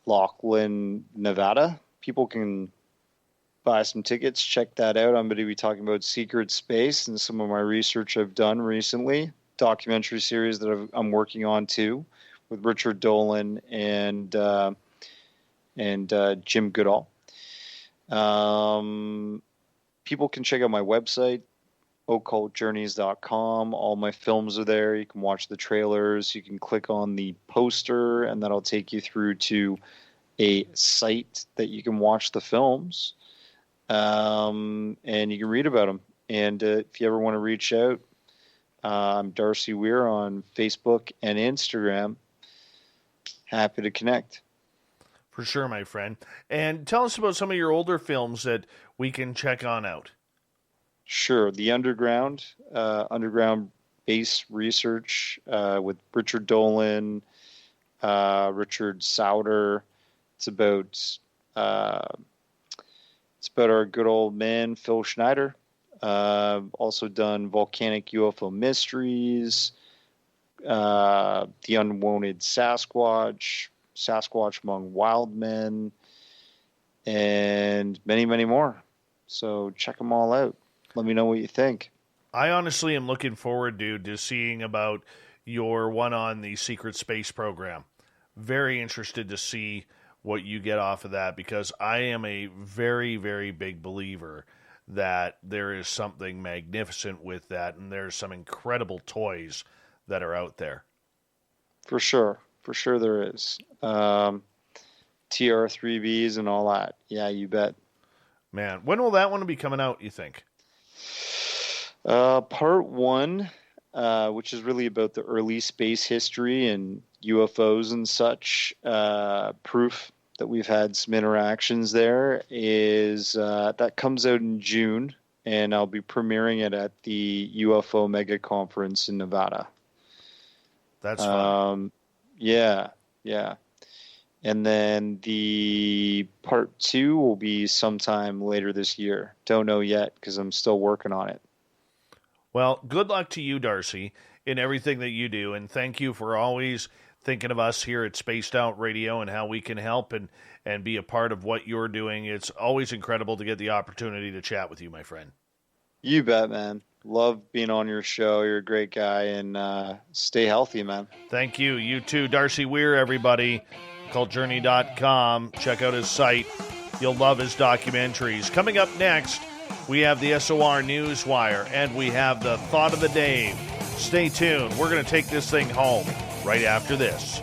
Lachlan, Nevada. People can buy some tickets, check that out. I'm going to be talking about secret space and some of my research I've done recently. Documentary series that I'm working on too, with Richard Dolan and Jim Goodall. People can check out my website, occultjourneys.com. All my films are there. You can watch the trailers. You can click on the poster, and that'll take you through to a site that you can watch the films, and you can read about them. And if you ever want to reach out, I'm Darcy Weir on Facebook and Instagram. Happy to connect. For sure, my friend. And tell us about some of your older films that we can check on out. Sure. The Underground Base Research with Richard Dolan, Richard Sauter. It's about our good old man, Phil Schneider. Also done Volcanic UFO Mysteries, The Unwanted Sasquatch, Sasquatch Among Wild Men, and many, many more. So check them all out. Let me know what you think. I honestly am looking forward, dude, to seeing about your one on the secret space program. Very interested to see what you get off of that, because I am a very, very big believer that there is something magnificent with that, and there's some incredible toys that are out there. For sure there is. TR3Bs and all that. Yeah, you bet. Man, when will that one be coming out, you think? Part 1, which is really about the early space history and UFOs and such, proof that we've had some interactions there, is that comes out in June, and I'll be premiering it at the UFO Mega Conference in Nevada. That's fun. Yeah. And then the part 2 will be sometime later this year. Don't know yet, because I'm still working on it. Well, good luck to you, Darcy, in everything that you do, and thank you for always thinking of us here at Spaced Out Radio and how we can help and be a part of what you're doing. It's always incredible to get the opportunity to chat with you, my friend. You bet, man. Love being on your show. You're a great guy, and stay healthy, man. Thank you. You too. Darcy Weir, everybody. CultJourney.com. Check out his site. You'll love his documentaries. Coming up next, we have the SOR Newswire, and we have the Thought of the Day. Stay tuned. We're going to take this thing home right after this.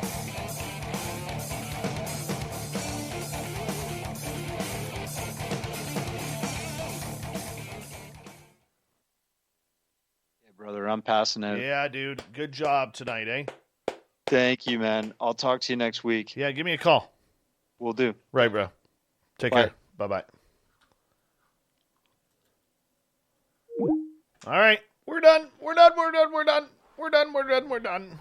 Hey, brother, I'm passing out. Yeah, dude. Good job tonight, eh? Thank you, man. I'll talk to you next week. Yeah, give me a call. Will do. Right, bro. Take Bye. care. Bye-bye. All right. We're done. We're done. We're done. We're done. We're done. We're done. We're done.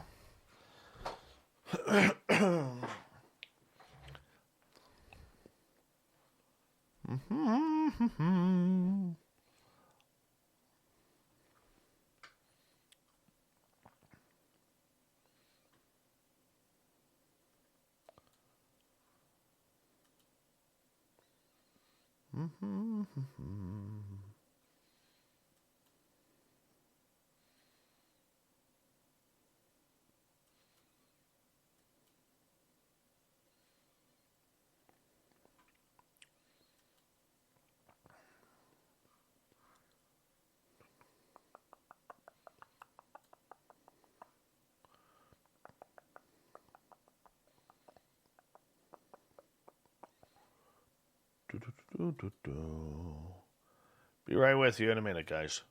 Be right with you in a minute, guys.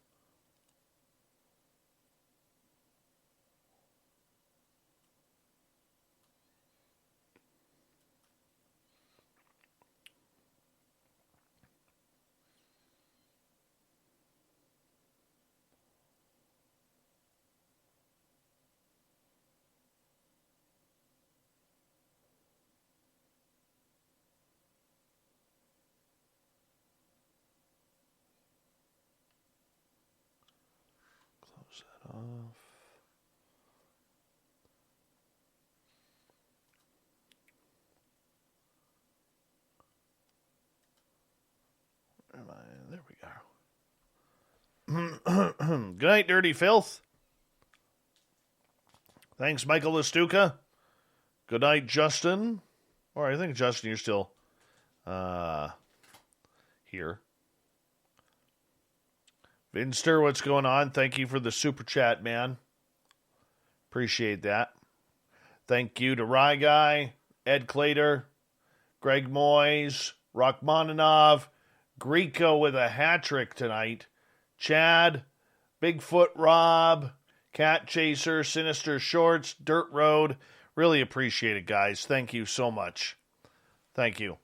Close that off. Where am I? There we go. Good night, Dirty Fylth. Thanks, Michael Lestuca. Good night, Justin. Or I think, Justin, you're still here. Vinster, what's going on? Thank you for the super chat, man. Appreciate that. Thank you to Rye Guy, Ed Clater, Greg Moyes, Rachmaninoff, Greco with a hat trick tonight, Chad, Bigfoot Rob, Cat Chaser, Sinister Shorts, Dirt Road. Really appreciate it, guys. Thank you so much. Thank you.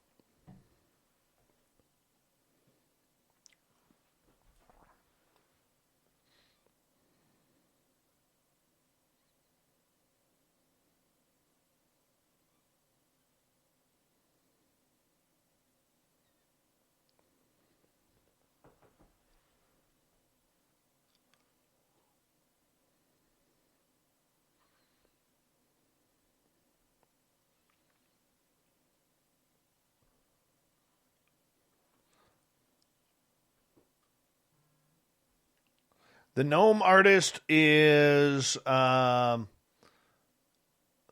The gnome artist is, God,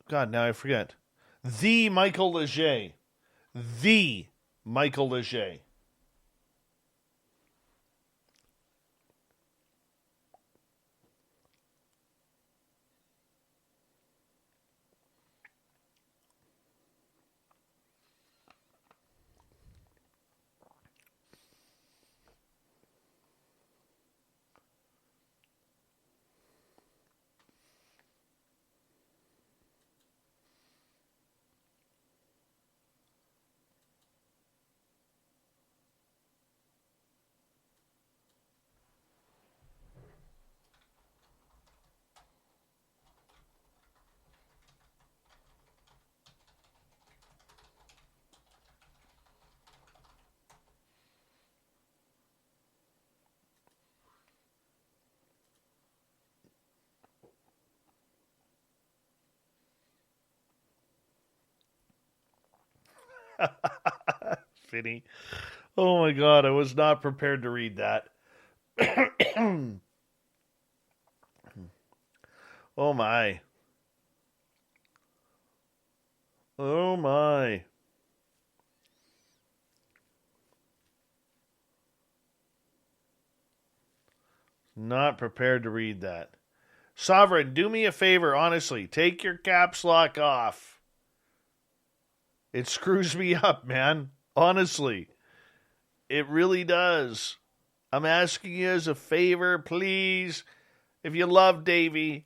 now I forget. The Michael Leger. The Michael Leger. Finny. Oh my God, I was not prepared to read that. Oh my. Oh my. Not prepared to read that. Sovereign, do me a favor, honestly. Take your caps lock off. It screws me up, man. Honestly. It really does. I'm asking you as a favor, please. If you love Davey,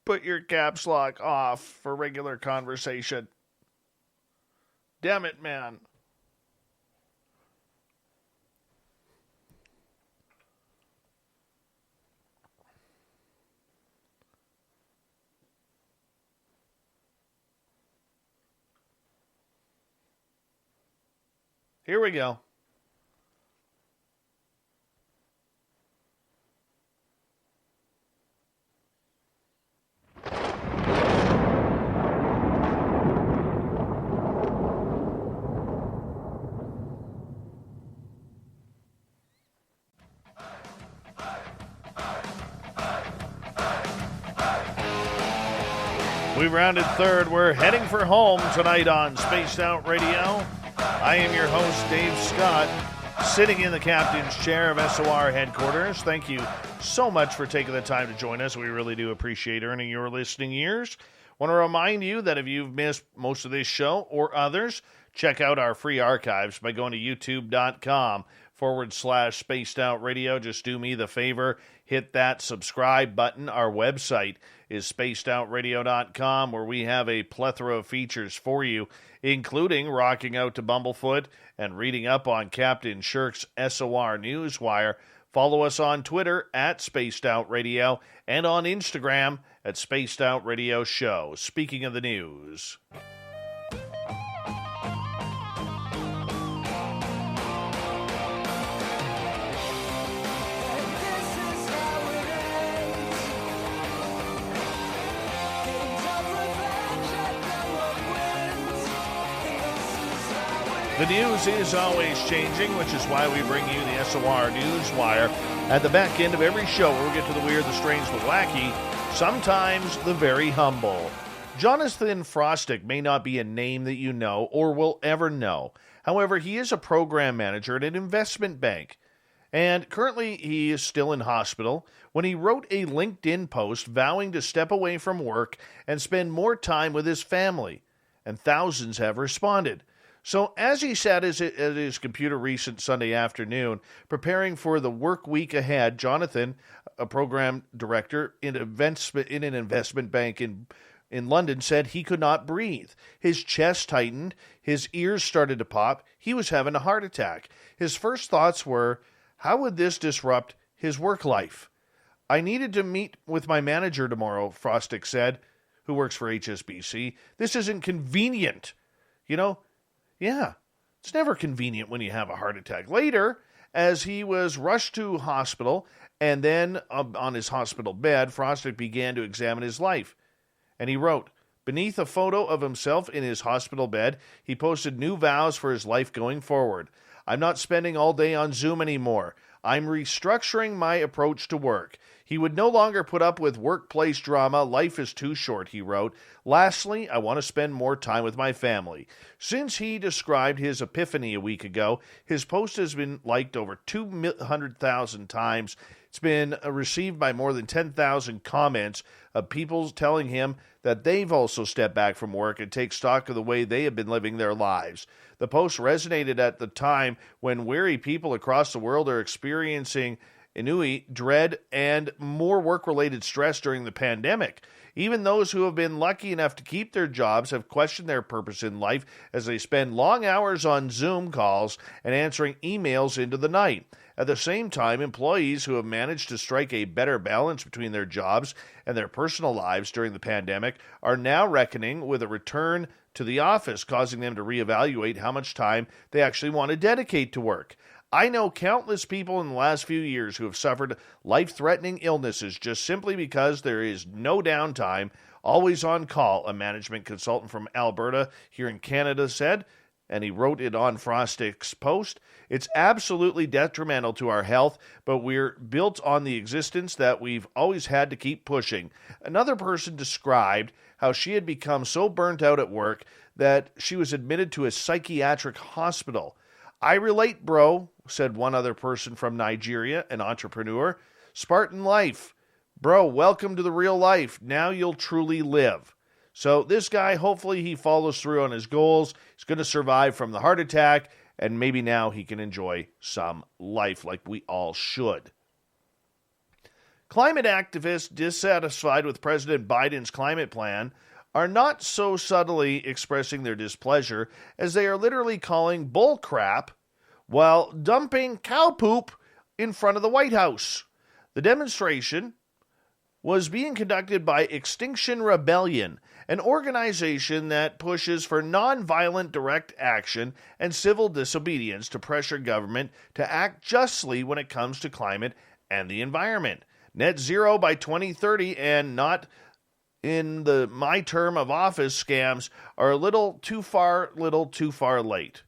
put your caps lock off for regular conversation. Damn it, man. Here we go. We rounded third. We're heading for home tonight on Spaced Out Radio. I am your host, Dave Scott, sitting in the captain's chair of SOR headquarters. Thank you so much for taking the time to join us. We really do appreciate earning your listening ears. Want to remind you that if you've missed most of this show or others, check out our free archives by going to youtube.com/Spaced Out Radio. Just do me the favor, hit that subscribe button. Our website is spacedoutradio.com, where we have a plethora of features for you, including rocking out to Bumblefoot and reading up on Captain Shirk's SOR Newswire. Follow us on Twitter at Spaced Out Radio and on Instagram at Spaced Out Radio Show. Speaking of the news. The news is always changing, which is why we bring you the SOR Newswire at the back end of every show, where we get to the weird, the strange, the wacky, sometimes the very humble. Jonathan Frostick may not be a name that you know or will ever know. However, he is a program manager at an investment bank. And currently he is still in hospital when he wrote a LinkedIn post vowing to step away from work and spend more time with his family. And thousands have responded. So as he sat at his computer recent Sunday afternoon, preparing for the work week ahead, Jonathan, a program director in an investment bank in London, said he could not breathe. His chest tightened. His ears started to pop. He was having a heart attack. His first thoughts were, how would this disrupt his work life? I needed to meet with my manager tomorrow, Frostick said, who works for HSBC. This isn't convenient. You know? Yeah, it's never convenient when you have a heart attack. Later, as he was rushed to hospital and then on his hospital bed, Frostick began to examine his life. And he wrote, beneath a photo of himself in his hospital bed, he posted new vows for his life going forward. I'm not spending all day on Zoom anymore. I'm restructuring my approach to work. He would no longer put up with workplace drama. Life is too short, he wrote. Lastly, I want to spend more time with my family. Since he described his epiphany a week ago, his post has been liked over 200,000 times. It's been received by more than 10,000 comments of people telling him that they've also stepped back from work and take stock of the way they have been living their lives. The post resonated at the time when weary people across the world are experiencing ennui, dread, and more work-related stress during the pandemic. Even those who have been lucky enough to keep their jobs have questioned their purpose in life as they spend long hours on Zoom calls and answering emails into the night. At the same time, employees who have managed to strike a better balance between their jobs and their personal lives during the pandemic are now reckoning with a return to the office, causing them to reevaluate how much time they actually want to dedicate to work. I know countless people in the last few years who have suffered life-threatening illnesses just simply because there is no downtime always on call, a management consultant from Alberta here in Canada said, and he wrote it on Frostic's post. It's absolutely detrimental to our health, but we're built on the existence that we've always had to keep pushing. Another person described how she had become so burnt out at work that she was admitted to a psychiatric hospital. I relate, bro, said one other person from Nigeria, an entrepreneur. Spartan life. Bro, welcome to the real life. Now you'll truly live. So this guy, hopefully he follows through on his goals. He's going to survive from the heart attack, and maybe now he can enjoy some life like we all should. Climate activists dissatisfied with President Biden's climate plan are not so subtly expressing their displeasure as they are literally calling bull crap while dumping cow poop in front of the White House. The demonstration was being conducted by Extinction Rebellion, an organization that pushes for nonviolent direct action and civil disobedience to pressure government to act justly when it comes to climate and the environment. Net zero by 2030 and not in my term of office scams are a little too far late.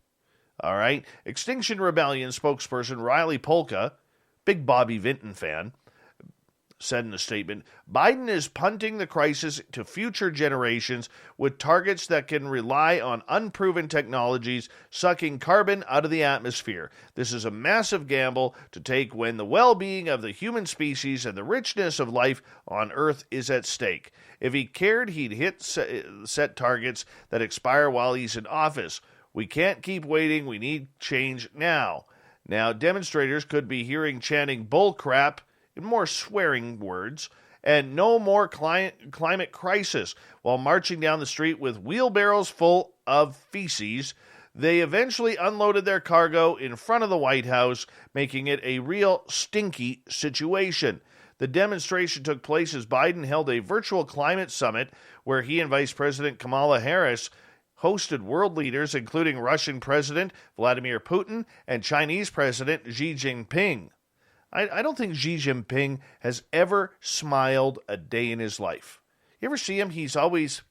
All right? Extinction Rebellion spokesperson Riley Polka, big Bobby Vinton fan, said in a statement, Biden is punting the crisis to future generations with targets that can rely on unproven technologies sucking carbon out of the atmosphere. This is a massive gamble to take when the well-being of the human species and the richness of life on Earth is at stake. If he cared, he'd hit set targets that expire while he's in office. We can't keep waiting. We need change now. Now, demonstrators could be hearing chanting bull crap in more swearing words, and no more climate crisis. While marching down the street with wheelbarrows full of feces, they eventually unloaded their cargo in front of the White House, making it a real stinky situation. The demonstration took place as Biden held a virtual climate summit where he and Vice President Kamala Harris hosted world leaders, including Russian President Vladimir Putin and Chinese President Xi Jinping. I don't think Xi Jinping has ever smiled a day in his life. You ever see him? He's always...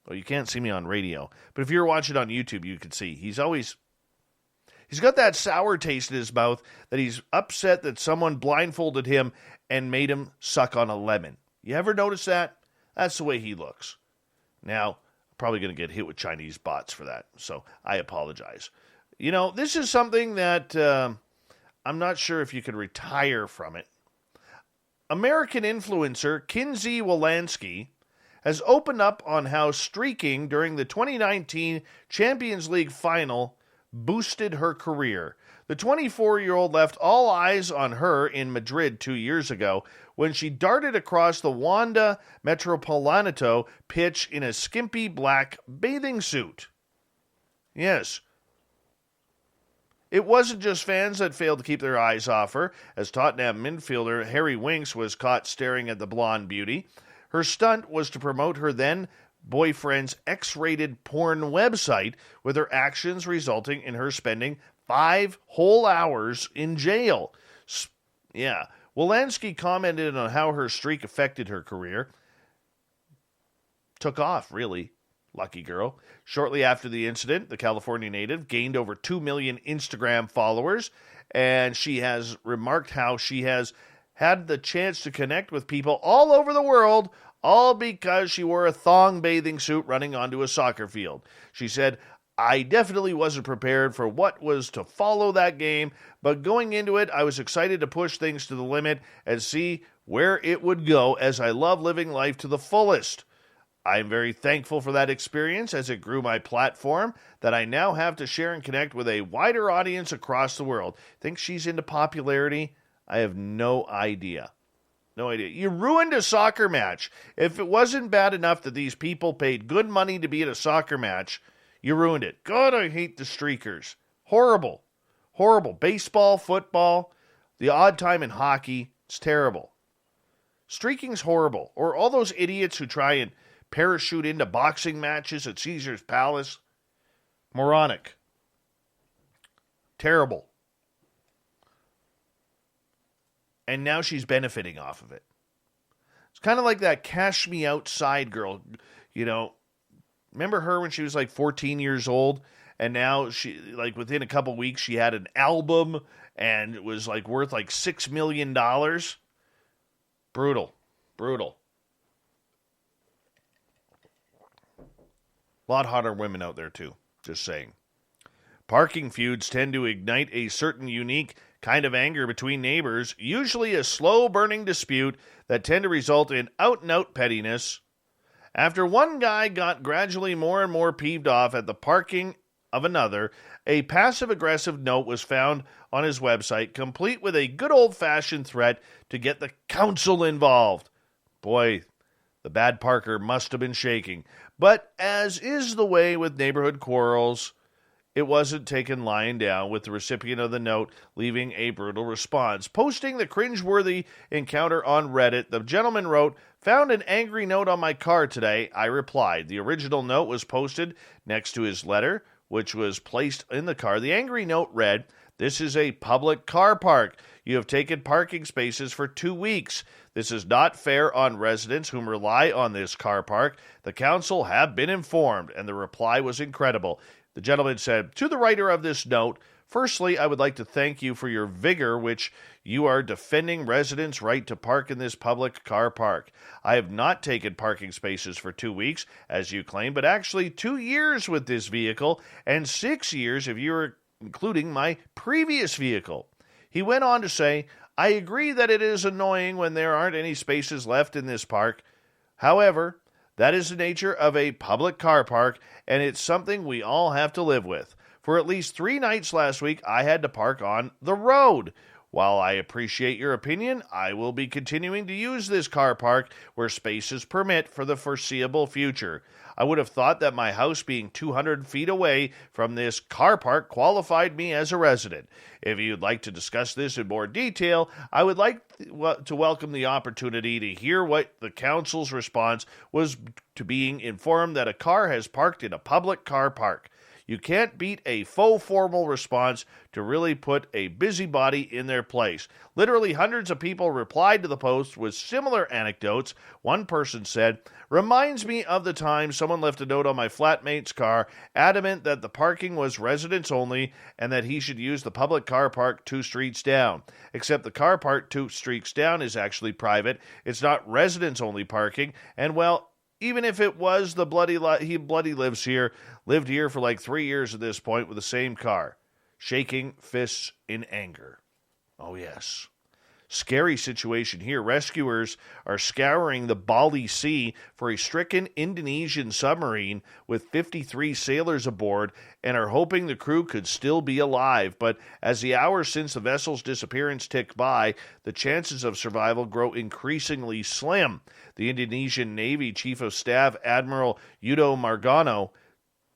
Well, you can't see me on radio, but if you're watching on YouTube, you can see. He's got that sour taste in his mouth that he's upset that someone blindfolded him and made him suck on a lemon. You ever notice that? That's the way he looks. Now, I'm probably going to get hit with Chinese bots for that, so I apologize. You know, this is something that... I'm not sure if you could retire from it. American influencer Kinsey Wolanski has opened up on how streaking during the 2019 Champions League final boosted her career. The 24-year-old left all eyes on her in Madrid 2 years ago when she darted across the Wanda Metropolitano pitch in a skimpy black bathing suit. Yes. It wasn't just fans that failed to keep their eyes off her, as Tottenham midfielder Harry Winks was caught staring at the blonde beauty. Her stunt was to promote her then-boyfriend's X-rated porn website, with her actions resulting in her spending 5 whole hours in jail. Yeah, Wolanski commented on how her streak affected her career. Took off, really. Lucky girl. Shortly after the incident, the California native gained over 2 million Instagram followers, and she has remarked how she has had the chance to connect with people all over the world, all because she wore a thong bathing suit running onto a soccer field. She said, I definitely wasn't prepared for what was to follow that game, but going into it, I was excited to push things to the limit and see where it would go, as I love living life to the fullest. I'm very thankful for that experience as it grew my platform that I now have to share and connect with a wider audience across the world. Think she's into popularity? I have no idea. No idea. You ruined a soccer match. If it wasn't bad enough that these people paid good money to be at a soccer match, you ruined it. God, I hate the streakers. Horrible. Horrible. Baseball, football, the odd time in hockey. It's terrible. Streaking's horrible. Or all those idiots who try and parachute into boxing matches at Caesar's Palace. Moronic. Terrible. And now she's benefiting off of it. It's kind of like that Cash Me Outside girl. You know, remember her when she was like 14 years old? And now she, like within a couple weeks, she had an album and it was like worth like $6 million. Brutal. Brutal. A lot hotter women out there too. Just saying. Parking feuds tend to ignite a certain unique kind of anger between neighbors, usually a slow-burning dispute that tend to result in out-and-out pettiness. After one guy got gradually more and more peeved off at the parking of another, a passive-aggressive note was found on his website, complete with a good old-fashioned threat to get the council involved. Boy, the bad parker must have been shaking. But as is the way with neighborhood quarrels, it wasn't taken lying down, with the recipient of the note leaving a brutal response. Posting the cringeworthy encounter on Reddit, the gentleman wrote, "Found an angry note on my car today." I replied. The original note was posted next to his letter, which was placed in the car. The angry note read, "This is a public car park. You have taken parking spaces for 2 weeks. This is not fair on residents whom rely on this car park. The council have been informed." And the reply was incredible. The gentleman said, "To the writer of this note, firstly, I would like to thank you for your vigor, which you are defending residents' right to park in this public car park. I have not taken parking spaces for 2 weeks, as you claim, but actually 2 years with this vehicle, and 6 years if you are including my previous vehicle." He went on to say, "I agree that it is annoying when there aren't any spaces left in this park. However, that is the nature of a public car park, and it's something we all have to live with. For at least 3 nights last week, I had to park on the road. While I appreciate your opinion, I will be continuing to use this car park where spaces permit for the foreseeable future. I would have thought that my house being 200 feet away from this car park qualified me as a resident. If you'd like to discuss this in more detail, I would like to welcome the opportunity to hear what the council's response was to being informed that a car has parked in a public car park. You can't beat a faux formal response to really put a busybody in their place." Literally hundreds of people replied to the post with similar anecdotes. One person said, "Reminds me of the time someone left a note on my flatmate's car, adamant that the parking was residents only and that he should use the public car park 2 streets down. Except the car park 2 streets down is actually private. It's not residents only parking, and well, even if it was, he bloody lived here for like 3 years at this point with the same car." Shaking fists in anger. Oh, yes. Scary situation here. Rescuers are scouring the Bali Sea for a stricken Indonesian submarine with 53 sailors aboard and are hoping the crew could still be alive. But as the hours since the vessel's disappearance tick by, the chances of survival grow increasingly slim. The Indonesian Navy Chief of Staff Admiral Yudo Margono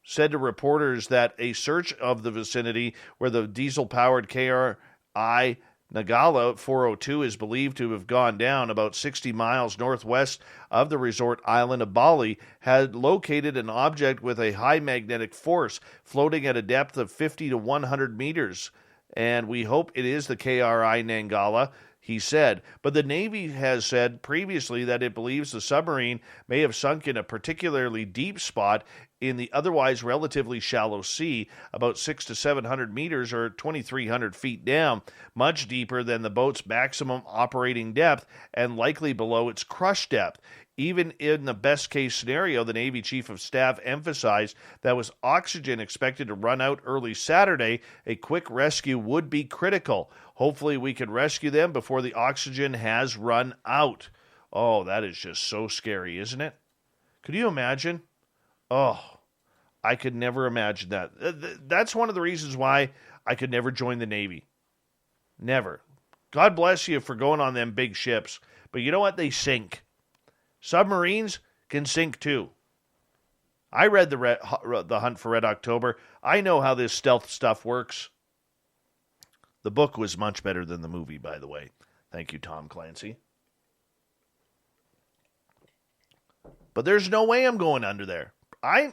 said to reporters that a search of the vicinity where the diesel-powered KRI Nagala 402 is believed to have gone down about 60 miles northwest of the resort island of Bali had located an object with a high magnetic force floating at a depth of 50 to 100 meters. And we hope it is the KRI Nangala, he said. But the Navy has said previously that it believes the submarine may have sunk in a particularly deep spot in the otherwise relatively shallow sea, about 600 to 700 meters or 2,300 feet down, much deeper than the boat's maximum operating depth and likely below its crush depth. Even in the best-case scenario, the Navy Chief of Staff emphasized that with oxygen expected to run out early Saturday, a quick rescue would be critical. Hopefully we can rescue them before the oxygen has run out. Oh, that is just so scary, isn't it? Could you imagine? Oh, I could never imagine that. That's one of the reasons why I could never join the Navy. Never. God bless you for going on them big ships, but you know what? They sink. Submarines can sink too. I read the Hunt for Red October. I know how this stealth stuff works. The book was much better than the movie, by the way. Thank you, Tom Clancy. But there's no way I'm going under there.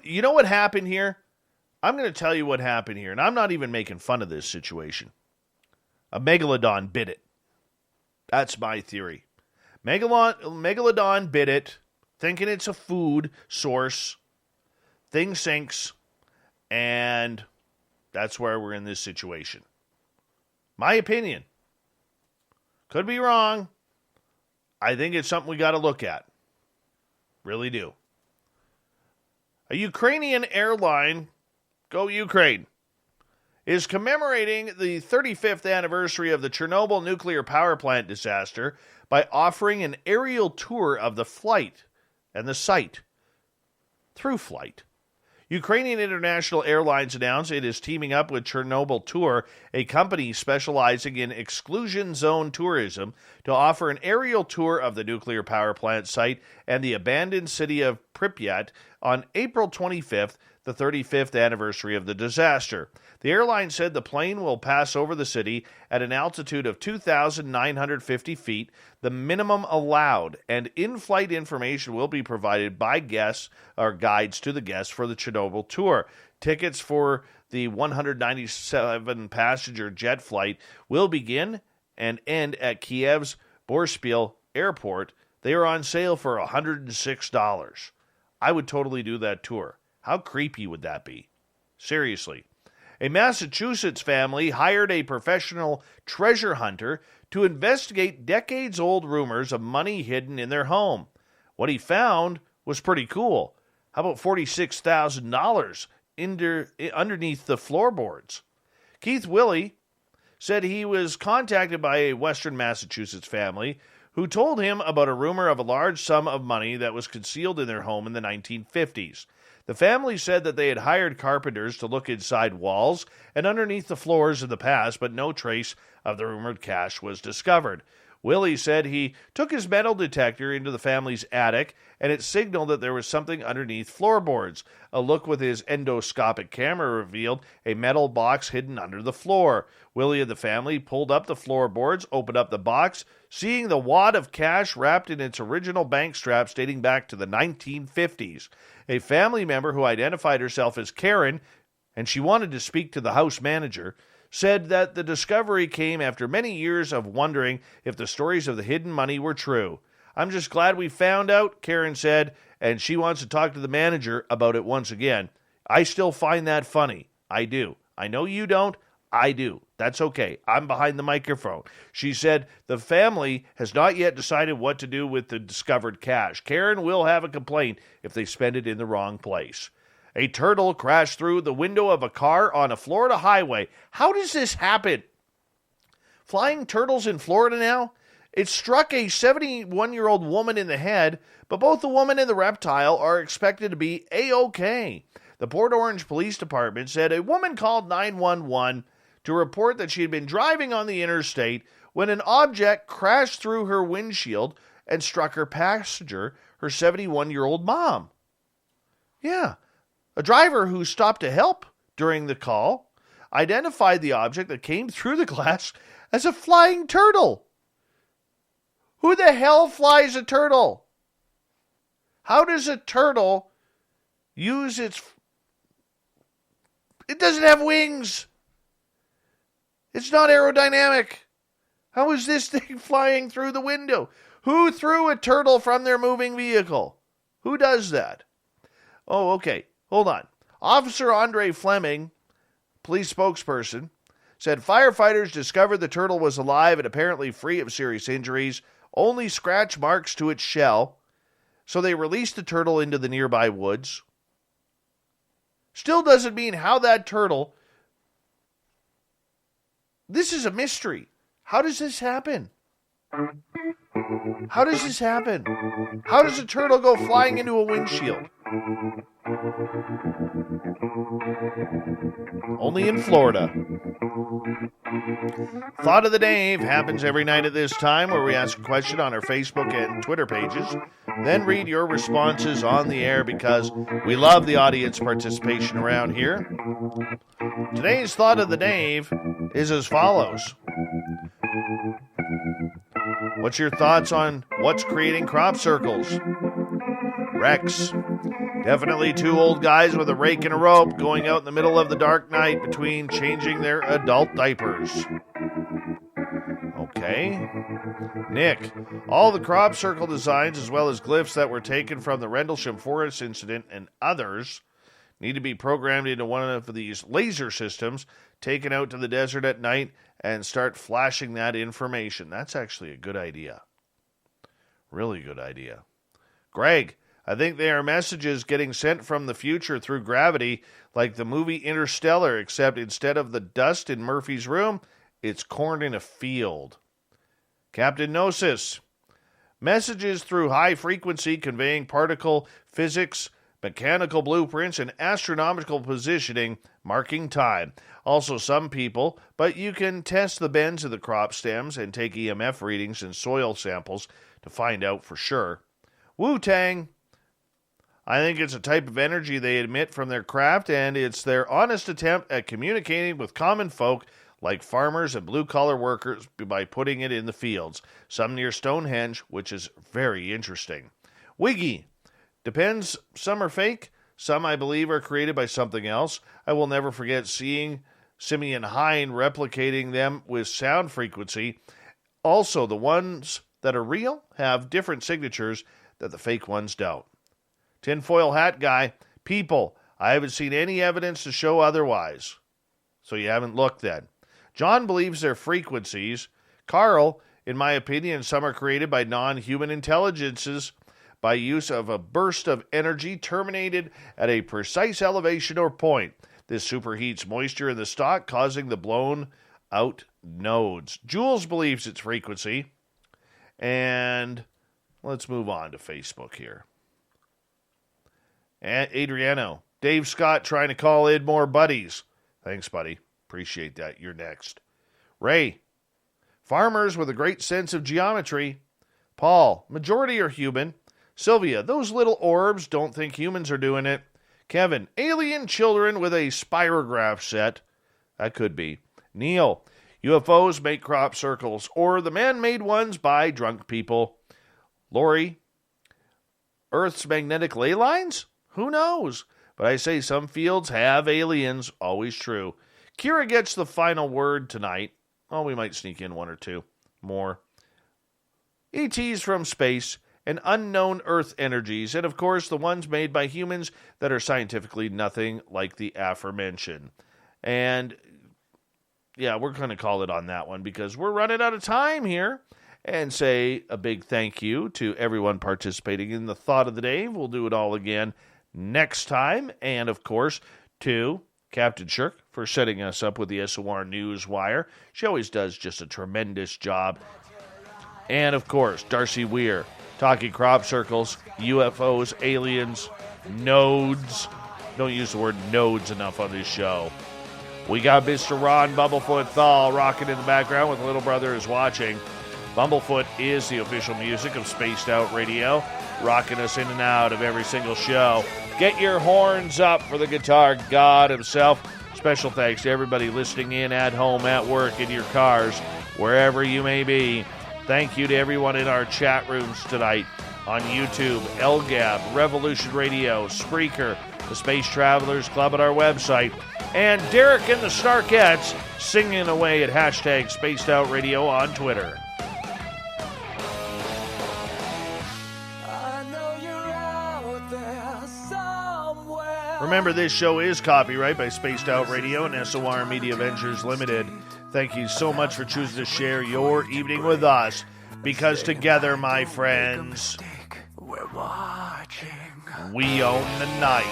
You know what happened here? I'm going to tell you what happened here, and I'm not even making fun of this situation. A megalodon bit it. That's my theory. Megalodon bit it, thinking it's a food source. Thing sinks, and that's where we're in this situation. My opinion. Could be wrong. I think it's something we got to look at. Really do. A Ukrainian airline, go Ukraine, is commemorating the 35th anniversary of the Chernobyl nuclear power plant disaster by offering an aerial tour of the flight and the site through flight. Ukrainian International Airlines announced it is teaming up with Chernobyl Tour, a company specializing in exclusion zone tourism, to offer an aerial tour of the nuclear power plant site and the abandoned city of Pripyat on April 25th, the 35th anniversary of the disaster. The airline said the plane will pass over the city at an altitude of 2,950 feet, the minimum allowed, and in-flight information will be provided by guests or guides to the guests for the Chernobyl tour. Tickets for the 197-passenger jet flight will begin and end at Kiev's Boryspil Airport. They are on sale for $106. I would totally do that tour. How creepy would that be? Seriously. A Massachusetts family hired a professional treasure hunter to investigate decades-old rumors of money hidden in their home. What he found was pretty cool. How about $46,000 underneath the floorboards? Keith Willey said he was contacted by a Western Massachusetts family who told him about a rumor of a large sum of money that was concealed in their home in the 1950s. The family said that they had hired carpenters to look inside walls and underneath the floors in the past, but no trace of the rumored cash was discovered. Willie said he took his metal detector into the family's attic, and it signaled that there was something underneath floorboards. A look with his endoscopic camera revealed a metal box hidden under the floor. Willie and the family pulled up the floorboards, opened up the box, seeing the wad of cash wrapped in its original bank straps dating back to the 1950s. A family member who identified herself as Karen, and she wanted to speak to the house manager, said that the discovery came after many years of wondering if the stories of the hidden money were true. "I'm just glad we found out," Karen said, and she wants to talk to the manager about it once again. "I still find that funny. I do. I know you don't. I do. That's okay. I'm behind the microphone." She said the family has not yet decided what to do with the discovered cash. Karen will have a complaint if they spend it in the wrong place. A turtle crashed through the window of a car on a Florida highway. How does this happen? Flying turtles in Florida now? It struck a 71-year-old woman in the head, but both the woman and the reptile are expected to be A-OK. The Port Orange Police Department said a woman called 911 to report that she had been driving on the interstate when an object crashed through her windshield and struck her passenger, her 71-year-old mom. Yeah. A driver who stopped to help during the call identified the object that came through the glass as a flying turtle. Who the hell flies a turtle? How does a turtle use its... It doesn't have wings. It's not aerodynamic. How is this thing flying through the window? Who threw a turtle from their moving vehicle? Who does that? Oh, okay. Hold on. Officer Andre Fleming, police spokesperson, said firefighters discovered the turtle was alive and apparently free of serious injuries, only scratch marks to its shell, so they released the turtle into the nearby woods. Still doesn't mean how that turtle... This is a mystery. How does this happen? How does this happen? How does a turtle go flying into a windshield? Only in Florida. Thought of the Dave happens every night at this time, where we ask a question on our Facebook and Twitter pages, then read your responses on the air because we love the audience participation around here. Today's Thought of the Dave is as follows. What's your thoughts on what's creating crop circles? Rex. Definitely two old guys with a rake and a rope going out in the middle of the dark night between changing their adult diapers. Okay. Nick, all the crop circle designs as well as glyphs that were taken from the Rendlesham Forest incident and others need to be programmed into one of these laser systems, taken out to the desert at night, and start flashing that information. That's actually a good idea. Really good idea. Greg, I think they are messages getting sent from the future through gravity, like the movie Interstellar, except instead of the dust in Murphy's room, it's corn in a field. Captain Gnosis, messages through high frequency conveying particle physics, mechanical blueprints, and astronomical positioning, marking time. Also some people, but you can test the bends of the crop stems and take EMF readings and soil samples to find out for sure. Wu-Tang, I think it's a type of energy they emit from their craft, and it's their honest attempt at communicating with common folk like farmers and blue-collar workers by putting it in the fields, some near Stonehenge, which is very interesting. Wiggy, depends, some are fake, some I believe are created by something else. I will never forget seeing Simeon Hine replicating them with sound frequency. Also, the ones that are real have different signatures that the fake ones don't. Tinfoil hat guy, people, I haven't seen any evidence to show otherwise. So you haven't looked then. John believes they're frequencies. Carl, in my opinion, some are created by non-human intelligences by use of a burst of energy terminated at a precise elevation or point. This superheats moisture in the stalk, causing the blown out nodes. Jules believes it's frequency. And let's move on to Facebook here. And Adriano, Dave Scott trying to call in more buddies. Thanks, buddy. Appreciate that. You're next. Ray, farmers with a great sense of geometry. Paul, majority are human. Sylvia, those little orbs, don't think humans are doing it. Kevin, alien children with a spirograph set. That could be. Neil, UFOs make crop circles, or the man-made ones by drunk people. Lori, Earth's magnetic ley lines? Who knows? But I say some fields have aliens. Always true. Kira gets the final word tonight. Oh, we might sneak in one or two more. ETs from space and unknown Earth energies, and of course the ones made by humans that are scientifically nothing like the aforementioned. And yeah, we're going to call it on that one because we're running out of time here. And say a big thank you to everyone participating in the Thought of the Day. We'll do it all again next time. And of course, to Captain Shirk for setting us up with the SOR News Wire. She always does just a tremendous job. And of course, Darcy Weir, talking crop circles, UFOs, aliens, nodes. Don't use the word nodes enough on this show. We got Mr. Ron Bumblefoot Thal rocking in the background with Little Brother is Watching. Bumblefoot is the official music of Spaced Out Radio, rocking us in and out of every single show. Get your horns up for the guitar god himself. Special thanks to everybody listening in at home, at work, in your cars, wherever you may be. Thank you to everyone in our chat rooms tonight on YouTube, LGAB, Revolution Radio, Spreaker, the Space Travelers Club at our website, and Derek and the Starkettes singing away at hashtag Spaced Out Radio on Twitter. Remember, this show is copyright by Spaced Out Radio and SOR Media Ventures Limited. Thank you so much for choosing to share your evening with us, because together, my friends, we own the night.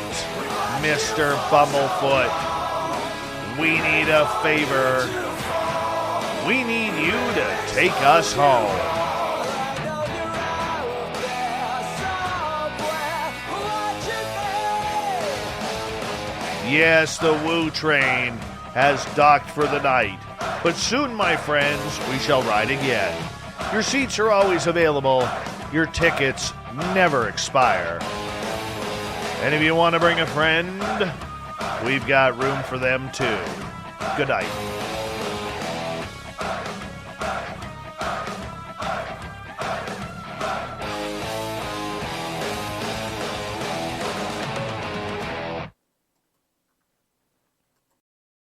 Mr. Bumblefoot, we need a favor. We need you to take us home. Yes, the Woo train has docked for the night, but soon, my friends, we shall ride again. Your seats are always available. Your tickets never expire. And if you want to bring a friend, we've got room for them too. Good night.